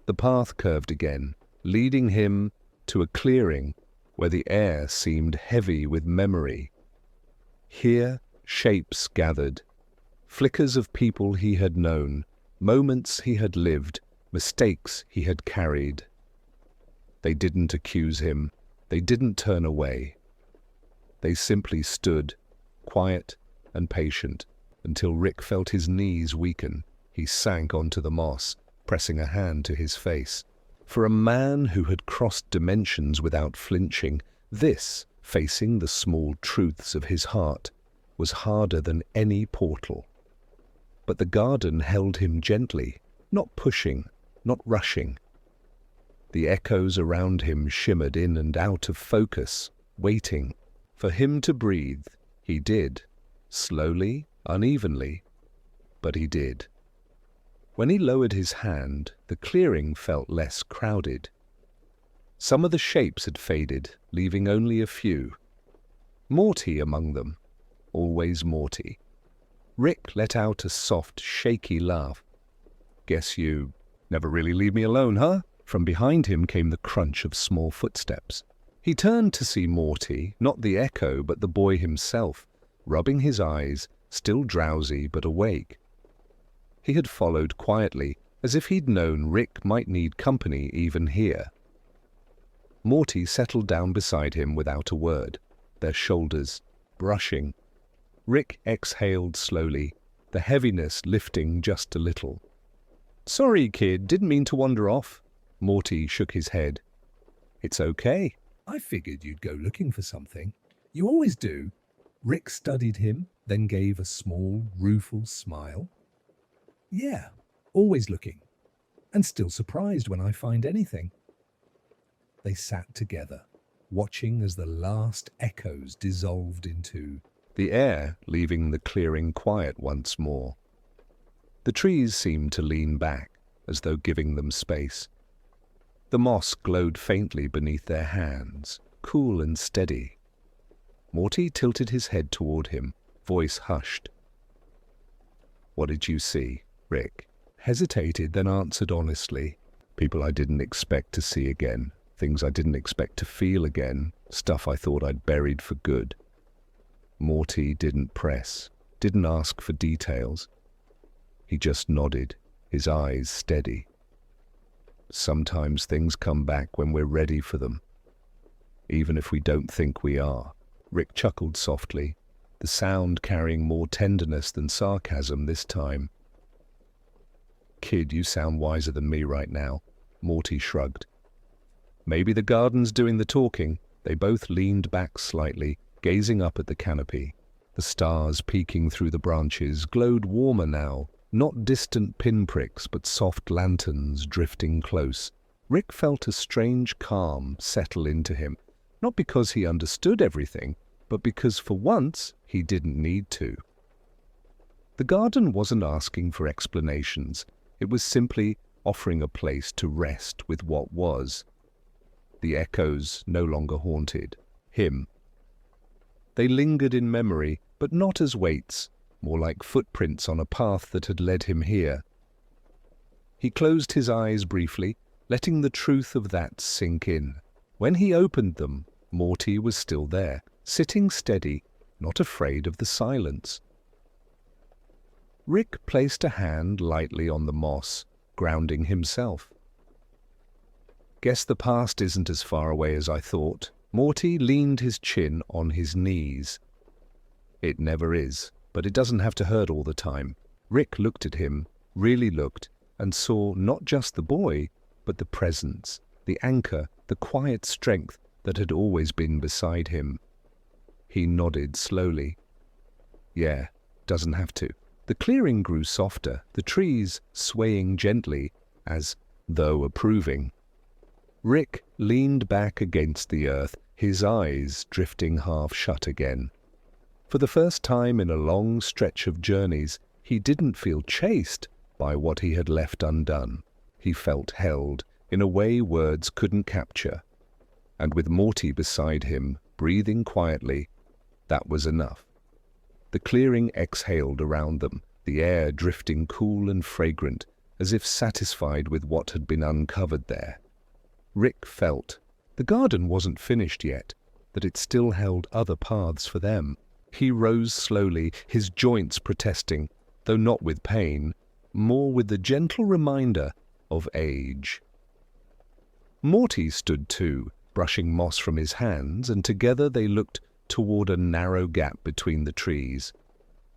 The path curved again, leading him to a clearing where the air seemed heavy with memory. Here, shapes gathered, flickers of people he had known, moments he had lived, mistakes he had carried. They didn't accuse him, they didn't turn away. They simply stood, quiet and patient, until Rick felt his knees weaken. He sank onto the moss, pressing a hand to his face. For a man who had crossed dimensions without flinching, this, facing the small truths of his heart, was harder than any portal. But the garden held him gently, not pushing, not rushing. The echoes around him shimmered in and out of focus, waiting for him to breathe. He did, slowly, unevenly, but he did. When he lowered his hand, the clearing felt less crowded. Some of the shapes had faded, leaving only a few. Morty among them, always Morty. Rick let out a soft, shaky laugh. Guess you never really leave me alone, huh? From behind him came the crunch of small footsteps. He turned to see Morty, not the echo, but the boy himself, rubbing his eyes, still drowsy but awake. He had followed quietly, as if he'd known Rick might need company even here. Morty settled down beside him without a word, their shoulders brushing. Rick exhaled slowly, the heaviness lifting just a little. Sorry, kid, didn't mean to wander off. Morty shook his head. It's okay. I figured you'd go looking for something. You always do. Rick studied him, then gave a small, rueful smile. Yeah, always looking. And still surprised when I find anything. They sat together, watching as the last echoes dissolved into the air, leaving the clearing quiet once more. The trees seemed to lean back, as though giving them space. The moss glowed faintly beneath their hands, cool and steady. Morty tilted his head toward him, voice hushed. What did you see, Rick? Hesitated, then answered honestly. People I didn't expect to see again, things I didn't expect to feel again, stuff I thought I'd buried for good. Morty didn't press, didn't ask for details. He just nodded, his eyes steady. Sometimes things come back when we're ready for them, even if we don't think we are. Rick chuckled softly, the sound carrying more tenderness than sarcasm this time. Kid, you sound wiser than me right now. Morty shrugged. Maybe the garden's doing the talking. They both leaned back slightly, gazing up at the canopy. The stars peeking through the branches glowed warmer now, not distant pinpricks but soft lanterns drifting close. Rick felt a strange calm settle into him, not because he understood everything, but because for once he didn't need to. The garden wasn't asking for explanations. It was simply offering a place to rest with what was. The echoes no longer haunted him. They lingered in memory, but not as weights, more like footprints on a path that had led him here. He closed his eyes briefly, letting the truth of that sink in. When he opened them, Morty was still there, sitting steady, not afraid of the silence. Rick placed a hand lightly on the moss, grounding himself. Guess the past isn't as far away as I thought. Morty leaned his chin on his knees. It never is, but it doesn't have to hurt all the time. Rick looked at him, really looked, and saw not just the boy, but the presence, the anchor, the quiet strength that had always been beside him. He nodded slowly. Yeah, doesn't have to. The clearing grew softer, the trees swaying gently, as though approving. Rick leaned back against the earth, his eyes drifting half shut again. For the first time in a long stretch of journeys, he didn't feel chased by what he had left undone. He felt held in a way words couldn't capture. And with Morty beside him, breathing quietly, that was enough. The clearing exhaled around them, the air drifting cool and fragrant, as if satisfied with what had been uncovered there. Rick felt the garden wasn't finished yet, that it still held other paths for them. He rose slowly, his joints protesting, though not with pain, more with the gentle reminder of age. Morty stood too, brushing moss from his hands, and together they looked toward a narrow gap between the trees.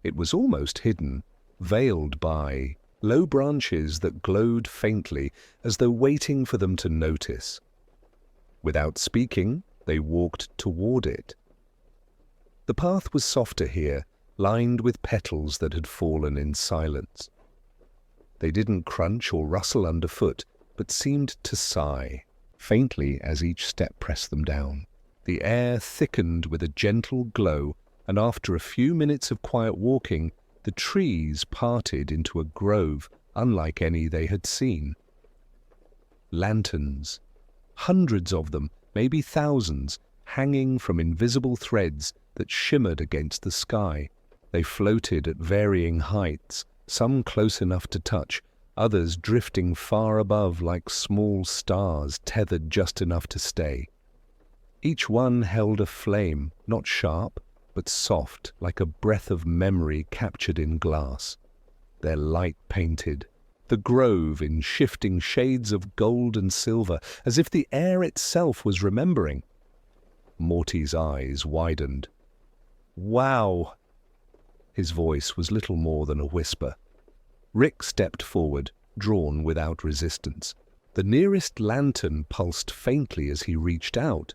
It was almost hidden, veiled by low branches that glowed faintly as though waiting for them to notice. Without speaking, they walked toward it. The path was softer here, lined with petals that had fallen in silence. They didn't crunch or rustle underfoot, but seemed to sigh, faintly as each step pressed them down. The air thickened with a gentle glow, and after a few minutes of quiet walking, the trees parted into a grove unlike any they had seen. Lanterns, hundreds of them, maybe thousands, hanging from invisible threads that shimmered against the sky. They floated at varying heights, some close enough to touch, others drifting far above like small stars tethered just enough to stay. Each one held a flame, not sharp, but soft, like a breath of memory captured in glass. Their light painted, the grove in shifting shades of gold and silver, as if the air itself was remembering. Morty's eyes widened. Wow! His voice was little more than a whisper. Rick stepped forward, drawn without resistance. The nearest lantern pulsed faintly as he reached out.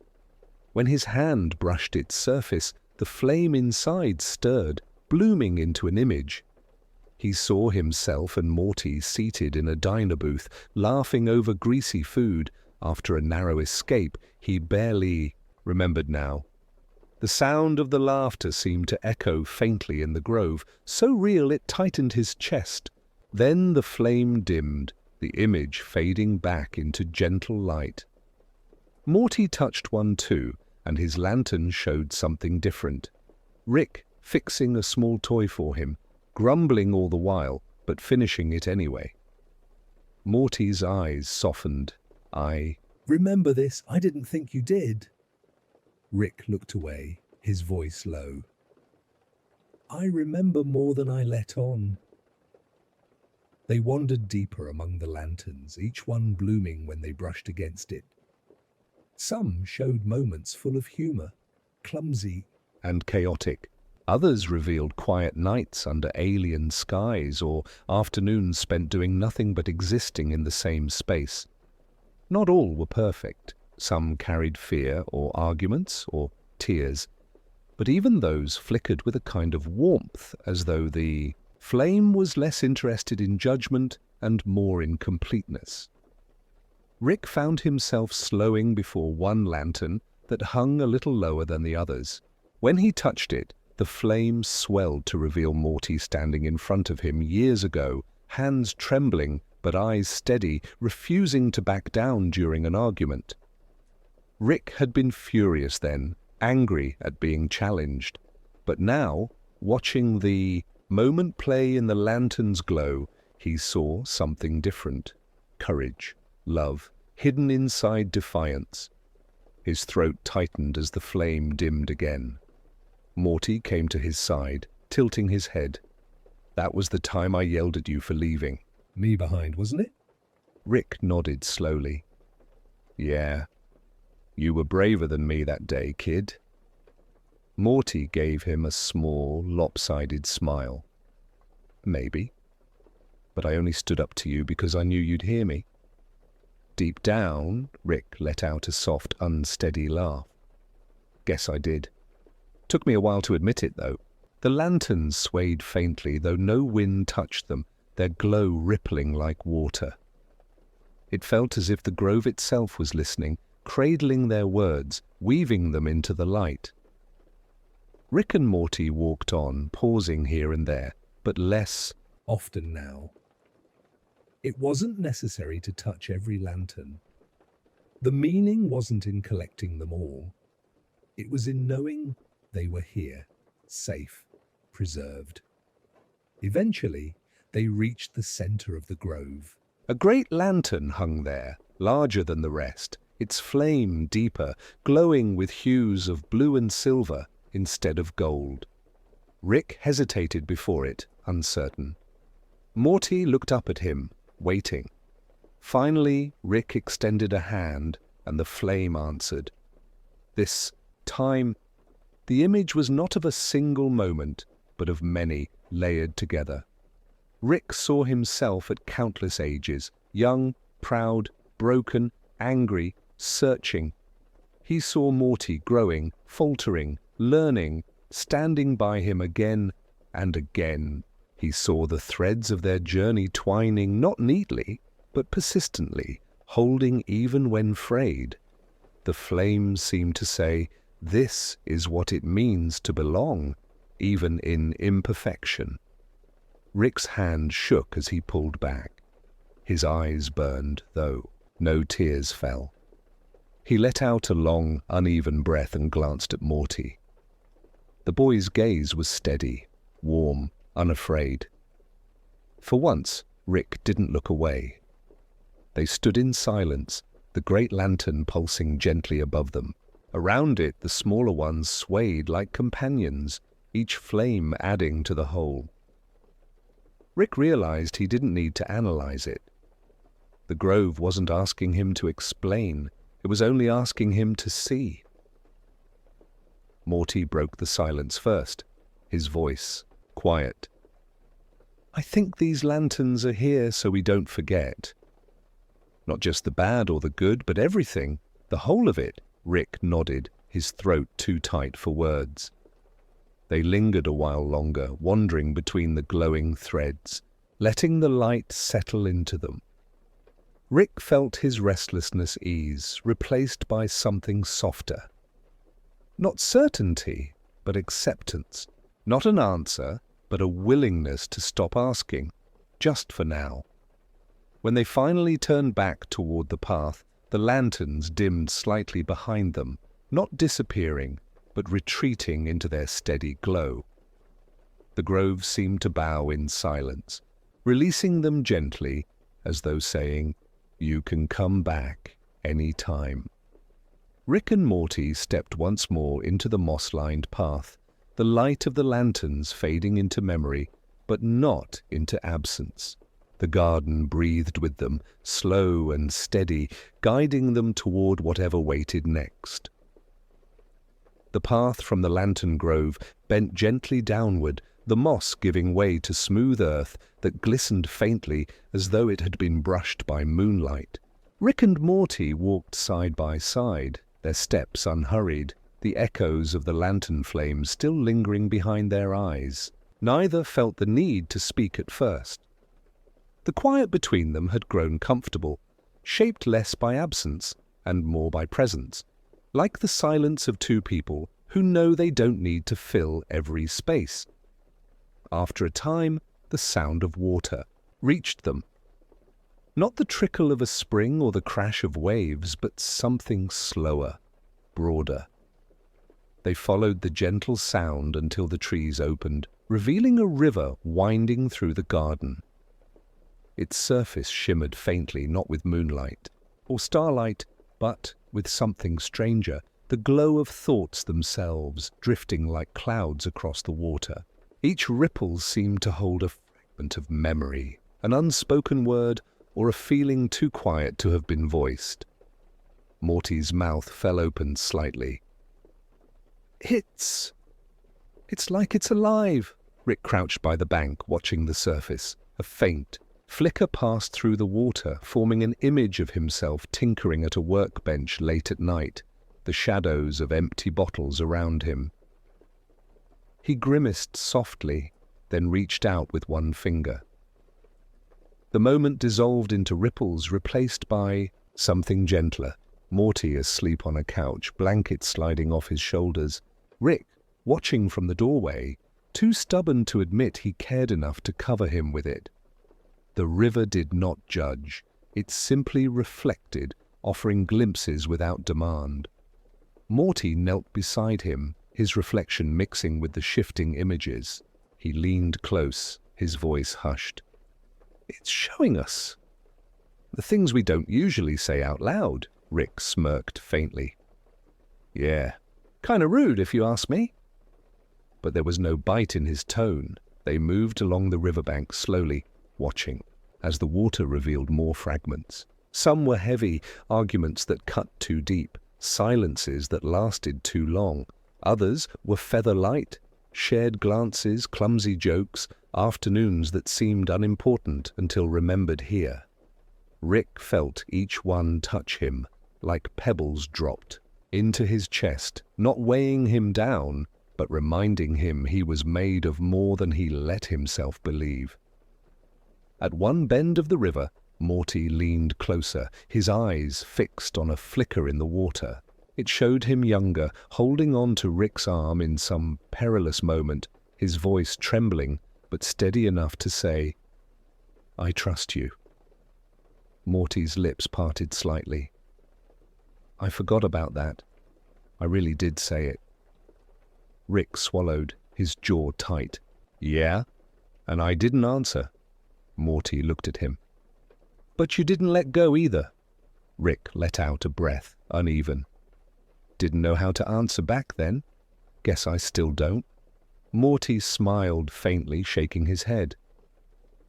When his hand brushed its surface, the flame inside stirred, blooming into an image. He saw himself and Morty seated in a diner booth, laughing over greasy food. After a narrow escape, he barely remembered now. The sound of the laughter seemed to echo faintly in the grove, so real it tightened his chest. Then the flame dimmed, the image fading back into gentle light. Morty touched one too, and his lantern showed something different. Rick fixing a small toy for him, grumbling all the while, but finishing it anyway. Morty's eyes softened. I Remember this? I didn't think you did. Rick looked away, his voice low. I remember more than I let on. They wandered deeper among the lanterns, each one blooming when they brushed against it. Some showed moments full of humor, clumsy and chaotic, Others revealed quiet nights under alien skies or afternoons spent doing nothing but existing in the same space. Not all were perfect. Some carried fear or arguments or tears, but even those flickered with a kind of warmth, as though the flame was less interested in judgment and more in completeness. Rick found himself slowing before one lantern that hung a little lower than the others. When he touched it, the flame swelled to reveal Morty standing in front of him years ago, hands trembling but eyes steady, refusing to back down during an argument. Rick had been furious then, angry at being challenged, but now, watching the moment play in the lantern's glow, he saw something different. Courage, love, hidden inside defiance. His throat tightened as the flame dimmed again. Morty came to his side, tilting his head. "That was the time I yelled at you for leaving." Me behind, wasn't it? Rick nodded slowly. "Yeah. You were braver than me that day, kid." Morty gave him a small, lopsided smile. "Maybe. But I only stood up to you because I knew you'd hear me." Deep down, Rick let out a soft, unsteady laugh. "Guess I did. Took me a while to admit it, though." The lanterns swayed faintly, though no wind touched them, their glow rippling like water. It felt as if the grove itself was listening, cradling their words, weaving them into the light. Rick and Morty walked on, pausing here and there, but less Often now. It wasn't necessary to touch every lantern. The meaning wasn't in collecting them all. It was in knowing they were here, safe, preserved. Eventually, they reached the center of the grove. A great lantern hung there, larger than the rest, its flame deeper, glowing with hues of blue and silver instead of gold. Rick hesitated before it, uncertain. Morty looked up at him, waiting. Finally, Rick extended a hand, and the flame answered. This time, the image was not of a single moment, but of many layered together. Rick saw himself at countless ages, young, proud, broken, angry, searching. He saw Morty growing, faltering, learning, standing by him again and again. He saw the threads of their journey twining not neatly, but persistently, holding even when frayed. The flame seemed to say, "This is what it means to belong, even in imperfection." Rick's hand shook as he pulled back. His eyes burned, though no tears fell. He let out a long, uneven breath and glanced at Morty. The boy's gaze was steady, warm, unafraid. For once, Rick didn't look away. They stood in silence, the great lantern pulsing gently above them. Around it, the smaller ones swayed like companions, each flame adding to the whole. Rick realized he didn't need to analyze it. The grove wasn't asking him to explain, it was only asking him to see. Morty broke the silence first, his voice quiet. "I think these lanterns are here so we don't forget. Not just the bad or the good, but everything, the whole of it." Rick nodded, his throat too tight for words. They lingered a while longer, wandering between the glowing threads, letting the light settle into them. Rick felt his restlessness ease, replaced by something softer. Not certainty, but acceptance. Not an answer, but a willingness to stop asking, just for now. When they finally turned back toward the path, the lanterns dimmed slightly behind them, not disappearing, but retreating into their steady glow. The grove seemed to bow in silence, releasing them gently, as though saying, "You can come back any time." Rick and Morty stepped once more into the moss-lined path, the light of the lanterns fading into memory, but not into absence. The garden breathed with them, slow and steady, guiding them toward whatever waited next. The path from the lantern grove bent gently downward, the moss giving way to smooth earth that glistened faintly as though it had been brushed by moonlight. Rick and Morty walked side by side, their steps unhurried, the echoes of the lantern flames still lingering behind their eyes. Neither felt the need to speak at first. The quiet between them had grown comfortable, shaped less by absence and more by presence, like the silence of two people who know they don't need to fill every space. After a time, the sound of water reached them. Not the trickle of a spring or the crash of waves, but something slower, broader. They followed the gentle sound until the trees opened, revealing a river winding through the garden. Its surface shimmered faintly, not with moonlight or starlight, but with something stranger, the glow of thoughts themselves, drifting like clouds across the water. Each ripple seemed to hold a fragment of memory, an unspoken word, or a feeling too quiet to have been voiced. Morty's mouth fell open slightly. It's like it's alive. Rick crouched by the bank, watching the surface. A faint flicker passed through the water, forming an image of himself tinkering at a workbench late at night, the shadows of empty bottles around him. He grimaced softly, then reached out with one finger. The moment dissolved into ripples replaced by something gentler. Morty asleep on a couch, blankets sliding off his shoulders. Rick, watching from the doorway, too stubborn to admit he cared enough to cover him with it. The river did not judge. It simply reflected, offering glimpses without demand. Morty knelt beside him, his reflection mixing with the shifting images. He leaned close, his voice hushed. It's showing us the things we don't usually say out loud, Rick smirked faintly. Yeah, kinda rude if you ask me. But there was no bite in his tone. They moved along the riverbank slowly, watching, as the water revealed more fragments. Some were heavy, arguments that cut too deep, silences that lasted too long. Others were feather-light, shared glances, clumsy jokes, afternoons that seemed unimportant until remembered here. Rick felt each one touch him, like pebbles dropped into his chest, not weighing him down, but reminding him he was made of more than he let himself believe. At one bend of the river, Morty leaned closer, his eyes fixed on a flicker in the water. It showed him younger, holding on to Rick's arm in some perilous moment, his voice trembling, but steady enough to say, I trust you. Morty's lips parted slightly. I forgot about that. I really did say it. Rick swallowed, his jaw tight. Yeah? And I didn't answer. Morty looked at him. But you didn't let go either. Rick let out a breath, uneven. Didn't know how to answer back then. Guess I still don't. Morty smiled faintly, shaking his head.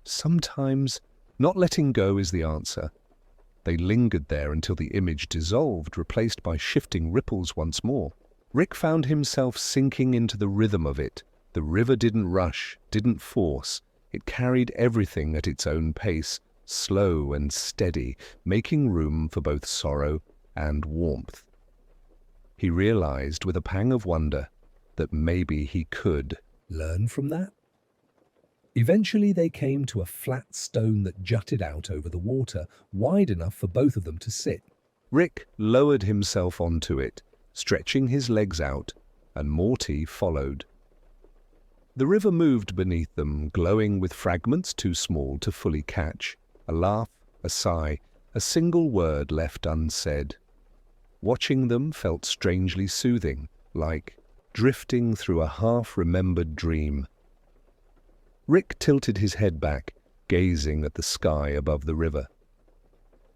Sometimes not letting go is the answer. They lingered there until the image dissolved, replaced by shifting ripples once more. Rick found himself sinking into the rhythm of it. The river didn't rush, didn't force. It carried everything at its own pace, slow and steady, making room for both sorrow and warmth. He realized with a pang of wonder that maybe he could learn from that. Eventually they came to a flat stone that jutted out over the water, wide enough for both of them to sit. Rick lowered himself onto it, stretching his legs out, and Morty followed. The river moved beneath them, glowing with fragments too small to fully catch. A laugh, a sigh, a single word left unsaid. Watching them felt strangely soothing, like drifting through a half-remembered dream. Rick tilted his head back, gazing at the sky above the river.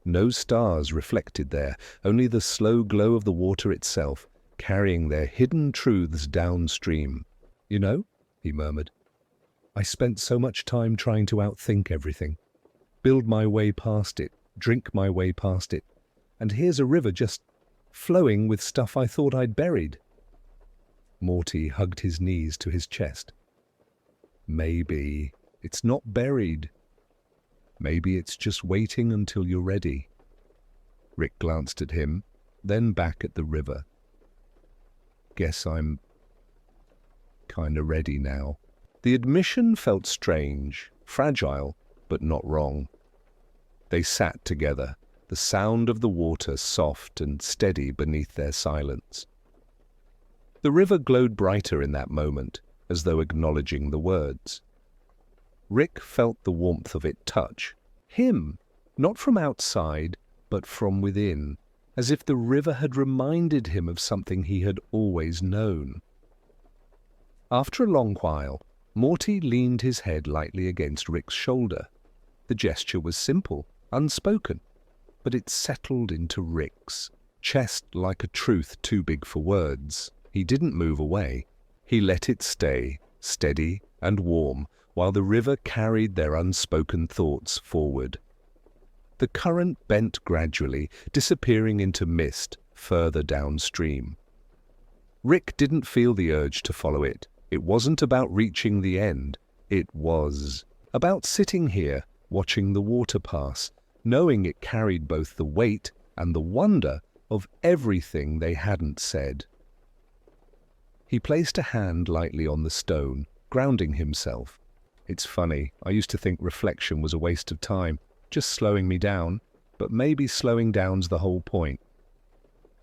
No stars reflected there, only the slow glow of the water itself, carrying their hidden truths downstream. You know, he murmured, I spent so much time trying to outthink everything, build my way past it, drink my way past it, and here's a river just flowing with stuff I thought I'd buried. Morty hugged his knees to his chest. Maybe it's not buried. Maybe it's just waiting until you're ready. Rick glanced at him, then back at the river. Guess I'm kinda ready now. The admission felt strange, fragile, but not wrong. They sat together, the sound of the water soft and steady beneath their silence. The river glowed brighter in that moment, as though acknowledging the words. Rick felt the warmth of it touch him, not from outside, but from within, as if the river had reminded him of something he had always known. After a long while, Morty leaned his head lightly against Rick's shoulder. The gesture was simple, unspoken, but it settled into Rick's chest like a truth too big for words. He didn't move away. He let it stay, steady and warm, while the river carried their unspoken thoughts forward. The current bent gradually, disappearing into mist further downstream. Rick didn't feel the urge to follow it. It wasn't about reaching the end. It was about sitting here, watching the water pass, knowing it carried both the weight and the wonder of everything they hadn't said. He placed a hand lightly on the stone, grounding himself. It's funny, I used to think reflection was a waste of time, just slowing me down, but maybe slowing down's the whole point.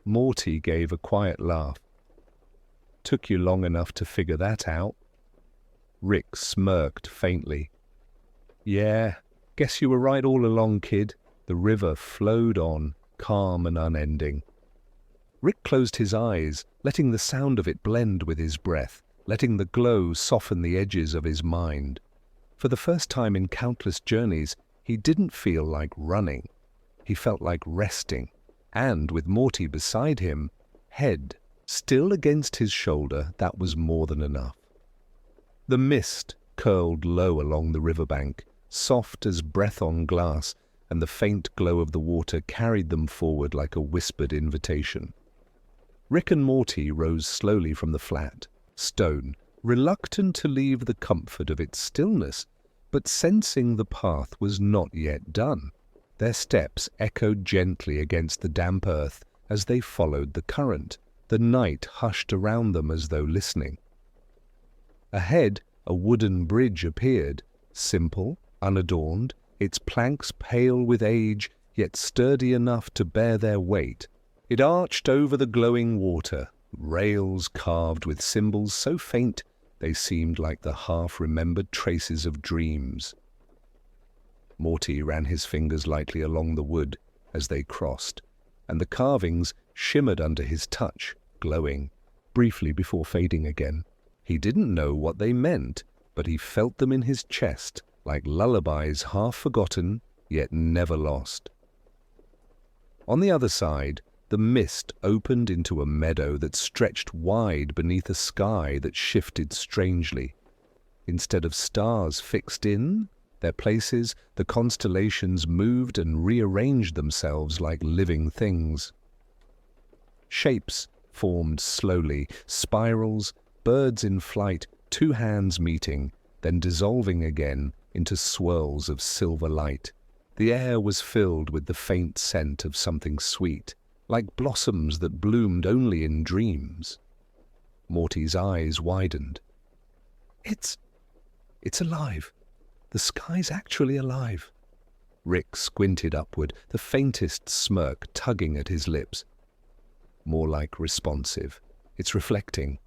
Morty gave a quiet laugh. Took you long enough to figure that out? Rick smirked faintly. Yeah, guess you were right all along, kid. The river flowed on, calm and unending. Rick closed his eyes, letting the sound of it blend with his breath, letting the glow soften the edges of his mind. For the first time in countless journeys, he didn't feel like running. He felt like resting, and with Morty beside him, head still against his shoulder, that was more than enough. The mist curled low along the riverbank, soft as breath on glass, and the faint glow of the water carried them forward like a whispered invitation. Rick and Morty rose slowly from the flat stone, reluctant to leave the comfort of its stillness, but sensing the path was not yet done. Their steps echoed gently against the damp earth as they followed the current. The night hushed around them as though listening. Ahead, a wooden bridge appeared, simple, unadorned, its planks pale with age, yet sturdy enough to bear their weight. It arched over the glowing water, rails carved with symbols so faint they seemed like the half-remembered traces of dreams. Morty ran his fingers lightly along the wood as they crossed, and the carvings shimmered under his touch, glowing, briefly before fading again. He didn't know what they meant, but he felt them in his chest, like lullabies half forgotten, yet never lost. On the other side, the mist opened into a meadow that stretched wide beneath a sky that shifted strangely. Instead of stars fixed in their places, the constellations moved and rearranged themselves like living things. Shapes formed slowly, spirals, birds in flight, two hands meeting, then dissolving again into swirls of silver light. The air was filled with the faint scent of something sweet, like blossoms that bloomed only in dreams. Morty's eyes widened. It's alive. The sky's actually alive. Rick squinted upward, the faintest smirk tugging at his lips. More like responsive. It's reflecting.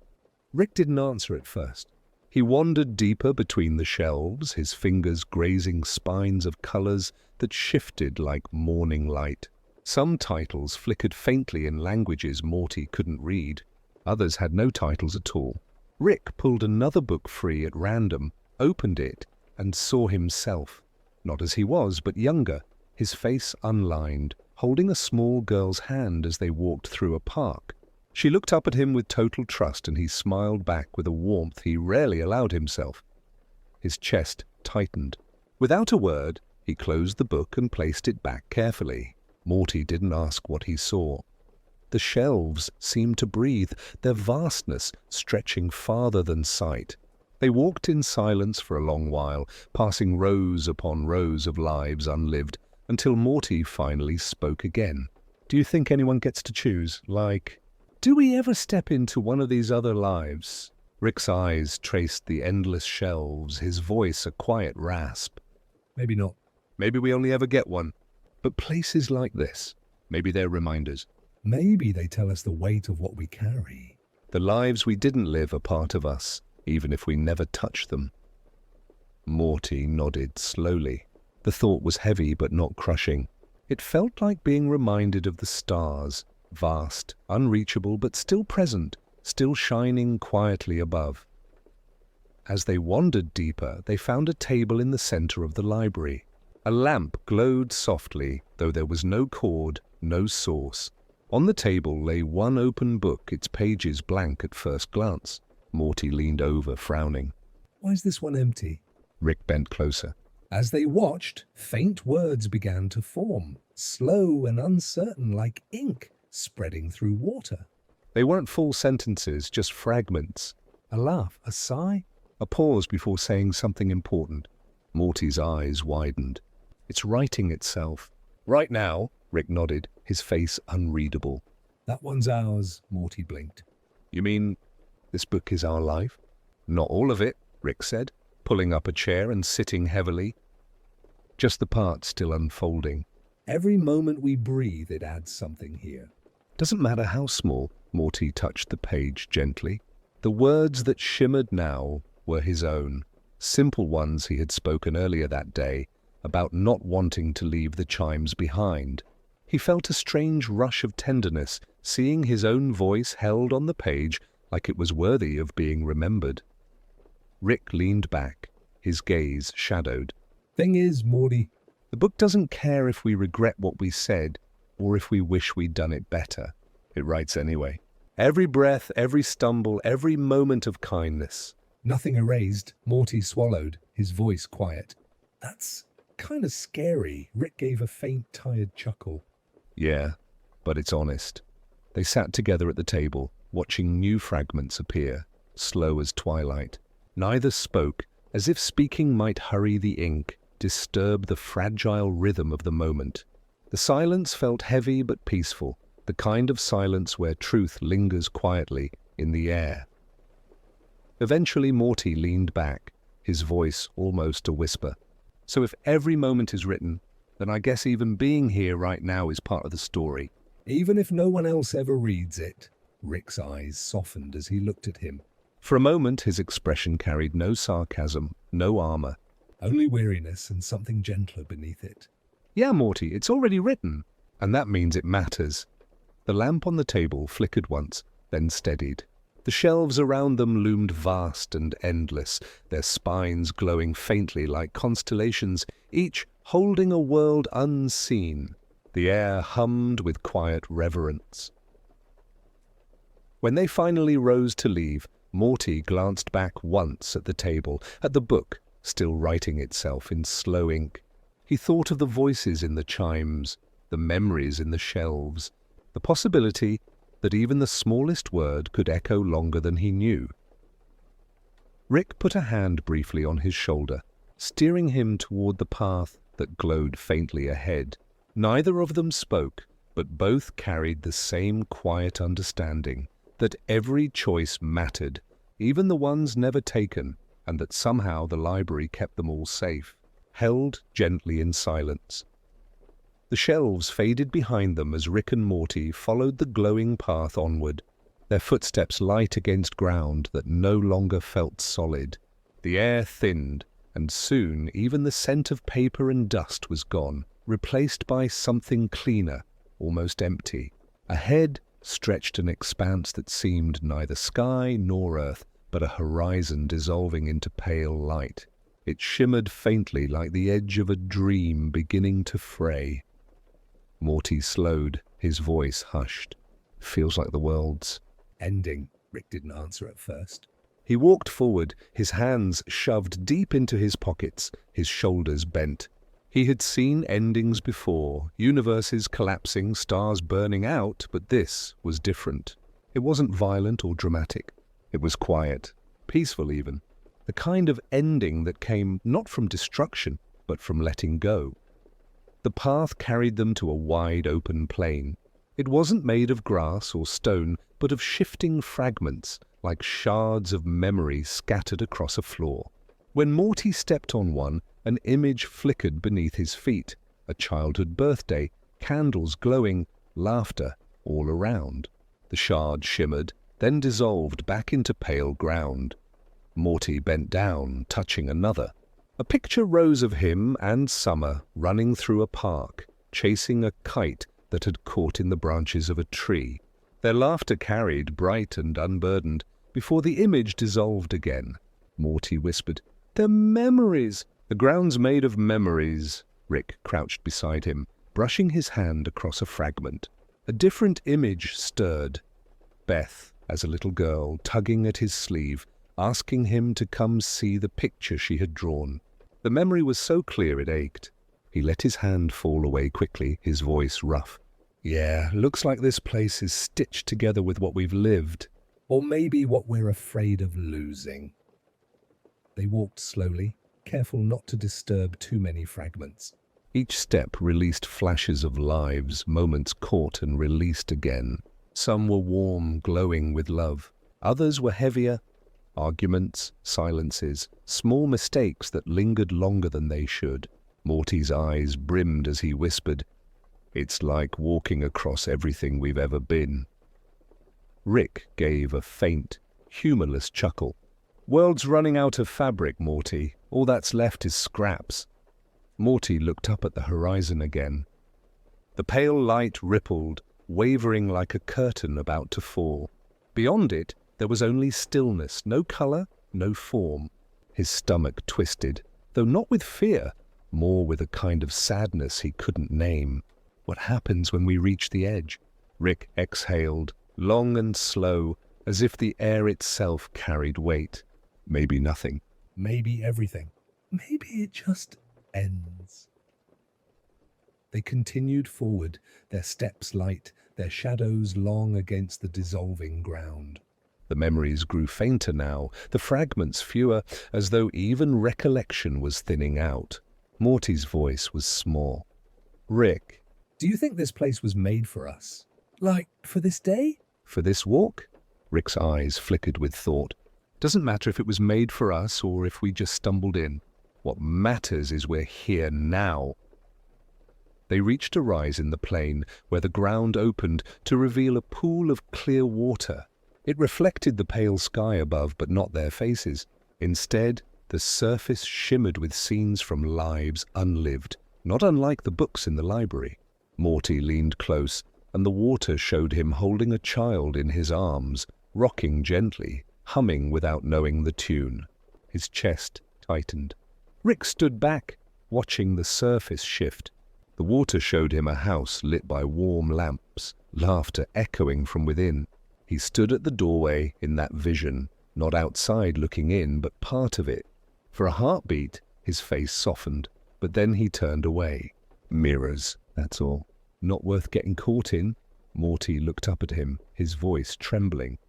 Rick didn't answer at first. He wandered deeper between the shelves, his fingers grazing spines of colors that shifted like morning light. Some titles flickered faintly in languages Morty couldn't read. Others had no titles at all. Rick pulled another book free at random, opened it, and saw himself. Not as he was, but younger, his face unlined, holding a small girl's hand as they walked through a park. She looked up at him with total trust, and he smiled back with a warmth he rarely allowed himself. His chest tightened. Without a word, he closed the book and placed it back carefully. Morty didn't ask what he saw. The shelves seemed to breathe, their vastness stretching farther than sight. They walked in silence for a long while, passing rows upon rows of lives unlived, until Morty finally spoke again. "Do you think anyone gets to choose? Do we ever step into one of these other lives?" Rick's eyes traced the endless shelves, his voice a quiet rasp. Maybe not. Maybe we only ever get one. But places like this, maybe they're reminders. Maybe they tell us the weight of what we carry. The lives we didn't live are part of us, even if we never touch them. Morty nodded slowly. The thought was heavy but not crushing. It felt like being reminded of the stars, vast, unreachable but still present, still shining quietly above. As they wandered deeper, they found a table in the center of the library. A lamp glowed softly, though there was no cord, no source. On the table lay one open book, its pages blank at first glance. Morty leaned over, frowning. "Why is this one empty?" Rick bent closer. As they watched, faint words began to form, slow and uncertain like ink spreading through water. They weren't full sentences, just fragments. A laugh, a sigh, A pause before saying something important. Morty's eyes widened. "It's writing itself." "Right now," Rick nodded, his face unreadable. "That one's ours," Morty blinked. "You mean this book is our life?" "Not all of it," Rick said, pulling up a chair and sitting heavily. "Just the part still unfolding." "Every moment we breathe, it adds something here." "Doesn't matter how small," Morty touched the page gently. The words that shimmered now were his own, simple ones he had spoken earlier that day, about not wanting to leave the chimes behind. He felt a strange rush of tenderness, seeing his own voice held on the page like it was worthy of being remembered. Rick leaned back, his gaze shadowed. "Thing is, Morty, The book doesn't care if we regret what we said or if we wish we'd done it better. It writes anyway. Every breath, every stumble, every moment of kindness. nothing erased." Morty swallowed, his voice quiet. "That's kind of scary." Rick gave a faint, tired chuckle. Yeah, but it's honest. They sat together at the table, watching new fragments appear, slow as twilight. Neither spoke, as if speaking might hurry the ink, disturb the fragile rhythm of the moment. The silence felt heavy but peaceful, the kind of silence where truth lingers quietly in the air. Eventually Morty leaned back, his voice almost a whisper. "So if every moment is written, then I guess even being here right now is part of the story." "Even if no one else ever reads it." Rick's eyes softened as he looked at him. For a moment his expression carried no sarcasm, no armor. Only weariness and something gentler beneath it. "Yeah, Morty, it's already written, and that means it matters." The lamp on the table flickered once, then steadied. The shelves around them loomed vast and endless, their spines glowing faintly like constellations, each holding a world unseen. The air hummed with quiet reverence. When they finally rose to leave, Morty glanced back once at the table, at the book, still writing itself in slow ink. He thought of the voices in the chimes, the memories in the shelves, the possibility that even the smallest word could echo longer than he knew. Rick put a hand briefly on his shoulder, steering him toward the path that glowed faintly ahead. Neither of them spoke, but both carried the same quiet understanding that every choice mattered, even the ones never taken, and that somehow the library kept them all safe, held gently in silence. The shelves faded behind them as Rick and Morty followed the glowing path onward, their footsteps light against ground that no longer felt solid. The air thinned, and soon even the scent of paper and dust was gone, replaced by something cleaner, almost empty. Ahead stretched an expanse that seemed neither sky nor earth, but a horizon dissolving into pale light. It shimmered faintly like the edge of a dream beginning to fray. Morty slowed, his voice hushed. "Feels like the world's Ending." Rick didn't answer at first. He walked forward, his hands shoved deep into his pockets, his shoulders bent. He had seen endings before, universes collapsing, stars burning out, but this was different. It wasn't violent or dramatic. It was quiet, peaceful even. The kind of ending that came not from destruction, but from letting go. The path carried them to a wide open plain. It wasn't made of grass or stone, but of shifting fragments, like shards of memory scattered across a floor. When Morty stepped on one, an image flickered beneath his feet. A childhood birthday, candles glowing, laughter all around. The shard shimmered, then dissolved back into pale ground. Morty bent down, touching another. A picture rose of him and Summer running through a park, chasing a kite that had caught in the branches of a tree. Their laughter carried, bright and unburdened, before the image dissolved again. Morty whispered, "They're memories!" "The ground's made of memories." Rick crouched beside him, brushing his hand across a fragment. A different image stirred. Beth, as a little girl, tugging at his sleeve, asking him to come see the picture she had drawn. The memory was so clear it ached. He let his hand fall away quickly, his voice rough. "Yeah, looks like this place is stitched together with what we've lived. Or maybe what we're afraid of losing." They walked slowly, careful not to disturb too many fragments. Each step released flashes of lives, moments caught and released again. Some were warm, glowing with love. Others were heavier. Arguments, silences, small mistakes that lingered longer than they should. Morty's eyes brimmed as he whispered, "It's like walking across everything we've ever been." Rick gave a faint, humorless chuckle. "World's running out of fabric, Morty. All that's left is scraps." Morty looked up at the horizon again. The pale light rippled, wavering like a curtain about to fall. Beyond it, there was only stillness, no color, no form. His stomach twisted, though not with fear, more with a kind of sadness he couldn't name. What happens when we reach the edge? Rick exhaled, long and slow, as if the air itself carried weight. Maybe nothing. Maybe everything. Maybe it just ends. They continued forward, their steps light, their shadows long against the dissolving ground. The memories grew fainter now, the fragments fewer, as though even recollection was thinning out. Morty's voice was small. "Rick, Do you think this place was made for us? Like, for this day?" for this walk?" Rick's eyes flickered with thought. "Doesn't matter if it was made for us or if we just stumbled in. What matters is we're here now." They reached a rise in the plain where the ground opened to reveal a pool of clear water. It reflected the pale sky above, but not their faces. Instead, the surface shimmered with scenes from lives unlived, not unlike the books in the library. Morty leaned close, and the water showed him holding a child in his arms, rocking gently, humming without knowing the tune. His chest tightened. Rick stood back, watching the surface shift. The water showed him a house lit by warm lamps, laughter echoing from within. He stood at the doorway in that vision, not outside looking in, but part of it. For a heartbeat, his face softened, but then he turned away. Mirrors, that's all. Not worth getting caught in. Morty looked up at him, his voice trembling.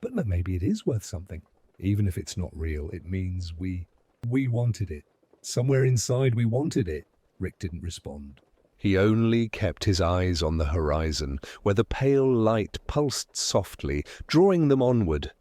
But maybe it is worth something. Even if it's not real, it means we wanted it. Somewhere inside we wanted it. Rick didn't respond. He only kept his eyes on the horizon, where the pale light pulsed softly, drawing them onward.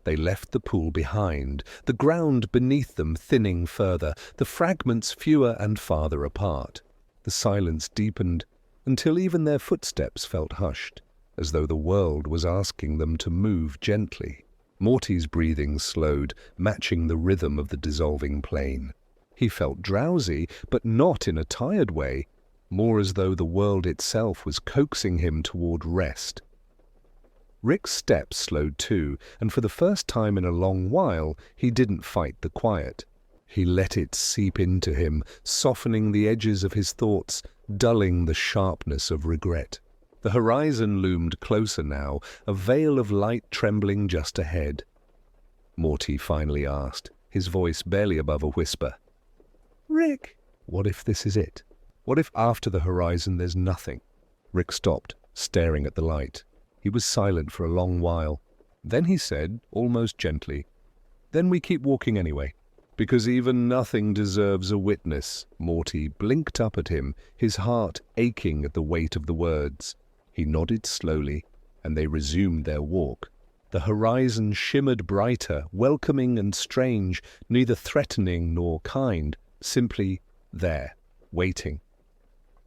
They left the pool behind, the ground beneath them thinning further, the fragments fewer and farther apart. The silence deepened, until even their footsteps felt hushed, as though the world was asking them to move gently. Morty's breathing slowed, matching the rhythm of the dissolving plain. He felt drowsy, but not in a tired way, more as though the world itself was coaxing him toward rest. Rick's steps slowed too, and for the first time in a long while, he didn't fight the quiet. He let it seep into him, softening the edges of his thoughts, dulling the sharpness of regret. The horizon loomed closer now, a veil of light trembling just ahead. Morty finally asked, his voice barely above a whisper. "Rick, What if this is it? What if after the horizon there's nothing? Rick stopped, staring at the light. He was silent for a long while. Then he said, almost gently, "Then we keep walking anyway." "Because even nothing deserves a witness." Morty blinked up at him, his heart aching at the weight of the words. He nodded slowly, and they resumed their walk. The horizon shimmered brighter, welcoming and strange, neither threatening nor kind, simply there, waiting.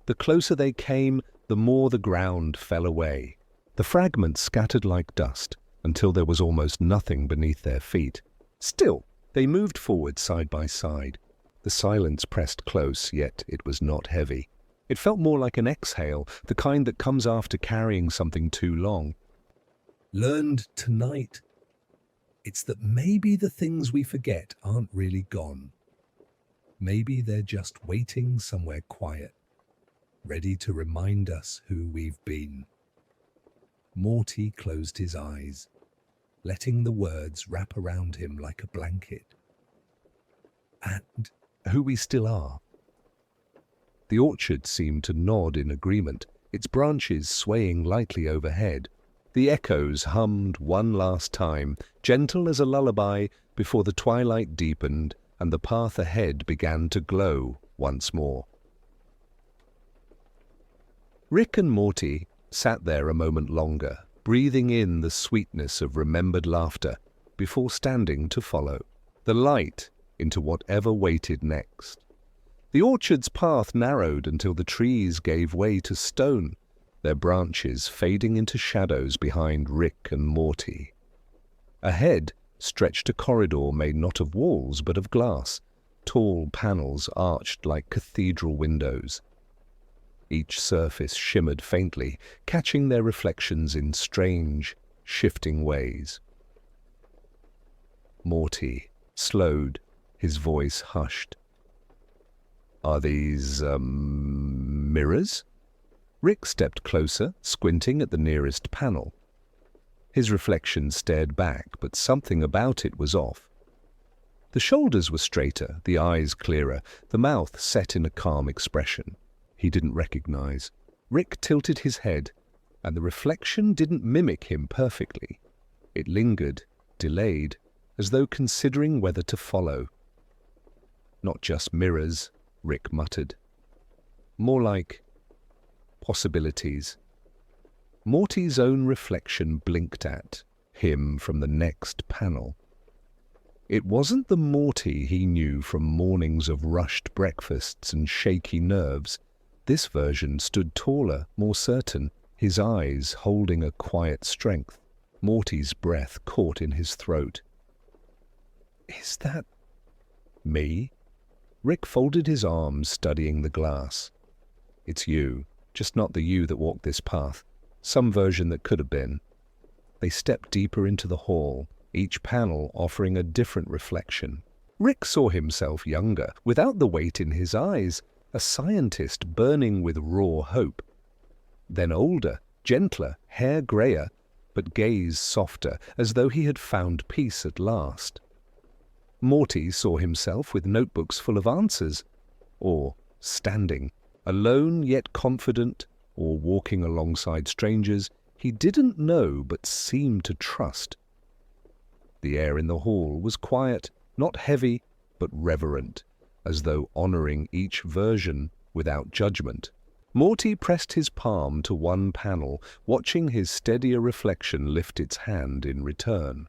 The closer they came, the more the ground fell away. The fragments scattered like dust, until there was almost nothing beneath their feet. Still, they moved forward side by side. The silence pressed close, yet it was not heavy. It felt more like an exhale, the kind that comes after carrying something too long. Learned tonight, it's that maybe the things we forget aren't really gone. Maybe they're just waiting somewhere quiet, ready to remind us who we've been. Morty closed his eyes, letting the words wrap around him like a blanket. And Who we still are. The orchard seemed to nod in agreement, its branches swaying lightly overhead. The echoes hummed one last time, gentle as a lullaby, before the twilight deepened and the path ahead began to glow once more. Rick and Morty sat there a moment longer, breathing in the sweetness of remembered laughter, before standing to follow the light into whatever waited next. The orchard's path narrowed until the trees gave way to stone, their branches fading into shadows behind Rick and Morty. Ahead stretched a corridor made not of walls but of glass, tall panels arched like cathedral windows. Each surface shimmered faintly, catching their reflections in strange, shifting ways. Morty slowed, his voice hushed. "Are these, mirrors?" Rick stepped closer, squinting at the nearest panel. His reflection stared back, but something about it was off. The shoulders were straighter, the eyes clearer, the mouth set in a calm expression he didn't recognize. Rick tilted his head, and the reflection didn't mimic him perfectly. It lingered, delayed, as though considering whether to follow. "Not just mirrors," Rick muttered. "More like possibilities." Morty's own reflection blinked at him from the next panel. It wasn't the Morty he knew from mornings of rushed breakfasts and shaky nerves. This version stood taller, more certain, his eyes holding a quiet strength. Morty's breath caught in his throat. "Is that me?" Rick folded his arms, studying the glass. "It's you, just not the you that walked this path. Some version that could have been." They stepped deeper into the hall, each panel offering a different reflection. Rick saw himself younger, without the weight in his eyes, a scientist burning with raw hope. Then older, gentler, hair grayer, but gaze softer, as though he had found peace at last. Morty saw himself with notebooks full of answers, or standing, alone yet confident, or walking alongside strangers he didn't know but seemed to trust. The air in the hall was quiet, not heavy, but reverent, as though honoring each version without judgment. Morty pressed his palm to one panel, watching his steadier reflection lift its hand in return.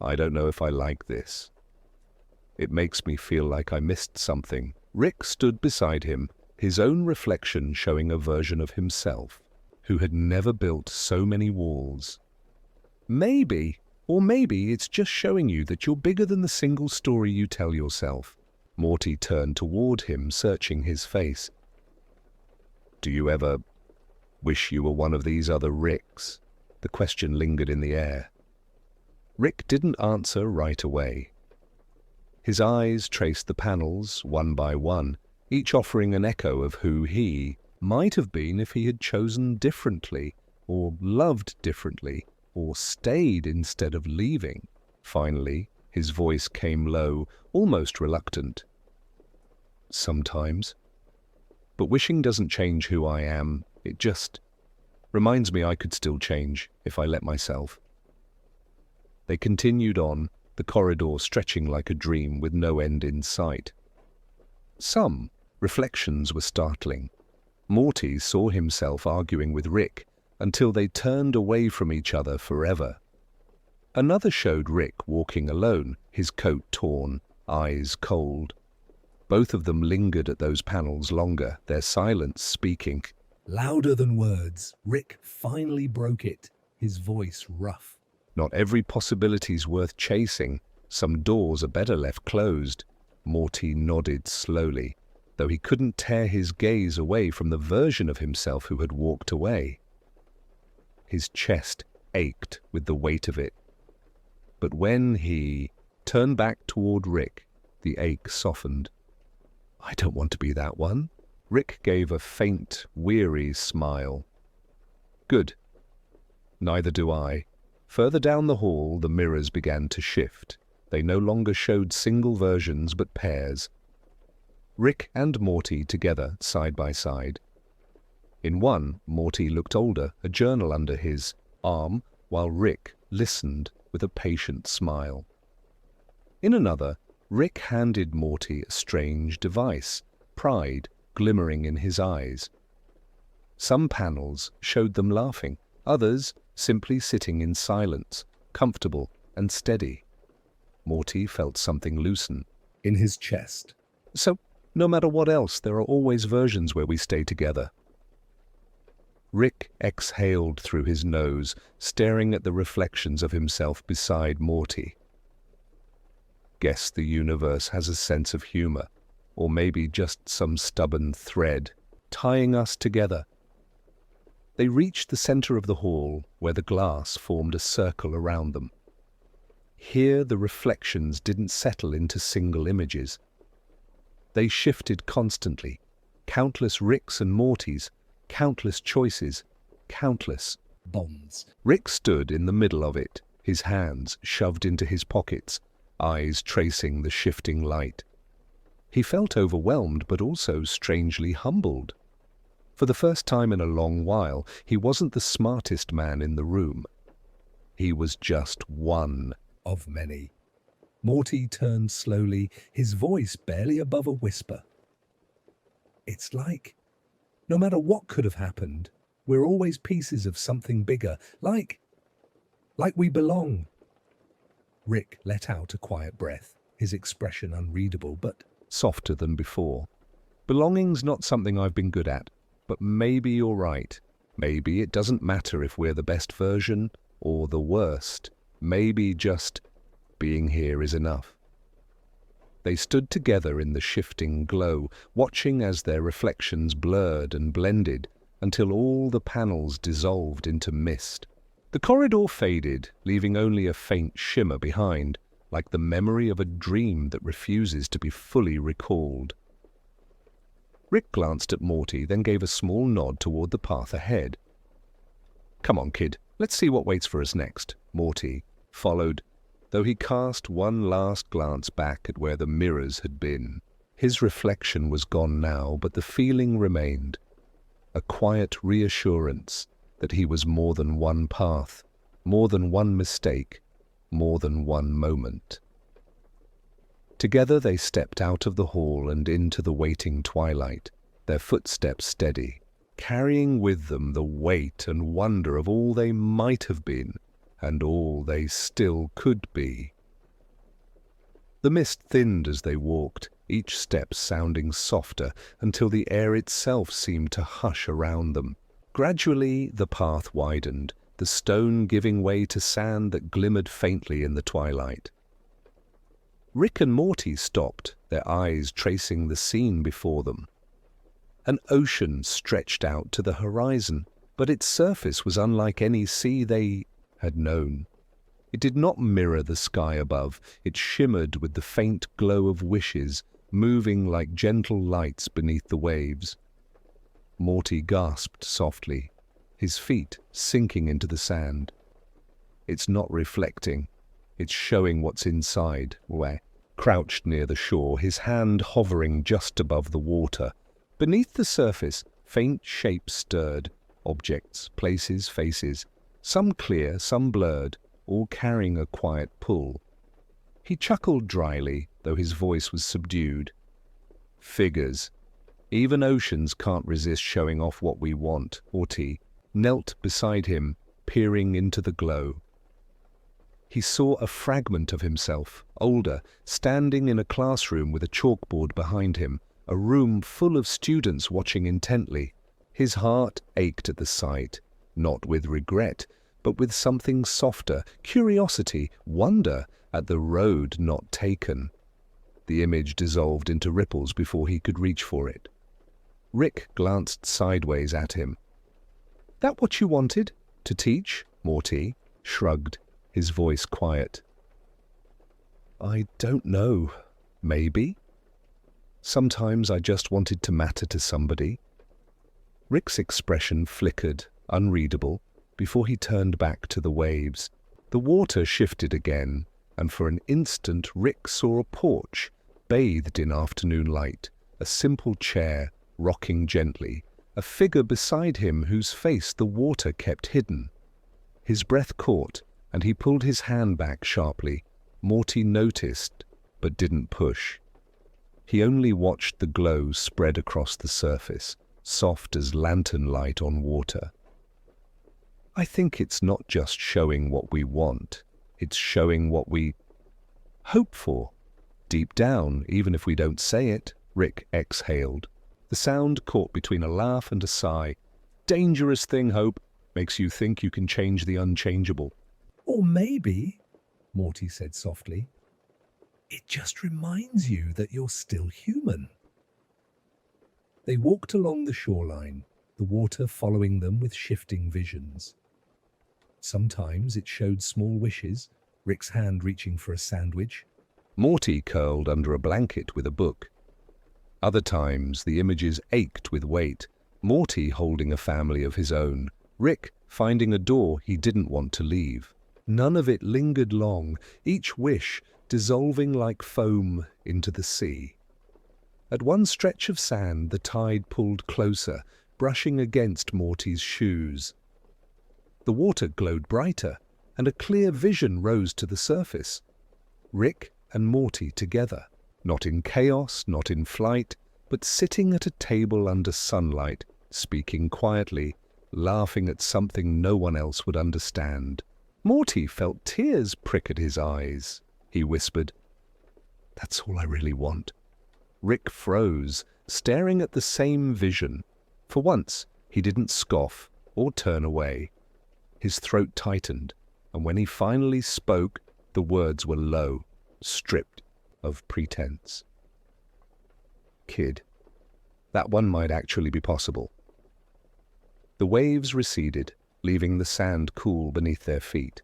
"I don't know if I like this. It makes me feel like I missed something." Rick stood beside him, his own reflection showing a version of himself, who had never built so many walls. "Maybe, or maybe it's just showing you that you're bigger than the single story you tell yourself." Morty turned toward him, searching his face. "Do you ever wish you were one of these other Ricks?" The question lingered in the air. Rick didn't answer right away. His eyes traced the panels, one by one, each offering an echo of who he might have been if he had chosen differently, or loved differently, or stayed instead of leaving. Finally, his voice came low, almost reluctant. Sometimes. But wishing doesn't change who I am. It just reminds me I could still change if I let myself. They continued on, the corridor stretching like a dream with no end in sight. Some reflections were startling. Morty saw himself arguing with Rick until they turned away from each other forever. Another showed Rick walking alone, his coat torn, eyes cold. Both of them lingered at those panels longer, their silence speaking. Louder than words, Rick finally broke it, his voice rough. Not every possibility's worth chasing. Some doors are better left closed. Morty nodded slowly, though he couldn't tear his gaze away from the version of himself who had walked away. His chest ached with the weight of it. But when he turned back toward Rick, the ache softened. I don't want to be that one. Rick gave a faint, weary smile. Good. Neither do I. Further down the hall, the mirrors began to shift. They no longer showed single versions, but pairs. Rick and Morty together, side by side. In one, Morty looked older, a journal under his arm, while Rick listened with a patient smile. In another, Rick handed Morty a strange device, pride glimmering in his eyes. Some panels showed them laughing, others simply sitting in silence, comfortable and steady. Morty felt something loosen in his chest. So, no matter what else, there are always versions where we stay together. Rick exhaled through his nose, staring at the reflections of himself beside Morty. Guess the universe has a sense of humor, or maybe just some stubborn thread tying us together. They reached the center of the hall, where the glass formed a circle around them. Here the reflections didn't settle into single images. They shifted constantly, countless Ricks and Mortys, countless choices, countless bonds. Rick stood in the middle of it, his hands shoved into his pockets, eyes tracing the shifting light. He felt overwhelmed, but also strangely humbled. For the first time in a long while, he wasn't the smartest man in the room. He was just one of many. Morty turned slowly, his voice barely above a whisper. It's like, no matter what could have happened, we're always pieces of something bigger, like we belong. Rick let out a quiet breath, his expression unreadable but softer than before. Belonging's not something I've been good at, but maybe you're right. Maybe it doesn't matter if we're the best version or the worst. Maybe just being here is enough. They stood together in the shifting glow, watching as their reflections blurred and blended until all the panels dissolved into mist. The corridor faded, leaving only a faint shimmer behind, like the memory of a dream that refuses to be fully recalled. Rick glanced at Morty, then gave a small nod toward the path ahead. Come on, kid, let's see what waits for us next. Morty followed, though he cast one last glance back at where the mirrors had been. His reflection was gone now, but the feeling remained. A quiet reassurance that he was more than one path, more than one mistake, more than one moment. Together they stepped out of the hall and into the waiting twilight, their footsteps steady, carrying with them the weight and wonder of all they might have been and all they still could be. The mist thinned as they walked, each step sounding softer until the air itself seemed to hush around them. Gradually the path widened, the stone giving way to sand that glimmered faintly in the twilight. Rick and Morty stopped, their eyes tracing the scene before them. An ocean stretched out to the horizon, but its surface was unlike any sea they had known. It did not mirror the sky above. It shimmered with the faint glow of wishes, moving like gentle lights beneath the waves. Morty gasped softly, his feet sinking into the sand. It's not reflecting. It's showing what's inside, where crouched near the shore, his hand hovering just above the water. Beneath the surface, faint shapes stirred, objects, places, faces, some clear, some blurred, all carrying a quiet pull. He chuckled dryly, though his voice was subdued. Figures. Even oceans can't resist showing off what we want. Morty knelt beside him, peering into the glow. He saw a fragment of himself, older, standing in a classroom with a chalkboard behind him, a room full of students watching intently. His heart ached at the sight, not with regret, but with something softer, curiosity, wonder at the road not taken. The image dissolved into ripples before he could reach for it. Rick glanced sideways at him. "That what you wanted? To teach?" Morty shrugged, his voice quiet. "I don't know. Maybe. Sometimes I just wanted to matter to somebody." Rick's expression flickered, unreadable, before he turned back to the waves. The water shifted again, and for an instant Rick saw a porch, bathed in afternoon light, a simple chair, rocking gently, a figure beside him whose face the water kept hidden. His breath caught, and he pulled his hand back sharply. Morty noticed, but didn't push. He only watched the glow spread across the surface, soft as lantern light on water. "I think it's not just showing what we want, it's showing what we hope for. Deep down, even if we don't say it," Rick exhaled. The sound caught between a laugh and a sigh. "Dangerous thing, hope. Makes you think you can change the unchangeable." Or maybe, Morty said softly, it just reminds you that you're still human. They walked along the shoreline, the water following them with shifting visions. Sometimes it showed small wishes, Rick's hand reaching for a sandwich. Morty curled under a blanket with a book. Other times the images ached with weight, Morty holding a family of his own, Rick finding a door he didn't want to leave. None of it lingered long, each wish dissolving like foam into the sea. At one stretch of sand the tide pulled closer, brushing against Morty's shoes. The water glowed brighter, and a clear vision rose to the surface. Rick and Morty together, not in chaos, not in flight, but sitting at a table under sunlight, speaking quietly, laughing at something no one else would understand. Morty felt tears prick at his eyes. He whispered, "That's all I really want." Rick froze, staring at the same vision. For once, he didn't scoff or turn away. His throat tightened, and when he finally spoke, the words were low, stripped of pretense. "Kid, that one might actually be possible." The waves receded, leaving the sand cool beneath their feet.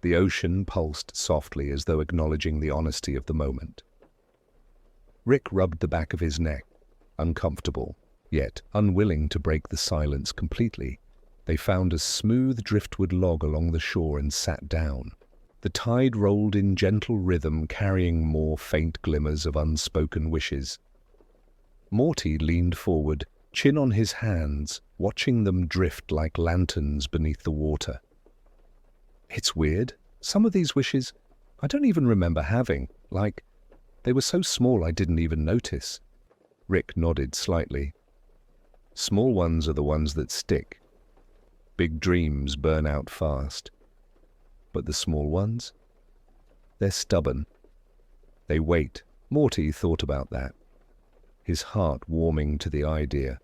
The ocean pulsed softly as though acknowledging the honesty of the moment. Rick rubbed the back of his neck, uncomfortable, yet unwilling to break the silence completely. They found a smooth driftwood log along the shore and sat down. The tide rolled in gentle rhythm, carrying more faint glimmers of unspoken wishes. Morty leaned forward, chin on his hands, watching them drift like lanterns beneath the water. "It's weird. Some of these wishes I don't even remember having, like they were so small I didn't even notice." Rick nodded slightly. "Small ones are the ones that stick. Big dreams burn out fast. But the small ones? They're stubborn. They wait." Morty thought about that, his heart warming to the idea.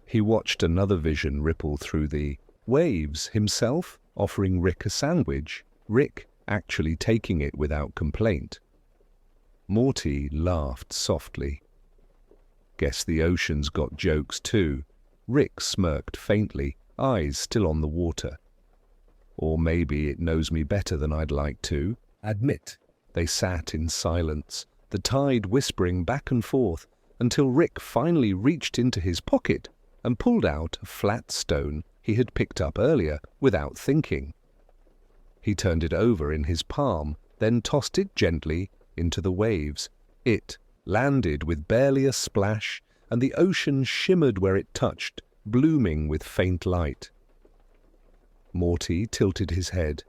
He watched another vision ripple through the waves, himself offering Rick a sandwich, Rick actually taking it without complaint. Morty laughed softly. "Guess the ocean's got jokes too." Rick smirked faintly, eyes still on the water. "Or maybe it knows me better than I'd like to admit." They sat in silence, the tide whispering back and forth, until Rick finally reached into his pocket and pulled out a flat stone he had picked up earlier without thinking. He turned it over in his palm, then tossed it gently into the waves. It landed with barely a splash, and the ocean shimmered where it touched, blooming with faint light. Morty tilted his head.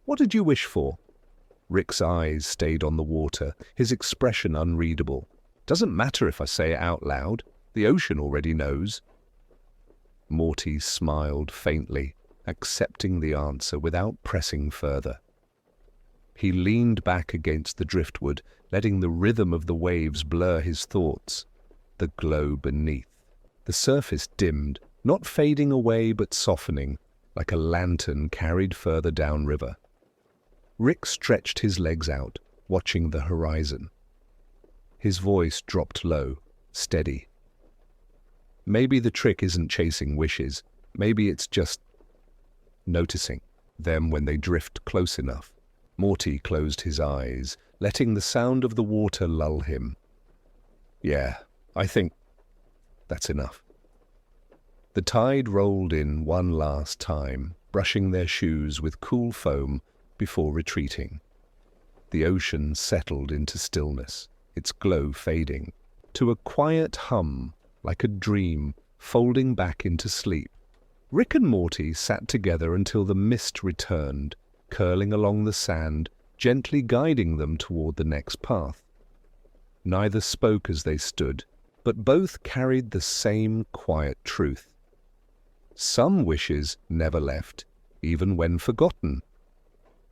"What did you wish for?" Rick's eyes stayed on the water, his expression unreadable. "Doesn't matter if I say it out loud. The ocean already knows." Morty smiled faintly, accepting the answer without pressing further. He leaned back against the driftwood, letting the rhythm of the waves blur his thoughts. The glow beneath. The surface dimmed, not fading away but softening, like a lantern carried further downriver. Rick stretched his legs out, watching the horizon. His voice dropped low, steady. "Maybe the trick isn't chasing wishes. Maybe it's just noticing them when they drift close enough." Morty closed his eyes, letting the sound of the water lull him. "Yeah, I think that's enough." The tide rolled in one last time, brushing their shoes with cool foam before retreating. The ocean settled into stillness, its glow fading, to a quiet hum, like a dream, folding back into sleep. Rick and Morty sat together until the mist returned, curling along the sand, gently guiding them toward the next path. Neither spoke as they stood, but both carried the same quiet truth. Some wishes never left, even when forgotten.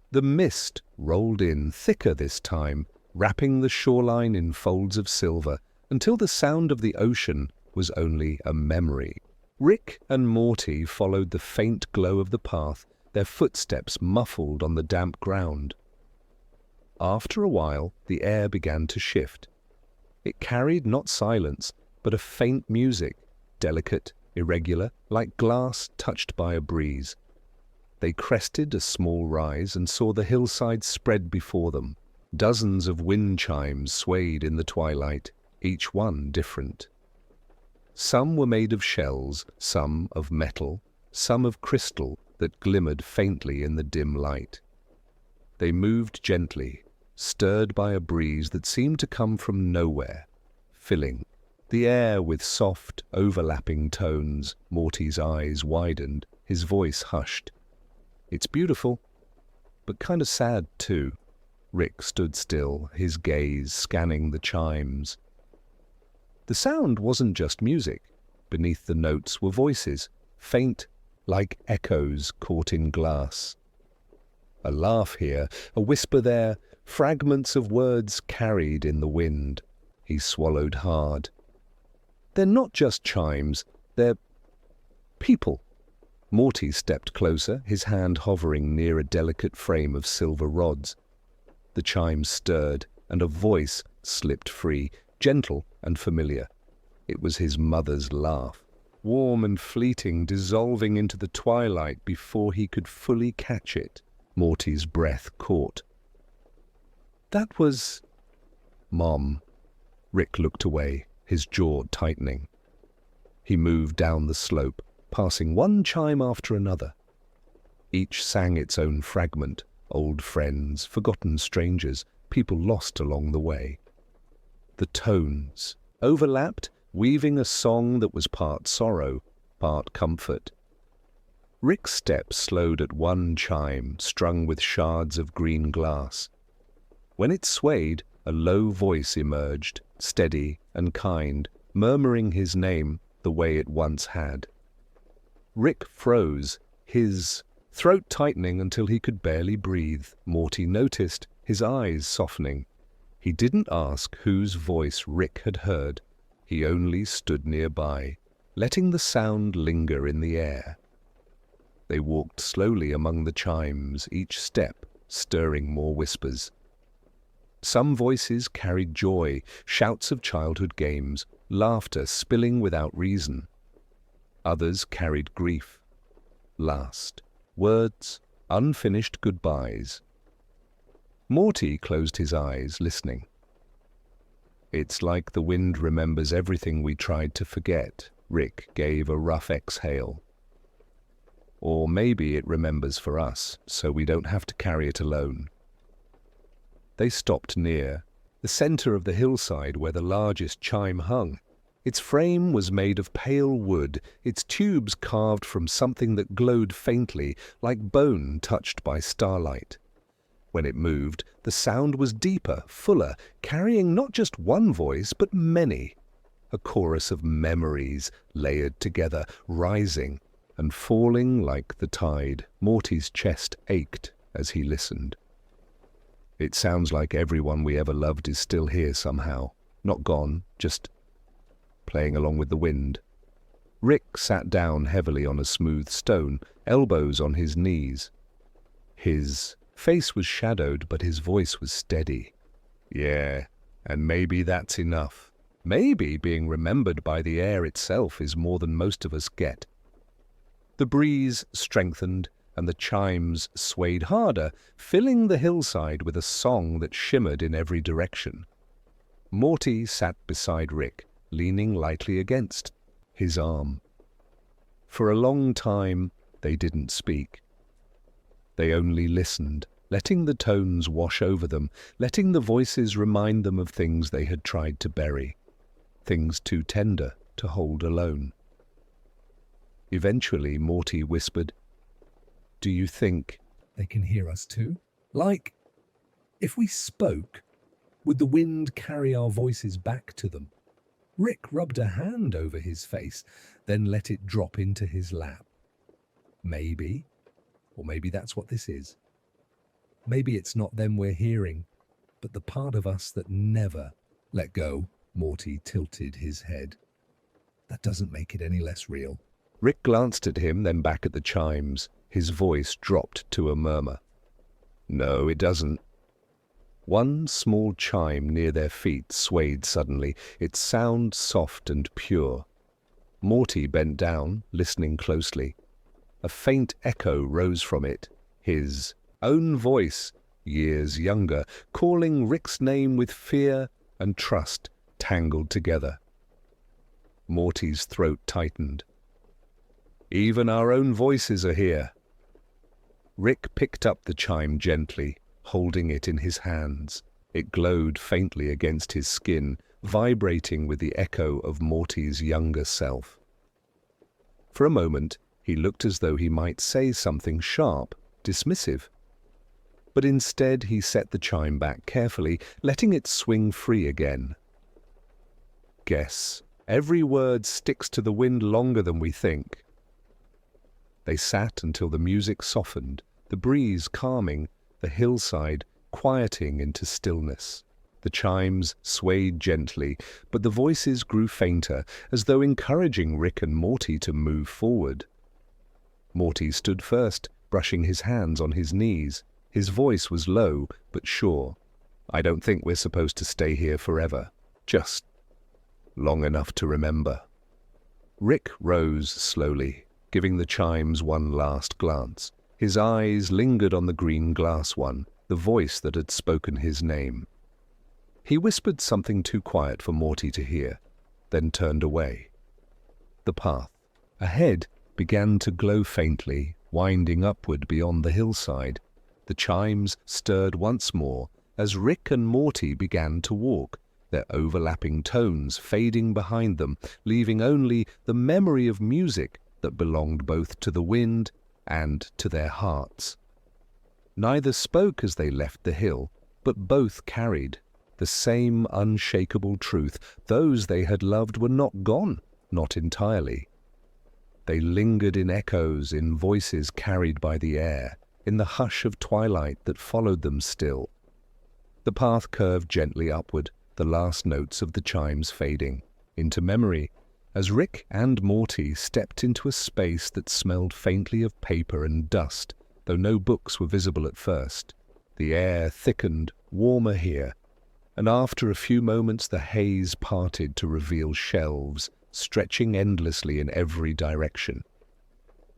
The mist rolled in thicker this time, wrapping the shoreline in folds of silver, until the sound of the ocean was only a memory. Rick and Morty followed the faint glow of the path, their footsteps muffled on the damp ground. After a while, the air began to shift. It carried not silence, but a faint music, delicate, irregular, like glass touched by a breeze. They crested a small rise and saw the hillside spread before them. Dozens of wind chimes swayed in the twilight, each one different. Some were made of shells, some of metal, some of crystal that glimmered faintly in the dim light. They moved gently, stirred by a breeze that seemed to come from nowhere, filling the air with soft, overlapping tones. Morty's eyes widened, his voice hushed. "It's beautiful, but kind of sad, too." Rick stood still, his gaze scanning the chimes. The sound wasn't just music. Beneath the notes were voices, faint, like echoes caught in glass. A laugh here, a whisper there, fragments of words carried in the wind. He swallowed hard. "They're not just chimes, they're people." Morty stepped closer, his hand hovering near a delicate frame of silver rods. The chimes stirred, and a voice slipped free, gentle and familiar. It was his mother's laugh, warm and fleeting, dissolving into the twilight before he could fully catch it. Morty's breath caught. "That was Mom." Rick looked away, his jaw tightening. He moved down the slope, passing one chime after another. Each sang its own fragment, old friends, forgotten strangers, people lost along the way. The tones overlapped, weaving a song that was part sorrow, part comfort. Rick's steps slowed at one chime, strung with shards of green glass. When it swayed, a low voice emerged, steady and kind, murmuring his name the way it once had. Rick froze, his throat tightening until he could barely breathe. Morty noticed, his eyes softening. He didn't ask whose voice Rick had heard. He only stood nearby, letting the sound linger in the air. They walked slowly among the chimes, each step stirring more whispers. Some voices carried joy, shouts of childhood games, laughter spilling without reason. Others carried grief, last, words, unfinished goodbyes. Morty closed his eyes, listening. "It's like the wind remembers everything we tried to forget." Rick gave a rough exhale. "Or maybe it remembers for us, so we don't have to carry it alone." They stopped near the center of the hillside where the largest chime hung. Its frame was made of pale wood, its tubes carved from something that glowed faintly, like bone touched by starlight. When it moved, the sound was deeper, fuller, carrying not just one voice, but many. A chorus of memories layered together, rising and falling like the tide. Morty's chest ached as he listened. It sounds like everyone we ever loved is still here somehow. Not gone, just playing along with the wind. Rick sat down heavily on a smooth stone, elbows on his knees. His face was shadowed, but his voice was steady. Yeah, and maybe that's enough. Maybe being remembered by the air itself is more than most of us get. The breeze strengthened, and the chimes swayed harder, filling the hillside with a song that shimmered in every direction. Morty sat beside Rick, leaning lightly against his arm. For a long time, they didn't speak. They only listened, letting the tones wash over them, letting the voices remind them of things they had tried to bury, things too tender to hold alone. Eventually, Morty whispered, "Do you think they can hear us too? Like, if we spoke, would the wind carry our voices back to them?" Rick rubbed a hand over his face, then let it drop into his lap. Maybe, or maybe that's what this is. Maybe it's not them we're hearing, but the part of us that never let go. Morty tilted his head. That doesn't make it any less real. Rick glanced at him, then back at the chimes. His voice dropped to a murmur. No, it doesn't. One small chime near their feet swayed suddenly, its sound soft and pure. Morty bent down, listening closely. A faint echo rose from it, his own voice, years younger, calling Rick's name with fear and trust tangled together. Morty's throat tightened. Even our own voices are here. Rick picked up the chime gently, holding it in his hands. It glowed faintly against his skin, vibrating with the echo of Morty's younger self. For a moment, he looked as though he might say something sharp, dismissive. But instead he set the chime back carefully, letting it swing free again. Guess, every word sticks to the wind longer than we think. They sat until the music softened, the breeze calming, the hillside quieting into stillness. The chimes swayed gently, but the voices grew fainter, as though encouraging Rick and Morty to move forward. Morty stood first, brushing his hands on his knees. His voice was low, but sure. I don't think we're supposed to stay here forever. Just long enough to remember. Rick rose slowly, giving the chimes one last glance. His eyes lingered on the green glass one, the voice that had spoken his name. He whispered something too quiet for Morty to hear, then turned away. The path ahead began to glow faintly, winding upward beyond the hillside. The chimes stirred once more as Rick and Morty began to walk, their overlapping tones fading behind them, leaving only the memory of music that belonged both to the wind and to their hearts. Neither spoke as they left the hill, but both carried the same unshakable truth. Those they had loved were not gone, not entirely. They lingered in echoes, in voices carried by the air, in the hush of twilight that followed them still. The path curved gently upward, the last notes of the chimes fading into memory, as Rick and Morty stepped into a space that smelled faintly of paper and dust, though no books were visible at first. The air thickened, warmer here, and after a few moments the haze parted to reveal shelves, stretching endlessly in every direction.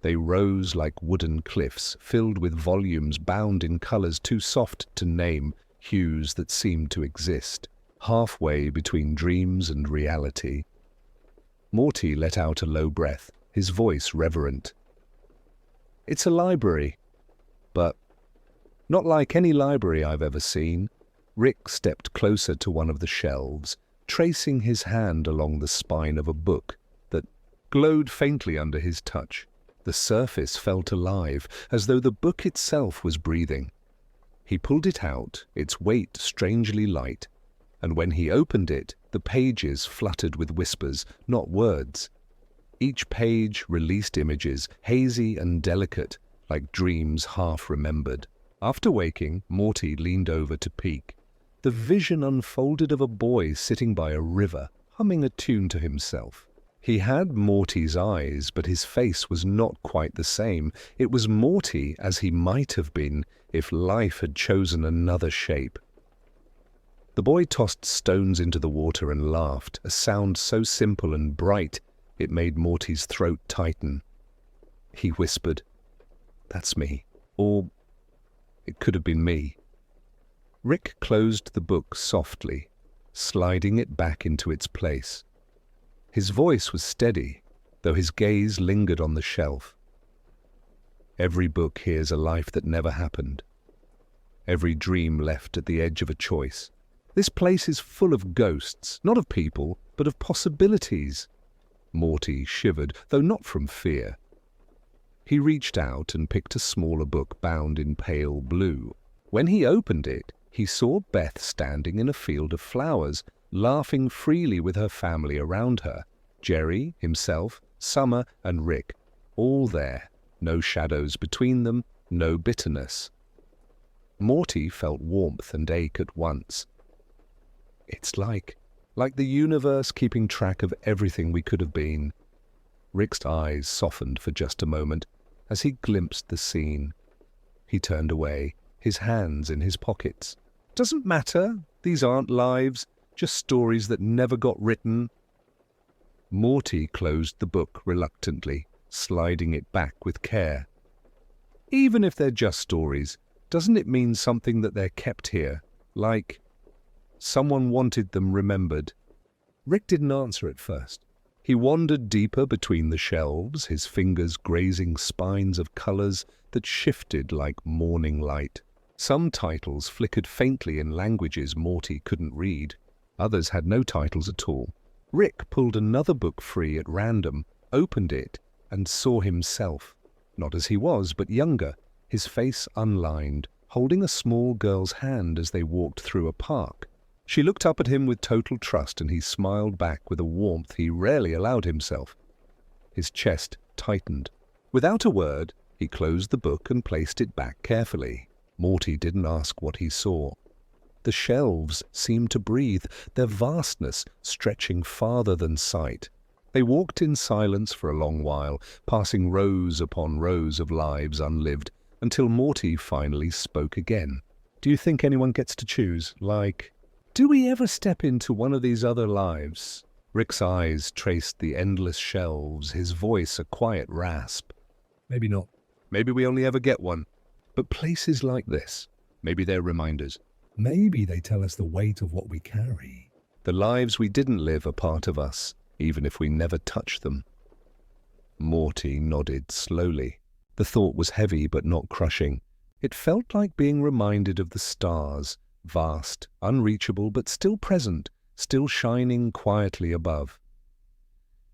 They rose like wooden cliffs, filled with volumes bound in colors too soft to name, hues that seemed to exist, halfway between dreams and reality. Morty let out a low breath, his voice reverent. "It's a library, but not like any library I've ever seen." Rick stepped closer to one of the shelves, tracing his hand along the spine of a book that glowed faintly under his touch. The surface felt alive, as though the book itself was breathing. He pulled it out, its weight strangely light, and when he opened it, the pages fluttered with whispers, not words. Each page released images, hazy and delicate, like dreams half-remembered. After waking, Morty leaned over to peek. The vision unfolded of a boy sitting by a river, humming a tune to himself. He had Morty's eyes, but his face was not quite the same. It was Morty as he might have been if life had chosen another shape. The boy tossed stones into the water and laughed, a sound so simple and bright it made Morty's throat tighten. He whispered, "That's me," or it could have been me. Rick closed the book softly, sliding it back into its place. His voice was steady, though his gaze lingered on the shelf. Every book hears a life that never happened. Every dream left at the edge of a choice. This place is full of ghosts, not of people, but of possibilities. Morty shivered, though not from fear. He reached out and picked a smaller book bound in pale blue. When he opened it, he saw Beth standing in a field of flowers, laughing freely with her family around her. Jerry, himself, Summer, and Rick, all there. No shadows between them, no bitterness. Morty felt warmth and ache at once. It's like the universe keeping track of everything we could have been. Rick's eyes softened for just a moment as he glimpsed the scene. He turned away, his hands in his pockets. Doesn't matter. These aren't lives, just stories that never got written. Morty closed the book reluctantly, sliding it back with care. Even if they're just stories, doesn't it mean something that they're kept here? Like someone wanted them remembered? Rick didn't answer at first. He wandered deeper between the shelves, his fingers grazing spines of colors that shifted like morning light. Some titles flickered faintly in languages Morty couldn't read. Others had no titles at all. Rick pulled another book free at random, opened it, and saw himself. Not as he was, but younger, his face unlined, holding a small girl's hand as they walked through a park. She looked up at him with total trust, and he smiled back with a warmth he rarely allowed himself. His chest tightened. Without a word, he closed the book and placed it back carefully. Morty didn't ask what he saw. The shelves seemed to breathe, their vastness stretching farther than sight. They walked in silence for a long while, passing rows upon rows of lives unlived, until Morty finally spoke again. "Do you think anyone gets to choose? Do we ever step into one of these other lives?" Rick's eyes traced the endless shelves, his voice a quiet rasp. Maybe not. Maybe we only ever get one. But places like this, maybe they're reminders. Maybe they tell us the weight of what we carry. The lives we didn't live are part of us, even if we never touch them. Morty nodded slowly. The thought was heavy but not crushing. It felt like being reminded of the stars, vast, unreachable, but still present, still shining quietly above.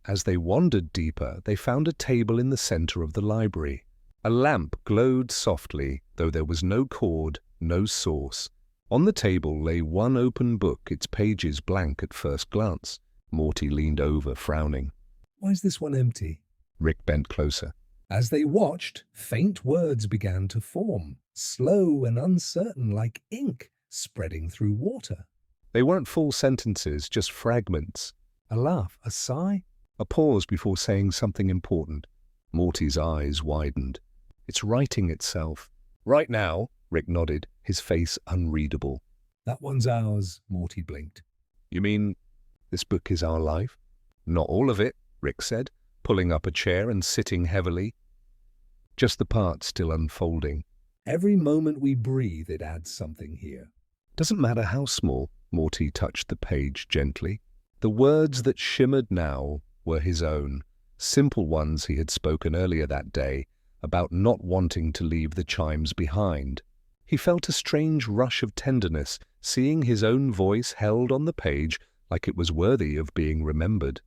As they wandered deeper, they found a table in the center of the library. A lamp glowed softly, though there was no cord, no source. On the table lay one open book, its pages blank at first glance. Morty leaned over, frowning. "Why is this one empty?" Rick bent closer. As they watched, faint words began to form, slow and uncertain like ink spreading through water. They weren't full sentences, just fragments. A laugh, a sigh, a pause before saying something important. Morty's eyes widened. It's writing itself. "Right now," Rick nodded, his face unreadable. "That one's ours," Morty blinked. "You mean this book is our life?" "Not all of it," Rick said, pulling up a chair and sitting heavily. "Just the part still unfolding." "Every moment we breathe, it adds something here." "Doesn't matter how small." Morty touched the page gently. The words that shimmered now were his own, simple ones he had spoken earlier that day, about not wanting to leave the chimes behind. He felt a strange rush of tenderness, seeing his own voice held on the page like it was worthy of being remembered.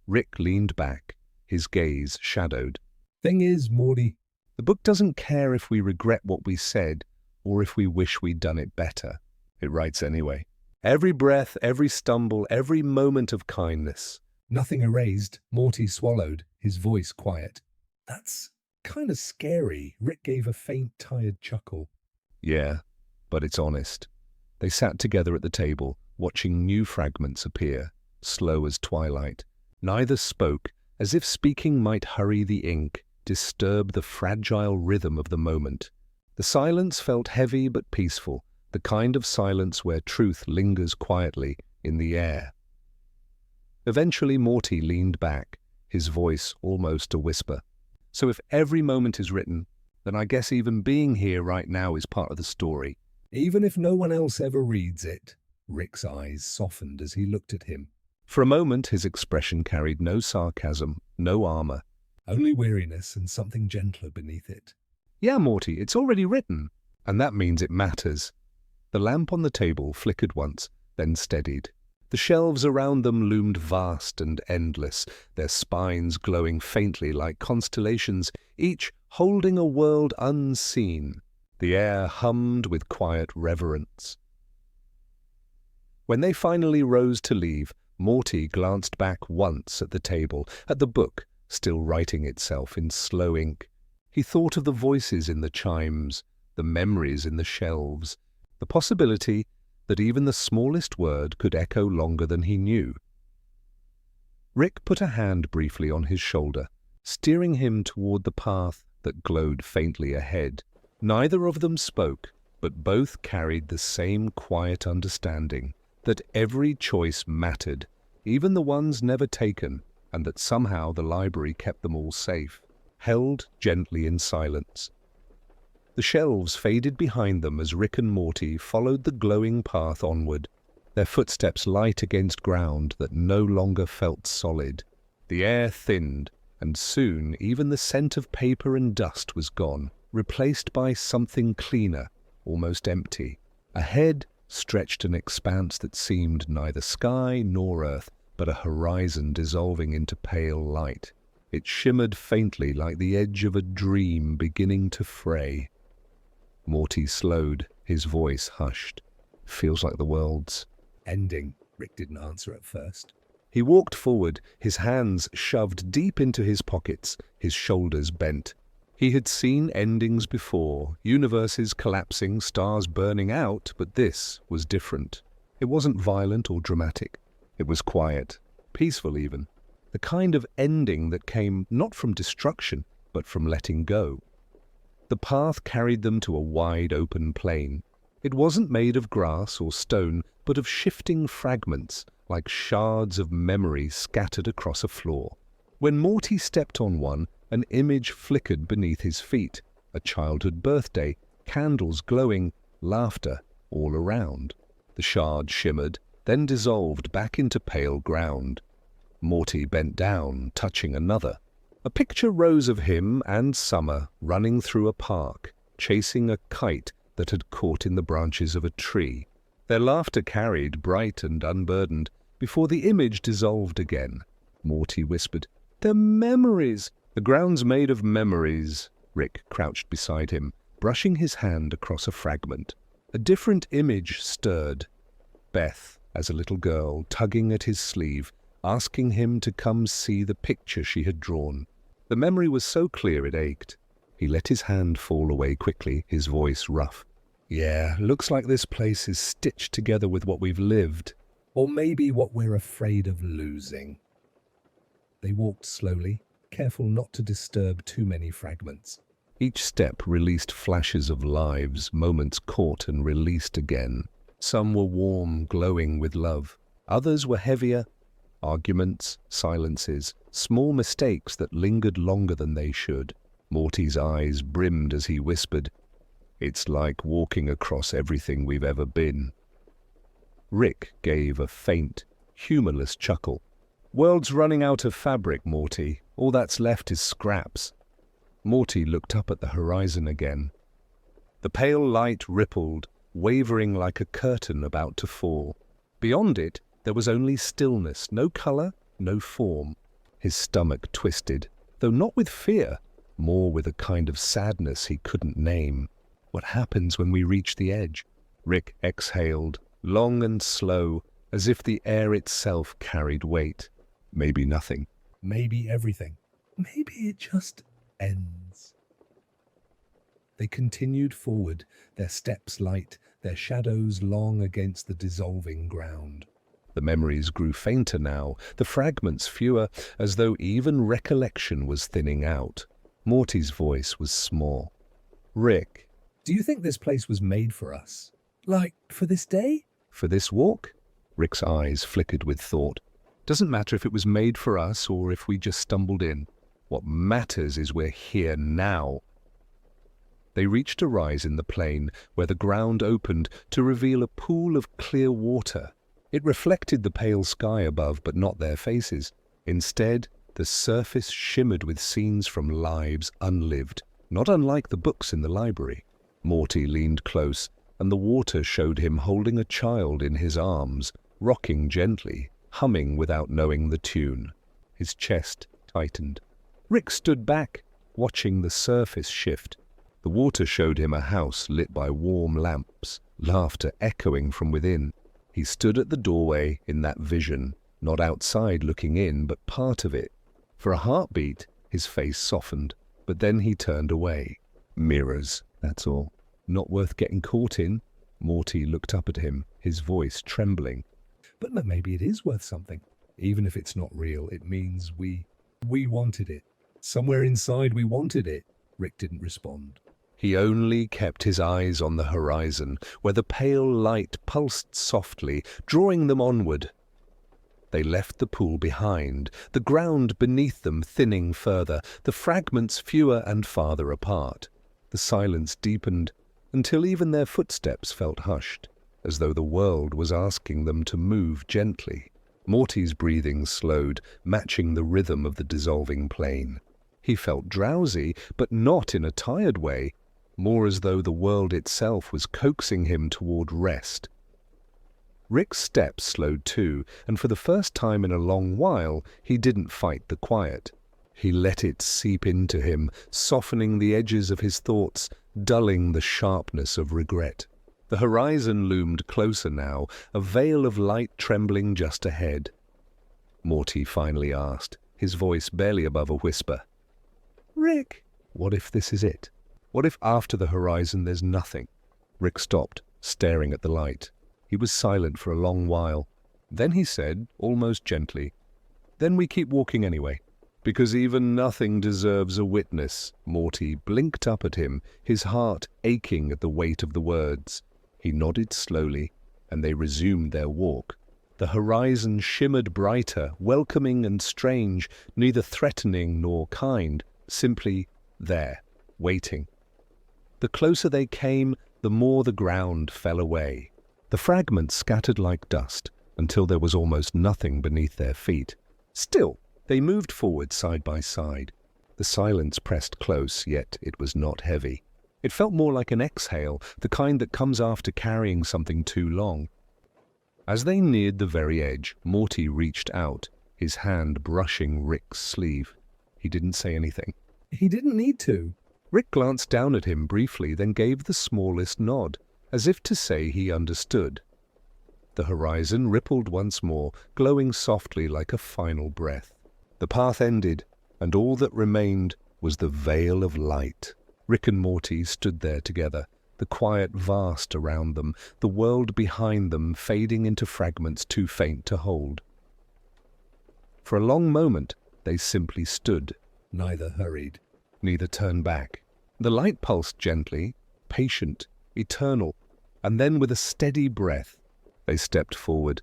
Rick leaned back, his gaze shadowed. Thing is, Morty, The book doesn't care if we regret what we said or if we wish we'd done it better. It writes anyway. Every breath, every stumble, every moment of kindness. nothing erased. Morty swallowed, his voice quiet. That's kind of scary. Rick gave a faint, tired chuckle. Yeah, but it's honest. They sat together at the table, watching new fragments appear, slow as twilight. Neither spoke, as if speaking might hurry the ink, disturb the fragile rhythm of the moment. The silence felt heavy but peaceful, the kind of silence where truth lingers quietly in the air. Eventually Morty leaned back, his voice almost a whisper. So if every moment is written, then I guess even being here right now is part of the story. Even if no one else ever reads it. Rick's eyes softened as he looked at him. For a moment his expression carried no sarcasm, no armor. Only weariness and something gentler beneath it. Yeah, Morty, it's already written, and that means it matters. The lamp on the table flickered once, then steadied. The shelves around them loomed vast and endless, their spines glowing faintly like constellations, each holding a world unseen. The air hummed with quiet reverence. When they finally rose to leave, Morty glanced back once at the table, at the book, still writing itself in slow ink. He thought of the voices in the chimes, the memories in the shelves, the possibility that even the smallest word could echo longer than he knew. Rick put a hand briefly on his shoulder, steering him toward the path that glowed faintly ahead. Neither of them spoke, but both carried the same quiet understanding that every choice mattered, even the ones never taken, and that somehow the library kept them all safe, held gently in silence. The shelves faded behind them as Rick and Morty followed the glowing path onward, their footsteps light against ground that no longer felt solid. The air thinned, and soon even the scent of paper and dust was gone, replaced by something cleaner, almost empty. Ahead stretched an expanse that seemed neither sky nor earth, but a horizon dissolving into pale light. It shimmered faintly like the edge of a dream beginning to fray. Morty slowed, his voice hushed. Feels like the world's Ending. Rick didn't answer at first. He walked forward, his hands shoved deep into his pockets, his shoulders bent. He had seen endings before, universes collapsing, stars burning out, but this was different. It wasn't violent or dramatic. It was quiet, peaceful even. The kind of ending that came not from destruction, but from letting go. The path carried them to a wide open plain. It wasn't made of grass or stone, but of shifting fragments, like shards of memory scattered across a floor. When Morty stepped on one, an image flickered beneath his feet. A childhood birthday, candles glowing, laughter all around. The shard shimmered, then dissolved back into pale ground. Morty bent down, touching another. A picture rose of him and Summer running through a park, chasing a kite that had caught in the branches of a tree. Their laughter carried, bright and unburdened, before the image dissolved again. Morty whispered, "They're memories." "The ground's made of memories." Rick crouched beside him, brushing his hand across a fragment. A different image stirred. Beth, as a little girl, tugging at his sleeve, asking him to come see the picture she had drawn. The memory was so clear it ached. He let his hand fall away quickly, his voice rough. "Yeah, looks like this place is stitched together with what we've lived. Or maybe what we're afraid of losing." They walked slowly, careful not to disturb too many fragments. Each step released flashes of lives, moments caught and released again. Some were warm, glowing with love. Others were heavier. Arguments, silences, small mistakes that lingered longer than they should. Morty's eyes brimmed as he whispered, "It's like walking across everything we've ever been." Rick gave a faint, humorless chuckle. "World's running out of fabric, Morty. All that's left is scraps." Morty looked up at the horizon again. The pale light rippled, wavering like a curtain about to fall. Beyond it, there was only stillness, no color, no form. His stomach twisted, though not with fear, more with a kind of sadness he couldn't name. What happens when we reach the edge? Rick exhaled, long and slow, as if the air itself carried weight. Maybe nothing. Maybe everything. Maybe it just ends. They continued forward, their steps light, their shadows long against the dissolving ground. The memories grew fainter now, the fragments fewer, as though even recollection was thinning out. Morty's voice was small. Rick. Do you think this place was made for us? Like, for this day? For this walk? Rick's eyes flickered with thought. Doesn't matter if it was made for us or if we just stumbled in. What matters is we're here now. They reached a rise in the plain where the ground opened to reveal a pool of clear water. It reflected the pale sky above, but not their faces. Instead, the surface shimmered with scenes from lives unlived, not unlike the books in the library. Morty leaned close, and the water showed him holding a child in his arms, rocking gently, humming without knowing the tune. His chest tightened. Rick stood back, watching the surface shift. The water showed him a house lit by warm lamps, laughter echoing from within. He stood at the doorway in that vision, not outside looking in, but part of it. For a heartbeat, his face softened, but then he turned away. Mirrors, that's all. Not worth getting caught in. Morty looked up at him, his voice trembling. But maybe it is worth something. Even if it's not real, it means we wanted it. Somewhere inside we wanted it. Rick didn't respond. He only kept his eyes on the horizon, where the pale light pulsed softly, drawing them onward. They left the pool behind, the ground beneath them thinning further, the fragments fewer and farther apart. The silence deepened, until even their footsteps felt hushed, as though the world was asking them to move gently. Morty's breathing slowed, matching the rhythm of the dissolving plain. He felt drowsy, but not in a tired way, more as though the world itself was coaxing him toward rest. Rick's steps slowed too, and for the first time in a long while, he didn't fight the quiet. He let it seep into him, softening the edges of his thoughts, dulling the sharpness of regret. The horizon loomed closer now, a veil of light trembling just ahead. Morty finally asked, his voice barely above a whisper. Rick, what if this is it? What if after the horizon there's nothing? Rick stopped, staring at the light. He was silent for a long while. Then he said, almost gently, "Then we keep walking anyway." "Because even nothing deserves a witness." Morty blinked up at him, his heart aching at the weight of the words. He nodded slowly, and they resumed their walk. The horizon shimmered brighter, welcoming and strange, neither threatening nor kind, simply there, waiting. The closer they came, the more the ground fell away. The fragments scattered like dust, until there was almost nothing beneath their feet. Still, they moved forward side by side. The silence pressed close, yet it was not heavy. It felt more like an exhale, the kind that comes after carrying something too long. As they neared the very edge, Morty reached out, his hand brushing Rick's sleeve. He didn't say anything. He didn't need to. Rick glanced down at him briefly, then gave the smallest nod, as if to say he understood. The horizon rippled once more, glowing softly like a final breath. The path ended, and all that remained was the veil of light. Rick and Morty stood there together, the quiet vast around them, the world behind them fading into fragments too faint to hold. For a long moment, they simply stood. Neither hurried. Neither turned back. The light pulsed gently, patient, eternal, and then with a steady breath, they stepped forward.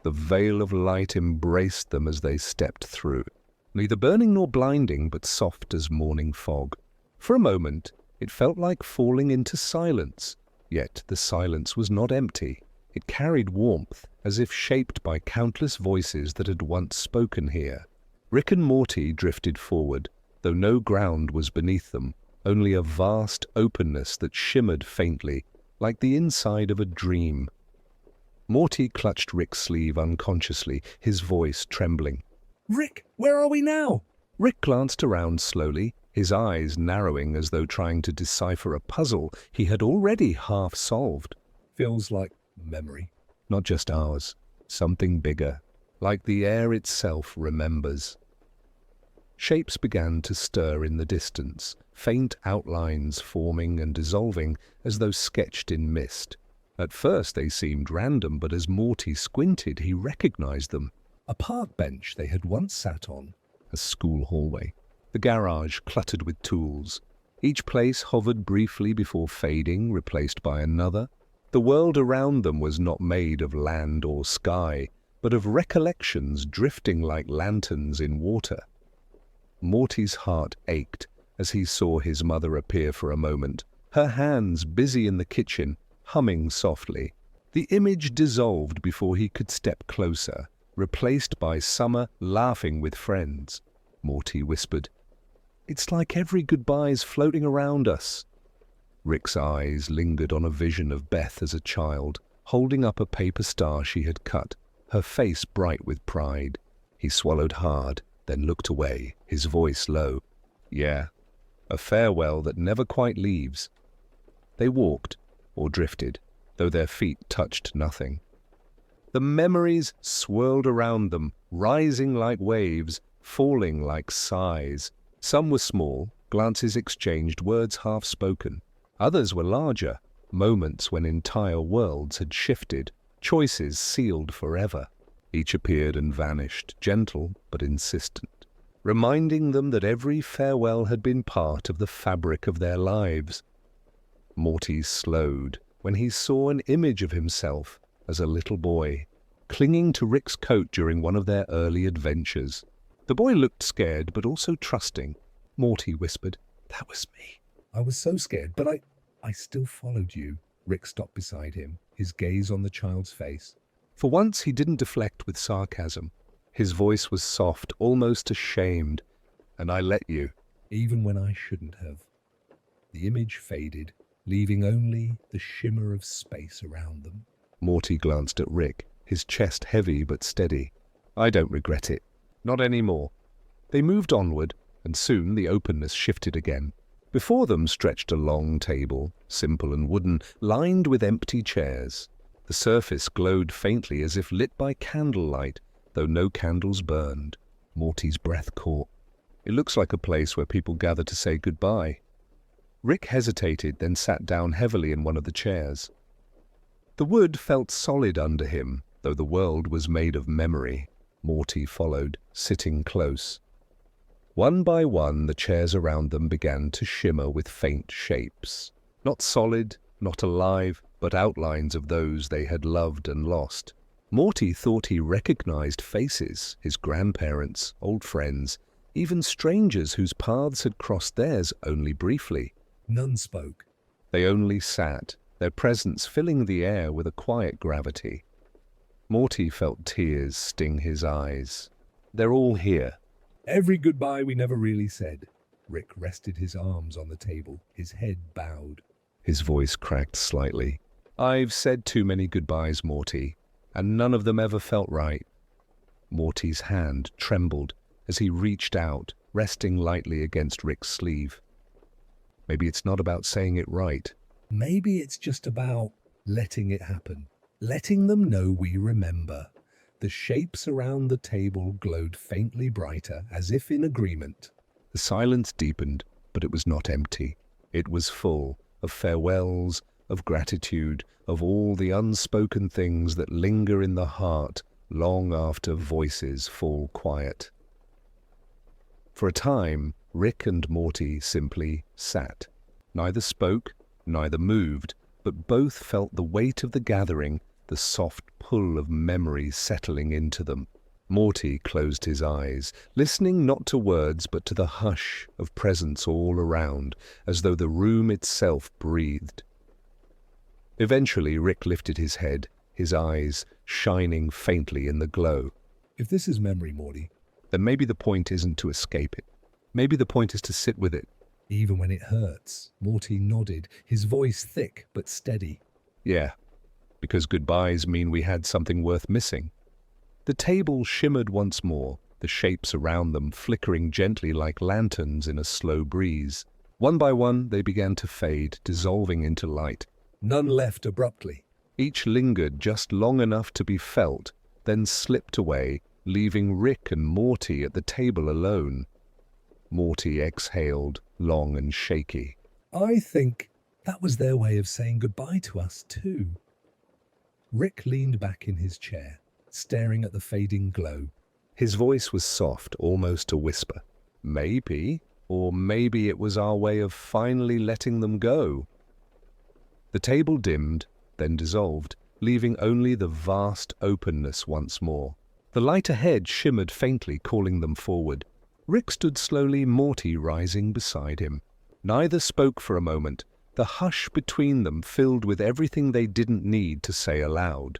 The veil of light embraced them as they stepped through, neither burning nor blinding, but soft as morning fog. For a moment, it felt like falling into silence, yet the silence was not empty. It carried warmth, as if shaped by countless voices that had once spoken here. Rick and Morty drifted forward, though no ground was beneath them, only a vast openness that shimmered faintly, like the inside of a dream. Morty clutched Rick's sleeve unconsciously, his voice trembling. Rick, where are we now? Rick glanced around slowly, his eyes narrowing as though trying to decipher a puzzle he had already half solved. Feels like memory. Not just ours, something bigger, like the air itself remembers. Shapes began to stir in the distance, faint outlines forming and dissolving as though sketched in mist. At first they seemed random, but as Morty squinted, he recognized them. A park bench they had once sat on. A school hallway. The garage cluttered with tools. Each place hovered briefly before fading, replaced by another. The world around them was not made of land or sky, but of recollections drifting like lanterns in water. Morty's heart ached as he saw his mother appear for a moment, her hands busy in the kitchen, humming softly. The image dissolved before he could step closer, replaced by Summer laughing with friends. Morty whispered, "It's like every goodbye's floating around us." Rick's eyes lingered on a vision of Beth as a child, holding up a paper star she had cut, her face bright with pride. He swallowed hard, then looked away, his voice low. "Yeah, a farewell that never quite leaves." They walked, or drifted, though their feet touched nothing. The memories swirled around them, rising like waves, falling like sighs. Some were small, glances exchanged, words half-spoken. Others were larger, moments when entire worlds had shifted, choices sealed forever. Each appeared and vanished, gentle but insistent, reminding them that every farewell had been part of the fabric of their lives. Morty slowed when he saw an image of himself as a little boy, clinging to Rick's coat during one of their early adventures. The boy looked scared but also trusting. Morty whispered, "That was me." I was so scared, but I still followed you. Rick stopped beside him, his gaze on the child's face. For once he didn't deflect with sarcasm. His voice was soft, almost ashamed. "And I let you." Even when I shouldn't have. The image faded, leaving only the shimmer of space around them. Morty glanced at Rick, his chest heavy but steady. "I don't regret it. Not anymore." They moved onward, and soon the openness shifted again. Before them stretched a long table, simple and wooden, lined with empty chairs. The surface glowed faintly as if lit by candlelight, though no candles burned. Morty's breath caught. "It looks like a place where people gather to say goodbye." Rick hesitated, then sat down heavily in one of the chairs. The wood felt solid under him, though the world was made of memory. Morty followed, sitting close. One by one, the chairs around them began to shimmer with faint shapes. Not solid, not alive, but outlines of those they had loved and lost. Morty thought he recognized faces, his grandparents, old friends, even strangers whose paths had crossed theirs only briefly. None spoke. They only sat, their presence filling the air with a quiet gravity. Morty felt tears sting his eyes. "They're all here." Every goodbye we never really said. Rick rested his arms on the table, his head bowed. His voice cracked slightly. "I've said too many goodbyes, Morty, and none of them ever felt right." Morty's hand trembled as he reached out, resting lightly against Rick's sleeve. "Maybe it's not about saying it right." Maybe it's just about letting it happen. Letting them know we remember. The shapes around the table glowed faintly brighter, as if in agreement. The silence deepened, but it was not empty. It was full of farewells, of gratitude, of all the unspoken things that linger in the heart long after voices fall quiet. For a time, Rick and Morty simply sat. Neither spoke, neither moved, but both felt the weight of the gathering, the soft pull of memory settling into them. Morty closed his eyes, listening not to words but to the hush of presence all around, as though the room itself breathed. Eventually Rick lifted his head, his eyes shining faintly in the glow. If this is memory, Morty, then maybe the point isn't to escape it. Maybe the point is to sit with it. Even when it hurts. Morty nodded, his voice thick but steady. Yeah, because goodbyes mean we had something worth missing. The table shimmered once more, the shapes around them flickering gently like lanterns in a slow breeze. One by one, they began to fade, dissolving into light. None left abruptly. Each lingered just long enough to be felt, then slipped away, leaving Rick and Morty at the table alone. Morty exhaled, long and shaky. I think that was their way of saying goodbye to us, too. Rick leaned back in his chair, staring at the fading glow. His voice was soft, almost a whisper. Maybe, or maybe it was our way of finally letting them go. The table dimmed, then dissolved, leaving only the vast openness once more. The light ahead shimmered faintly, calling them forward. Rick stood slowly, Morty rising beside him. Neither spoke for a moment, the hush between them filled with everything they didn't need to say aloud.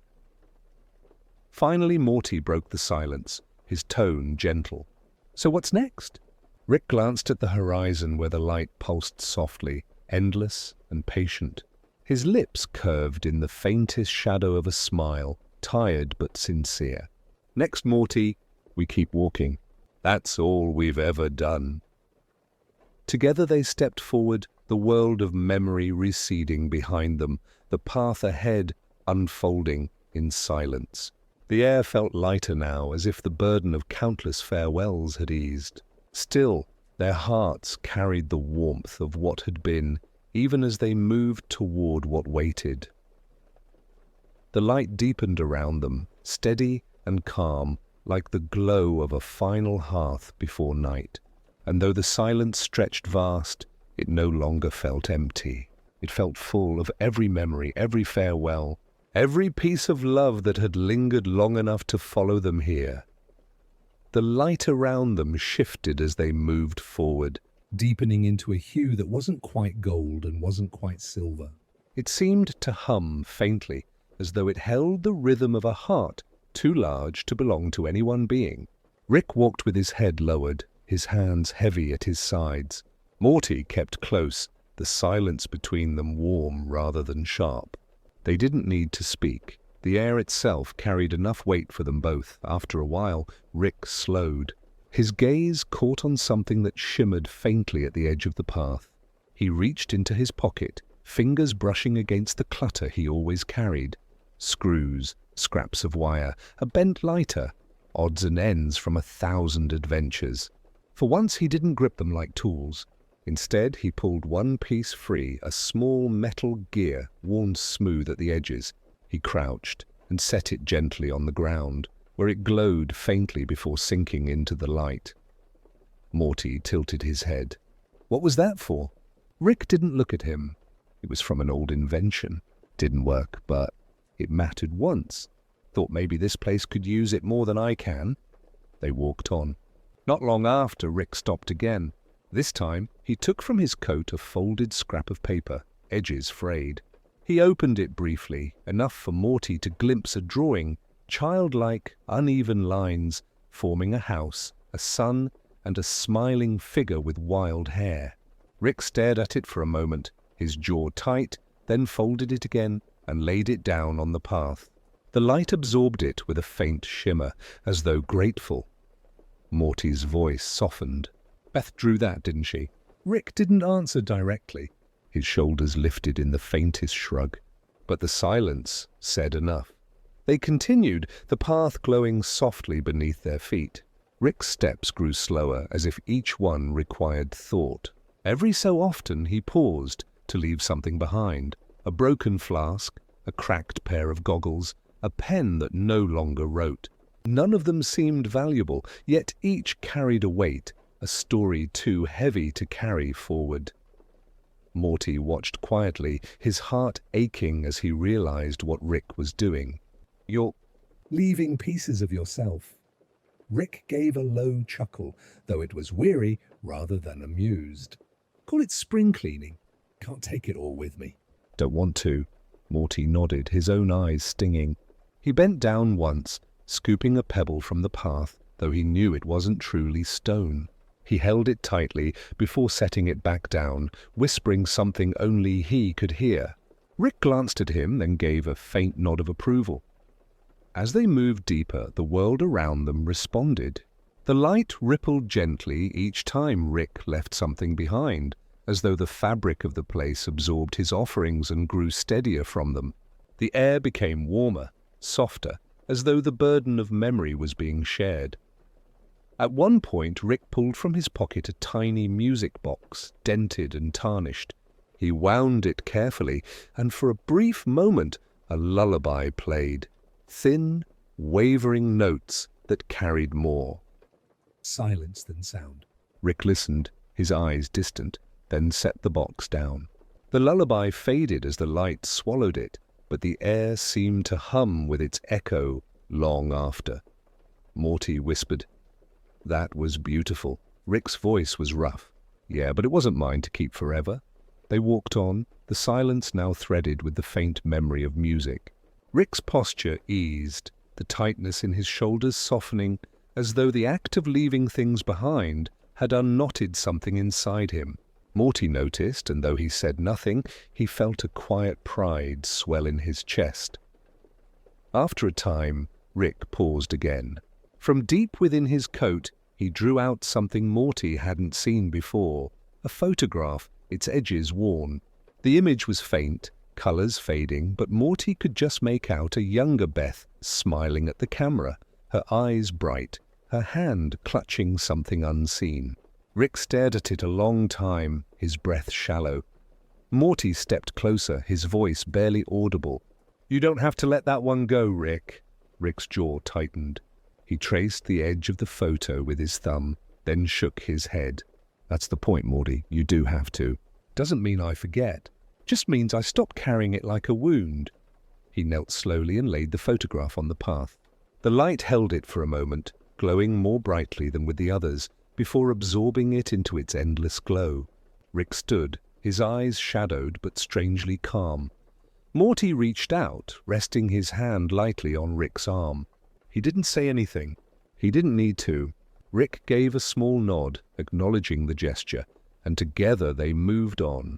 Finally, Morty broke the silence, his tone gentle. So what's next? Rick glanced at the horizon where the light pulsed softly, endless and patient. His lips curved in the faintest shadow of a smile, tired but sincere. Next, Morty, we keep walking. That's all we've ever done. Together they stepped forward, the world of memory receding behind them, the path ahead unfolding in silence. The air felt lighter now, as if the burden of countless farewells had eased. Still, their hearts carried the warmth of what had been, even as they moved toward what waited. The light deepened around them, steady and calm, like the glow of a final hearth before night. And though the silence stretched vast, it no longer felt empty. It felt full of every memory, every farewell, every piece of love that had lingered long enough to follow them here. The light around them shifted as they moved forward, deepening into a hue that wasn't quite gold and wasn't quite silver. It seemed to hum faintly, as though it held the rhythm of a heart too large to belong to any one being. Rick walked with his head lowered, his hands heavy at his sides. Morty kept close, the silence between them warm rather than sharp. They didn't need to speak. The air itself carried enough weight for them both. After a while, Rick slowed. His gaze caught on something that shimmered faintly at the edge of the path. He reached into his pocket, fingers brushing against the clutter he always carried. Screws, scraps of wire, a bent lighter, odds and ends from 1,000 adventures. For once he didn't grip them like tools. Instead, he pulled one piece free, a small metal gear worn smooth at the edges. He crouched and set it gently on the ground, where it glowed faintly before sinking into the light. Morty tilted his head. What was that for? Rick didn't look at him. It was from an old invention. Didn't work, but it mattered once. Thought maybe this place could use it more than I can. They walked on. Not long after, Rick stopped again. This time, he took from his coat a folded scrap of paper, edges frayed. He opened it briefly, enough for Morty to glimpse a drawing, childlike, uneven lines, forming a house, a sun, and a smiling figure with wild hair. Rick stared at it for a moment, his jaw tight, then folded it again and laid it down on the path. The light absorbed it with a faint shimmer, as though grateful. Morty's voice softened. Beth drew that, didn't she? Rick didn't answer directly. His shoulders lifted in the faintest shrug. But the silence said enough. They continued, the path glowing softly beneath their feet. Rick's steps grew slower, as if each one required thought. Every so often he paused to leave something behind. A broken flask, a cracked pair of goggles, a pen that no longer wrote. None of them seemed valuable, yet each carried a weight, a story too heavy to carry forward. Morty watched quietly, his heart aching as he realized what Rick was doing. You're leaving pieces of yourself. Rick gave a low chuckle, though it was weary rather than amused. Call it spring cleaning. Can't take it all with me. Don't want to. Morty nodded, his own eyes stinging. He bent down once, scooping a pebble from the path, though he knew it wasn't truly stone. He held it tightly before setting it back down, whispering something only he could hear. Rick glanced at him, then gave a faint nod of approval. As they moved deeper, the world around them responded. The light rippled gently each time Rick left something behind, as though the fabric of the place absorbed his offerings and grew steadier from them. The air became warmer, softer, as though the burden of memory was being shared. At one point, Rick pulled from his pocket a tiny music box, dented and tarnished. He wound it carefully, and for a brief moment, a lullaby played. Thin, wavering notes that carried more. Silence than sound. Rick listened, his eyes distant, then set the box down. The lullaby faded as the light swallowed it, but the air seemed to hum with its echo long after. Morty whispered, "That was beautiful." Rick's voice was rough. "Yeah, but it wasn't mine to keep forever." They walked on, the silence now threaded with the faint memory of music. Rick's posture eased, the tightness in his shoulders softening, as though the act of leaving things behind had unknotted something inside him. Morty noticed, and though he said nothing, he felt a quiet pride swell in his chest. After a time, Rick paused again. From deep within his coat, he drew out something Morty hadn't seen before, a photograph, its edges worn. The image was faint, colors fading, but Morty could just make out a younger Beth smiling at the camera, her eyes bright, her hand clutching something unseen. Rick stared at it a long time, his breath shallow. Morty stepped closer, his voice barely audible. "You don't have to let that one go, Rick." Rick's jaw tightened. He traced the edge of the photo with his thumb, then shook his head. "That's the point, Morty. You do have to. Doesn't mean I forget. Just means I stop carrying it like a wound." He knelt slowly and laid the photograph on the path. The light held it for a moment, glowing more brightly than with the others, before absorbing it into its endless glow. Rick stood, his eyes shadowed but strangely calm. Morty reached out, resting his hand lightly on Rick's arm. He didn't say anything. He didn't need to. Rick gave a small nod, acknowledging the gesture, and together they moved on.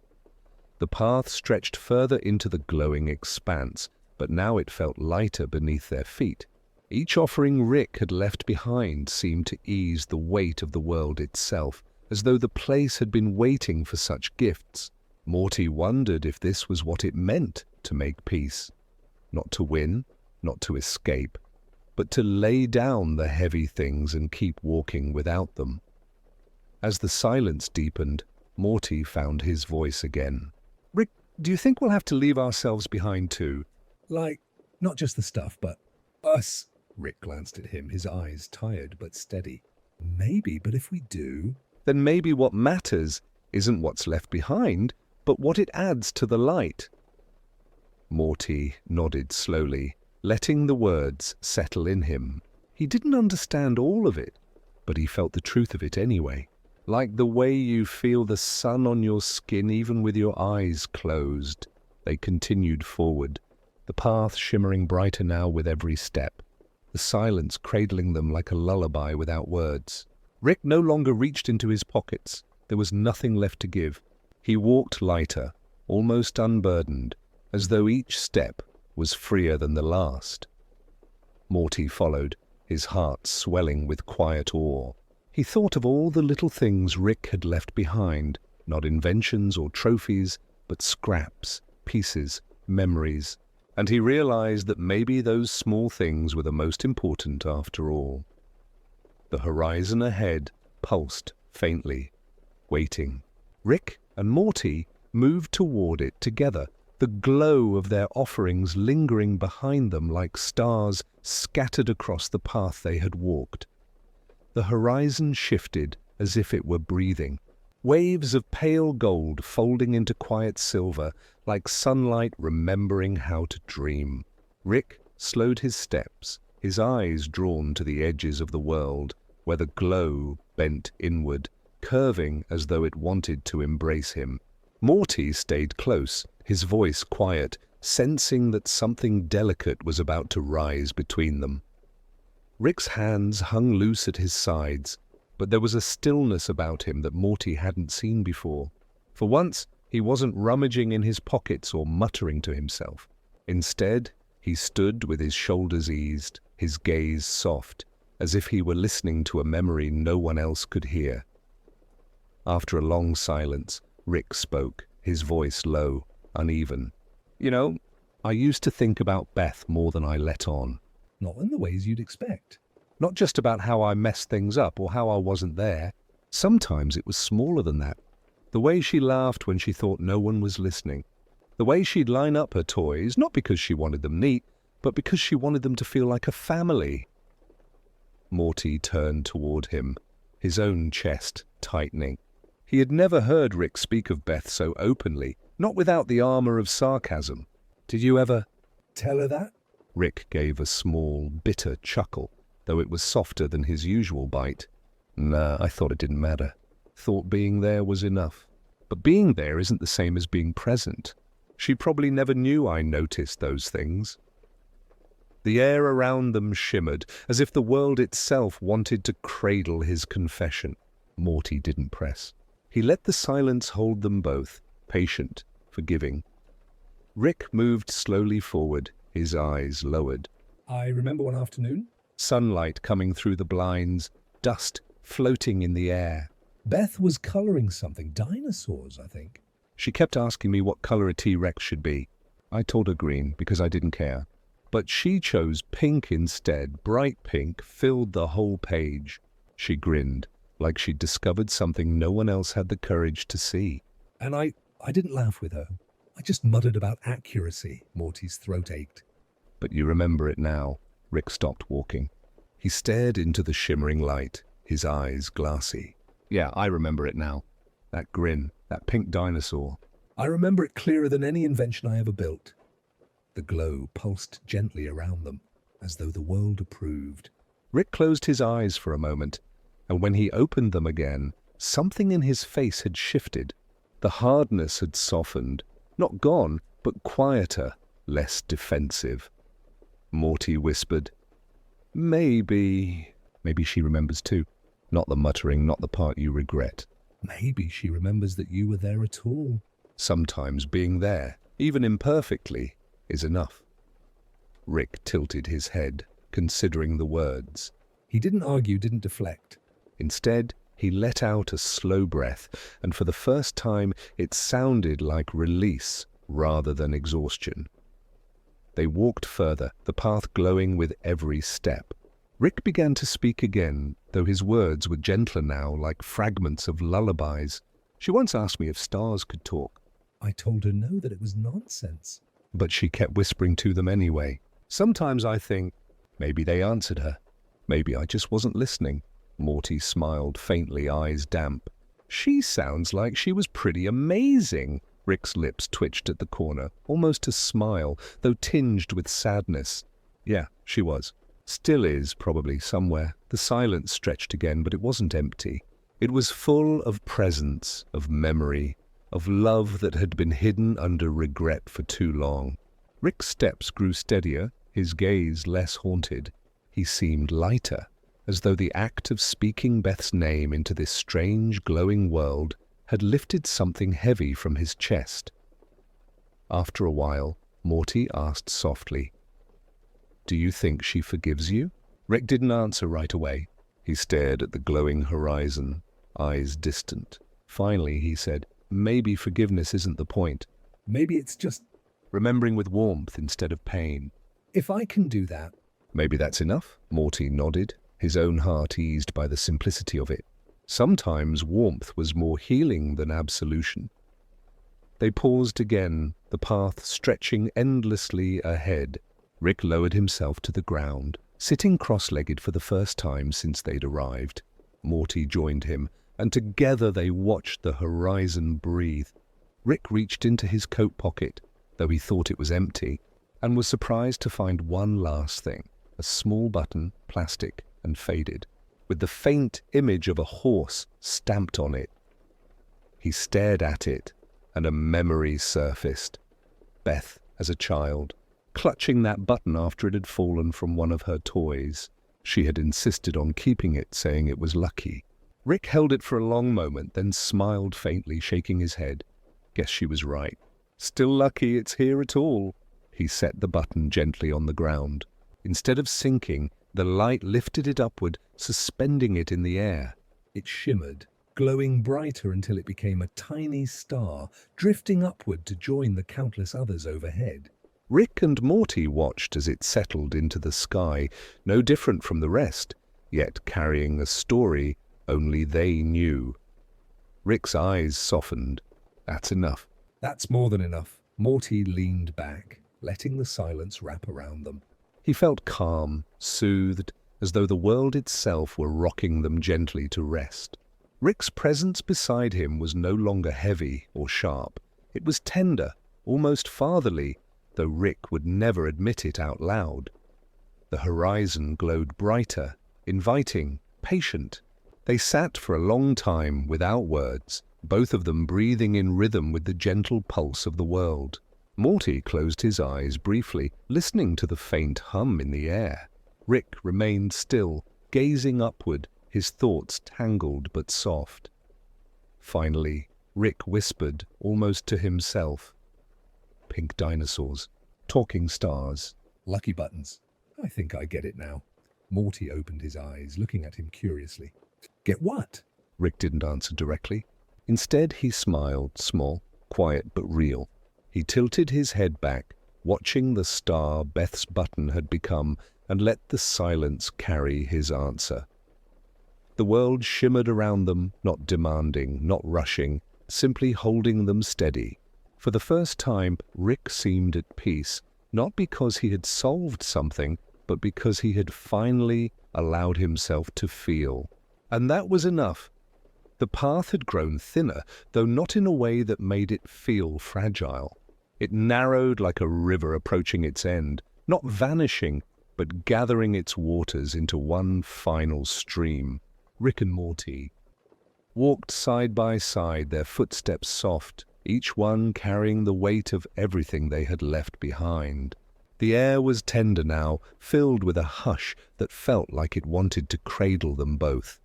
The path stretched further into the glowing expanse, but now it felt lighter beneath their feet. Each offering Rick had left behind seemed to ease the weight of the world itself, as though the place had been waiting for such gifts. Morty wondered if this was what it meant to make peace. Not to win, not to escape, but to lay down the heavy things and keep walking without them. As the silence deepened, Morty found his voice again. "Rick, do you think we'll have to leave ourselves behind too?" Like, not just the stuff, but us. Rick glanced at him, his eyes tired but steady. "Maybe, but if we do..." "Then maybe what matters isn't what's left behind, but what it adds to the light." Morty nodded slowly, letting the words settle in him. He didn't understand all of it, but he felt the truth of it anyway. Like the way you feel the sun on your skin even with your eyes closed. They continued forward, the path shimmering brighter now with every step, the silence cradling them like a lullaby without words. Rick no longer reached into his pockets. There was nothing left to give. He walked lighter, almost unburdened, as though each step was freer than the last. Morty followed, his heart swelling with quiet awe. He thought of all the little things Rick had left behind, not inventions or trophies, but scraps, pieces, memories, and he realized that maybe those small things were the most important after all. The horizon ahead pulsed faintly, waiting. Rick and Morty moved toward it together, the glow of their offerings lingering behind them like stars scattered across the path they had walked. The horizon shifted as if it were breathing, waves of pale gold folding into quiet silver like sunlight remembering how to dream. Rick slowed his steps, his eyes drawn to the edges of the world, where the glow bent inward, curving as though it wanted to embrace him. Morty stayed close, his voice quiet, sensing that something delicate was about to rise between them. Rick's hands hung loose at his sides, but there was a stillness about him that Morty hadn't seen before. For once, He wasn't rummaging in his pockets or muttering to himself. Instead, he stood with his shoulders eased, his gaze soft, as if he were listening to a memory no one else could hear. After a long silence, Rick spoke, his voice low, uneven. "You know, I used to think about Beth more than I let on. Not in the ways you'd expect. Not just about how I messed things up or how I wasn't there. Sometimes it was smaller than that. The way she laughed when she thought no one was listening. The way she'd line up her toys, not because she wanted them neat, but because she wanted them to feel like a family." Morty turned toward him, his own chest tightening. He had never heard Rick speak of Beth so openly, not without the armor of sarcasm. "Did you ever—" Tell her that? Rick gave a small, bitter chuckle, though it was softer than his usual bite. "Nah, I thought it didn't matter. Thought being there was enough. But being there isn't the same as being present. She probably never knew I noticed those things." The air around them shimmered, as if the world itself wanted to cradle his confession. Morty didn't press. He let the silence hold them both, patient, forgiving. Rick moved slowly forward, his eyes lowered. I remember one afternoon. Sunlight coming through the blinds, dust floating in the air. Beth was colouring something. Dinosaurs, I think. She kept asking me what color a T-Rex should be. I told her green because I didn't care. But she chose pink instead. Bright pink filled the whole page. She grinned, like she'd discovered something no one else had the courage to see. And I didn't laugh with her. I just muttered about accuracy. Morty's throat ached. "But you remember it now." Rick stopped walking. He stared into the shimmering light, his eyes glassy. "Yeah, I remember it now. That grin, that pink dinosaur." I remember it clearer than any invention I ever built. The glow pulsed gently around them, as though the world approved. Rick closed his eyes for a moment, and when he opened them again, something in his face had shifted. The hardness had softened, not gone, but quieter, less defensive. Morty whispered, Maybe she remembers too. Not the muttering, not the part you regret. Maybe she remembers that you were there at all." Sometimes being there, even imperfectly, is enough." Rick tilted his head, considering the words. He didn't argue, didn't deflect. Instead, he let out a slow breath, and for the first time it sounded like release rather than exhaustion. They walked further, the path glowing with every step. Rick began to speak again, though his words were gentler now, like fragments of lullabies. "She once asked me if stars could talk." I told her no, that it was nonsense. But she kept whispering to them anyway. "Sometimes I think, maybe they answered her. Maybe I just wasn't listening." Morty smiled faintly, eyes damp. "She sounds like she was pretty amazing." Rick's lips twitched at the corner, almost a smile, though tinged with sadness. "Yeah, she was. Still is, probably, somewhere." The silence stretched again, but it wasn't empty. It was full of presence, of memory, of love that had been hidden under regret for too long. Rick's steps grew steadier, his gaze less haunted. He seemed lighter, as though the act of speaking Beth's name into this strange, glowing world had lifted something heavy from his chest. After a while, Morty asked softly, "Do you think she forgives you?" Rick didn't answer right away. He stared at the glowing horizon, eyes distant. Finally, he said, "Maybe forgiveness isn't the point. Maybe it's just Remembering with warmth instead of pain." if I can do that." "Maybe that's enough?" Morty nodded, his own heart eased by the simplicity of it. Sometimes warmth was more healing than absolution. They paused again, the path stretching endlessly ahead. Rick lowered himself to the ground, sitting cross-legged for the first time since they'd arrived. Morty joined him, and together they watched the horizon breathe. Rick reached into his coat pocket, though he thought it was empty, and was surprised to find one last thing, a small button, plastic and faded, with the faint image of a horse stamped on it. He stared at it, and a memory surfaced. Beth, as a child, clutching that button after it had fallen from one of her toys. She had insisted on keeping it, saying it was lucky. Rick held it for a long moment, then smiled faintly, shaking his head. Guess she was right. Still lucky it's here at all. He set the button gently on the ground. Instead of sinking, the light lifted it upward, suspending it in the air. It shimmered, glowing brighter until it became a tiny star, drifting upward to join the countless others overhead. Rick and Morty watched as it settled into the sky, no different from the rest, yet carrying a story only they knew. Rick's eyes softened. That's enough. That's more than enough. Morty leaned back, letting the silence wrap around them. He felt calm, soothed, as though the world itself were rocking them gently to rest. Rick's presence beside him was no longer heavy or sharp. It was tender, almost fatherly, though Rick would never admit it out loud. The horizon glowed brighter, inviting, patient. They sat for a long time without words, both of them breathing in rhythm with the gentle pulse of the world. Morty closed his eyes briefly, listening to the faint hum in the air. Rick remained still, gazing upward, his thoughts tangled but soft. Finally, Rick whispered, almost to himself, "Pink dinosaurs, talking stars." Lucky buttons. I think I get it now. Morty opened his eyes, looking at him curiously. Get what? Rick didn't answer directly. Instead, he smiled, small, quiet but real. He tilted his head back, watching the star Beth's button had become, and let the silence carry his answer. The world shimmered around them, not demanding, not rushing, simply holding them steady. For the first time, Rick seemed at peace, not because he had solved something, but because he had finally allowed himself to feel. And that was enough. The path had grown thinner, though not in a way that made it feel fragile. It narrowed like a river approaching its end, not vanishing, but gathering its waters into one final stream. Rick and Morty walked side by side, their footsteps soft, each one carrying the weight of everything they had left behind. The air was tender now, filled with a hush that felt like it wanted to cradle them both.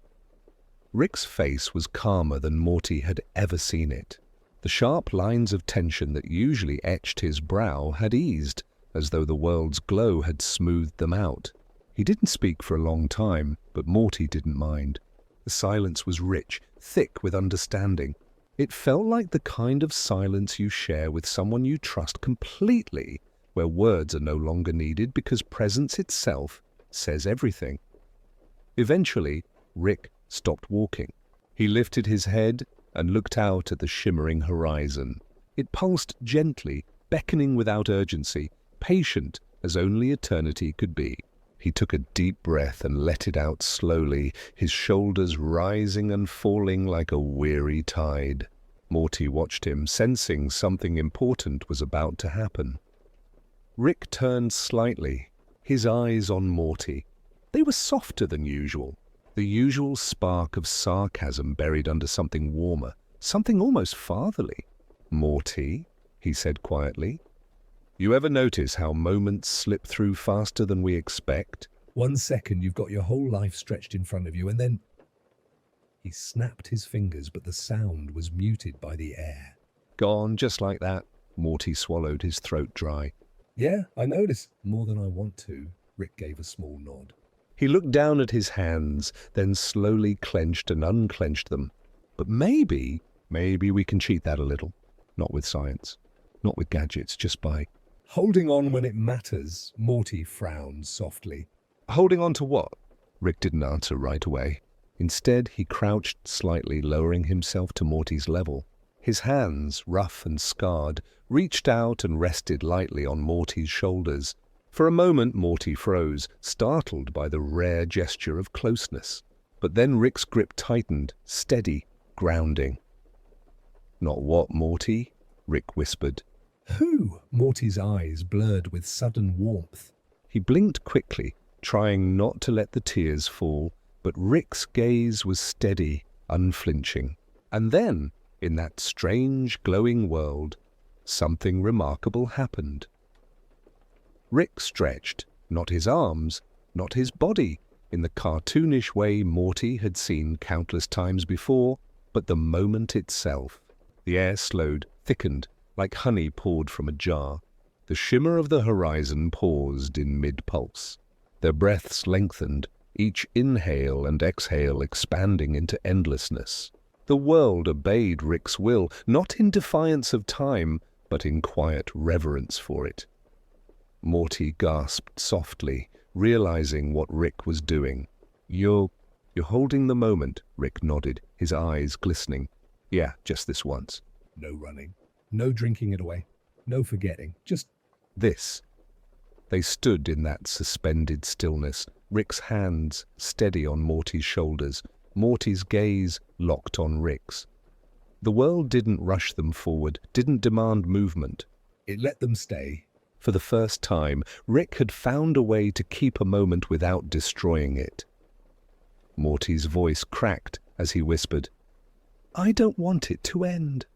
Rick's face was calmer than Morty had ever seen it. The sharp lines of tension that usually etched his brow had eased, as though the world's glow had smoothed them out. He didn't speak for a long time, but Morty didn't mind. The silence was rich, thick with understanding. It felt like the kind of silence you share with someone you trust completely, where words are no longer needed because presence itself says everything. Eventually, Rick stopped walking. He lifted his head and looked out at the shimmering horizon. It pulsed gently, beckoning without urgency, patient as only eternity could be. He took a deep breath and let it out slowly, his shoulders rising and falling like a weary tide. Morty watched him, sensing something important was about to happen. Rick turned slightly, his eyes on Morty. They were softer than usual, the usual spark of sarcasm buried under something warmer, something almost fatherly. "Morty," he said quietly, "you ever notice how moments slip through faster than we expect?" 1 second you've got your whole life stretched in front of you, and then... He snapped his fingers, but the sound was muted by the air. "Gone, just like that." Morty swallowed, his throat dry. Yeah, I notice. More than I want to. Rick gave a small nod. He looked down at his hands, then slowly clenched and unclenched them. But maybe we can cheat that a little. Not with science. Not with gadgets, just by... Holding on when it matters, Morty frowned softly. Holding on to what? Rick didn't answer right away. Instead, he crouched slightly, lowering himself to Morty's level. His hands, rough and scarred, reached out and rested lightly on Morty's shoulders. For a moment, Morty froze, startled by the rare gesture of closeness. But then Rick's grip tightened, steady, grounding. "Not what, Morty?" Rick whispered. "Who?" Morty's eyes blurred with sudden warmth. He blinked quickly, trying not to let the tears fall, but Rick's gaze was steady, unflinching. And then, in that strange, glowing world, something remarkable happened. Rick stretched, not his arms, not his body, in the cartoonish way Morty had seen countless times before, but the moment itself. The air slowed, thickened, like honey poured from a jar. The shimmer of the horizon paused in mid-pulse. Their breaths lengthened, each inhale and exhale expanding into endlessness. The world obeyed Rick's will, not in defiance of time, but in quiet reverence for it. Morty gasped softly, realizing what Rick was doing. You're holding the moment, Rick nodded, his eyes glistening. Yeah, just this once. No running. No drinking it away. No forgetting. Just this. They stood in that suspended stillness, Rick's hands steady on Morty's shoulders, Morty's gaze locked on Rick's. The world didn't rush them forward, didn't demand movement. it let them stay. For the first time, Rick had found a way to keep a moment without destroying it. Morty's voice cracked as he whispered, "I don't want it to end."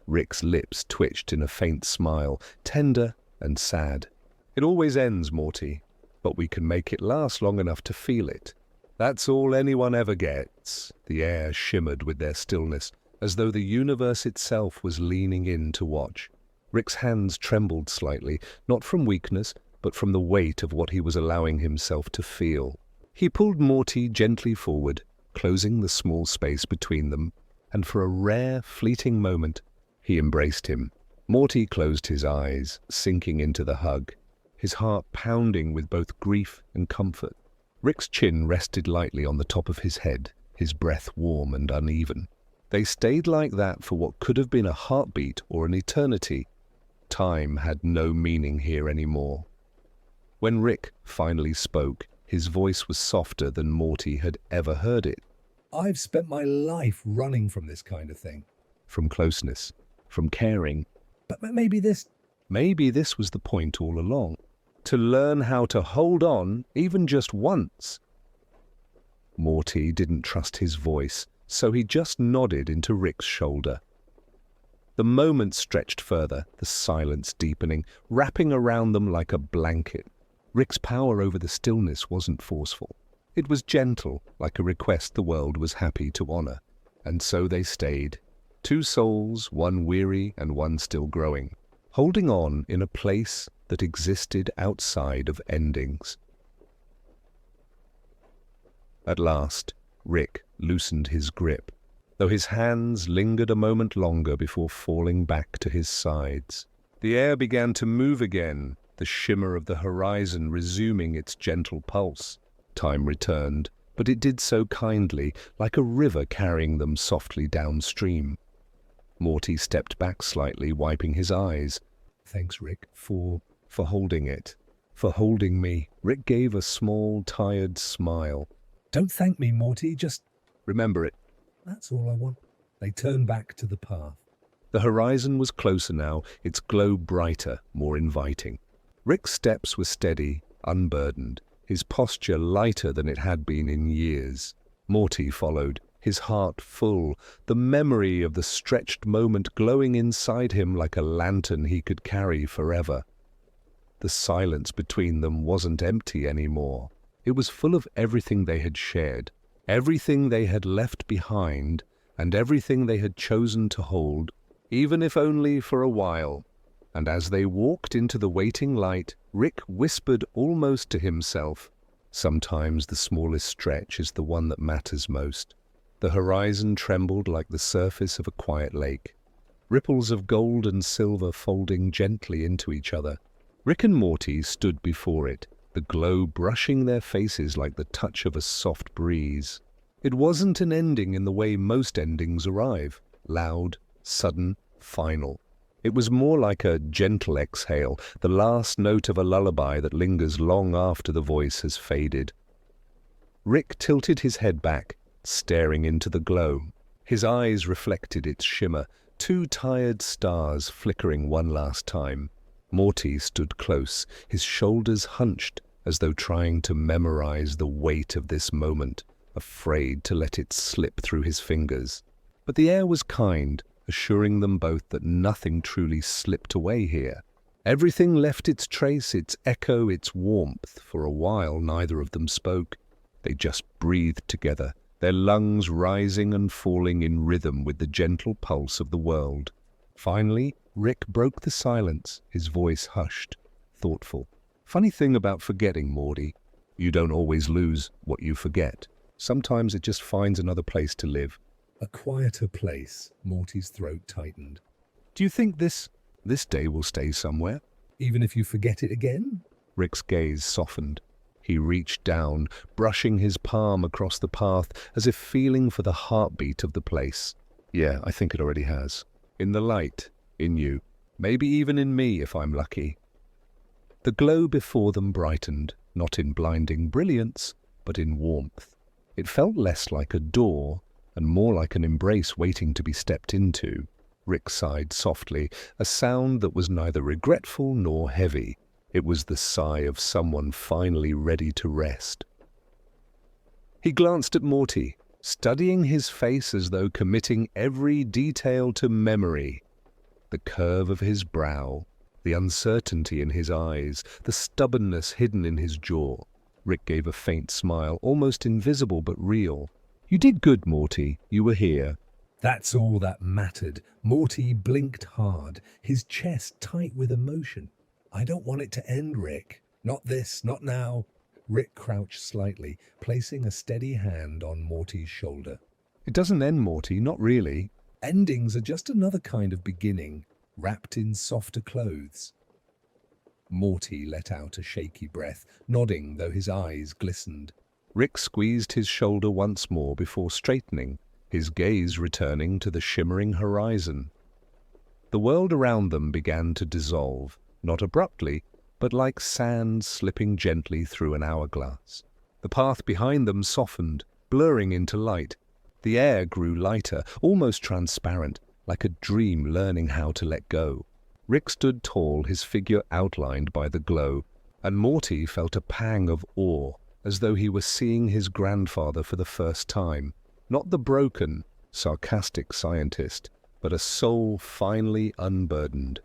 Rick's lips twitched in a faint smile, tender and sad. "It always ends, Morty, but we can make it last long enough to feel it. That's all anyone ever gets." The air shimmered with their stillness, as though the universe itself was leaning in to watch. Rick's hands trembled slightly, not from weakness, but from the weight of what he was allowing himself to feel. He pulled Morty gently forward, closing the small space between them, and for a rare, fleeting moment, he embraced him. Morty closed his eyes, sinking into the hug, his heart pounding with both grief and comfort. Rick's chin rested lightly on the top of his head, his breath warm and uneven. They stayed like that for what could have been a heartbeat or an eternity. Time had no meaning here anymore. When Rick finally spoke, his voice was softer than Morty had ever heard it. I've spent my life running from this kind of thing. From closeness, from caring. But maybe this was the point all along. To learn how to hold on, even just once. Morty didn't trust his voice, so he just nodded into Rick's shoulder. The moment stretched further, the silence deepening, wrapping around them like a blanket. Rick's power over the stillness wasn't forceful. It was gentle, like a request the world was happy to honor. And so they stayed. Two souls, one weary and one still growing, holding on in a place that existed outside of endings. At last, Rick loosened his grip, though his hands lingered a moment longer before falling back to his sides. The air began to move again, the shimmer of the horizon resuming its gentle pulse. Time returned, but it did so kindly, like a river carrying them softly downstream. Morty stepped back slightly, wiping his eyes. Thanks, Rick, for holding it. For holding me. Rick gave a small, tired smile. Don't thank me, Morty, just remember it. That's all I want. They turned back to the path. The horizon was closer now, its glow brighter, more inviting. Rick's steps were steady, unburdened, his posture lighter than it had been in years. Morty followed, his heart full, the memory of the stretched moment glowing inside him like a lantern he could carry forever. The silence between them wasn't empty anymore. It was full of everything they had shared, everything they had left behind, and everything they had chosen to hold, even if only for a while. And as they walked into the waiting light, Rick whispered almost to himself, "Sometimes the smallest stretch is the one that matters most." The horizon trembled like the surface of a quiet lake, ripples of gold and silver folding gently into each other. Rick and Morty stood before it, the glow brushing their faces like the touch of a soft breeze. It wasn't an ending in the way most endings arrive, loud, sudden, final. It was more like a gentle exhale, the last note of a lullaby that lingers long after the voice has faded. Rick tilted his head back, staring into the glow. His eyes reflected its shimmer, two tired stars flickering one last time. Morty stood close, his shoulders hunched, as though trying to memorize the weight of this moment, afraid to let it slip through his fingers. But the air was kind, assuring them both that nothing truly slipped away here. Everything left its trace, its echo, its warmth. For a while, neither of them spoke. They just breathed together, their lungs rising and falling in rhythm with the gentle pulse of the world. Finally, Rick broke the silence, his voice hushed, thoughtful. Funny thing about forgetting, Morty. You don't always lose what you forget. Sometimes it just finds another place to live. A quieter place. Morty's throat tightened. Do you think this day will stay somewhere? Even if you forget it again? Rick's gaze softened. He reached down, brushing his palm across the path as if feeling for the heartbeat of the place. Yeah, I think it already has. In the light, in you. Maybe even in me if I'm lucky. The glow before them brightened, not in blinding brilliance, but in warmth. It felt less like a door and more like an embrace waiting to be stepped into. Rick sighed softly, a sound that was neither regretful nor heavy. It was the sigh of someone finally ready to rest. He glanced at Morty, studying his face as though committing every detail to memory. The curve of his brow, the uncertainty in his eyes, the stubbornness hidden in his jaw. Rick gave a faint smile, almost invisible but real. You did good, Morty. You were here. That's all that mattered. Morty blinked hard, his chest tight with emotion. I don't want it to end, Rick. Not this, not now. Rick crouched slightly, placing a steady hand on Morty's shoulder. It doesn't end, Morty, not really. Endings are just another kind of beginning, wrapped in softer clothes. Morty let out a shaky breath, nodding though his eyes glistened. Rick squeezed his shoulder once more before straightening, his gaze returning to the shimmering horizon. The world around them began to dissolve, not abruptly, but like sand slipping gently through an hourglass. The path behind them softened, blurring into light. The air grew lighter, almost transparent, like a dream learning how to let go. Rick stood tall, his figure outlined by the glow, and Morty felt a pang of awe, as though he were seeing his grandfather for the first time. Not the broken, sarcastic scientist, but a soul finally unburdened.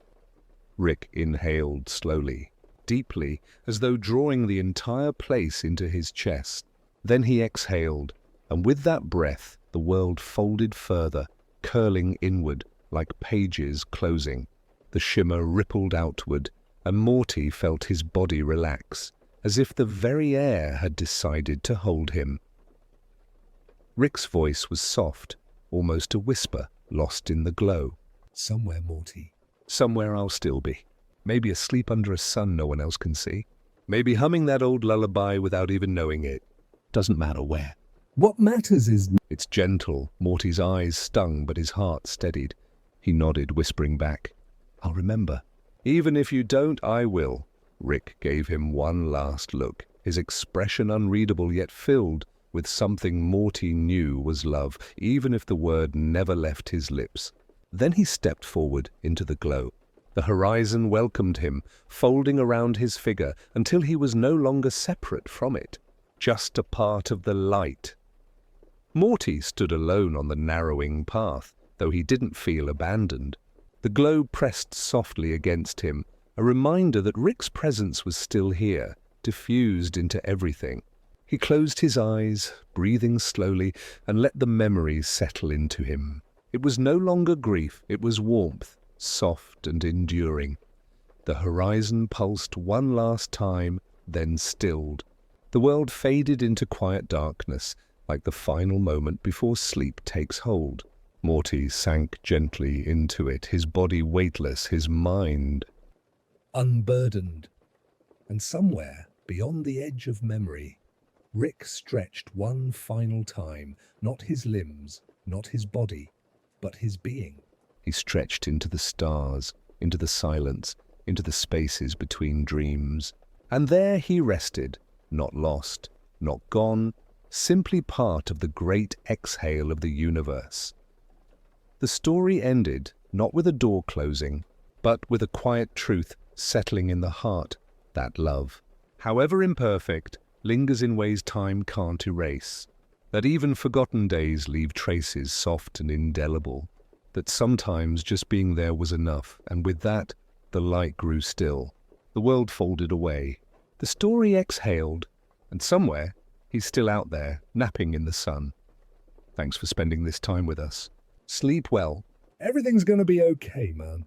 Rick inhaled slowly, deeply, as though drawing the entire place into his chest. Then he exhaled, and with that breath, the world folded further, curling inward, like pages closing. The shimmer rippled outward, and Morty felt his body relax, as if the very air had decided to hold him. Rick's voice was soft, almost a whisper, lost in the glow. Somewhere, Morty. Somewhere I'll still be. Maybe asleep under a sun no one else can see. Maybe humming that old lullaby without even knowing it. Doesn't matter where. What matters is... It's gentle. Morty's eyes stung, but his heart steadied. He nodded, whispering back, I'll remember. Even if you don't, I will. Rick gave him one last look, his expression unreadable yet filled with something Morty knew was love, even if the word never left his lips. Then he stepped forward into the glow. The horizon welcomed him, folding around his figure until he was no longer separate from it, just a part of the light. Morty stood alone on the narrowing path, though he didn't feel abandoned. The glow pressed softly against him, a reminder that Rick's presence was still here, diffused into everything. He closed his eyes, breathing slowly, and let the memories settle into him. It was no longer grief, it was warmth, soft and enduring. The horizon pulsed one last time, then stilled. The world faded into quiet darkness, like the final moment before sleep takes hold. Morty sank gently into it, his body weightless, his mind unburdened. And somewhere, beyond the edge of memory, Rick stretched one final time, not his limbs, not his body, but his being. He stretched into the stars, into the silence, into the spaces between dreams. And there he rested, not lost, not gone, simply part of the great exhale of the universe. The story ended, not with a door closing, but with a quiet truth settling in the heart, that love, however imperfect, lingers in ways time can't erase, that even forgotten days leave traces soft and indelible, that sometimes just being there was enough, and with that, the light grew still. The world folded away. The story exhaled, and somewhere, he's still out there, napping in the sun. Thanks for spending this time with us. Sleep well. Everything's gonna be okay, man.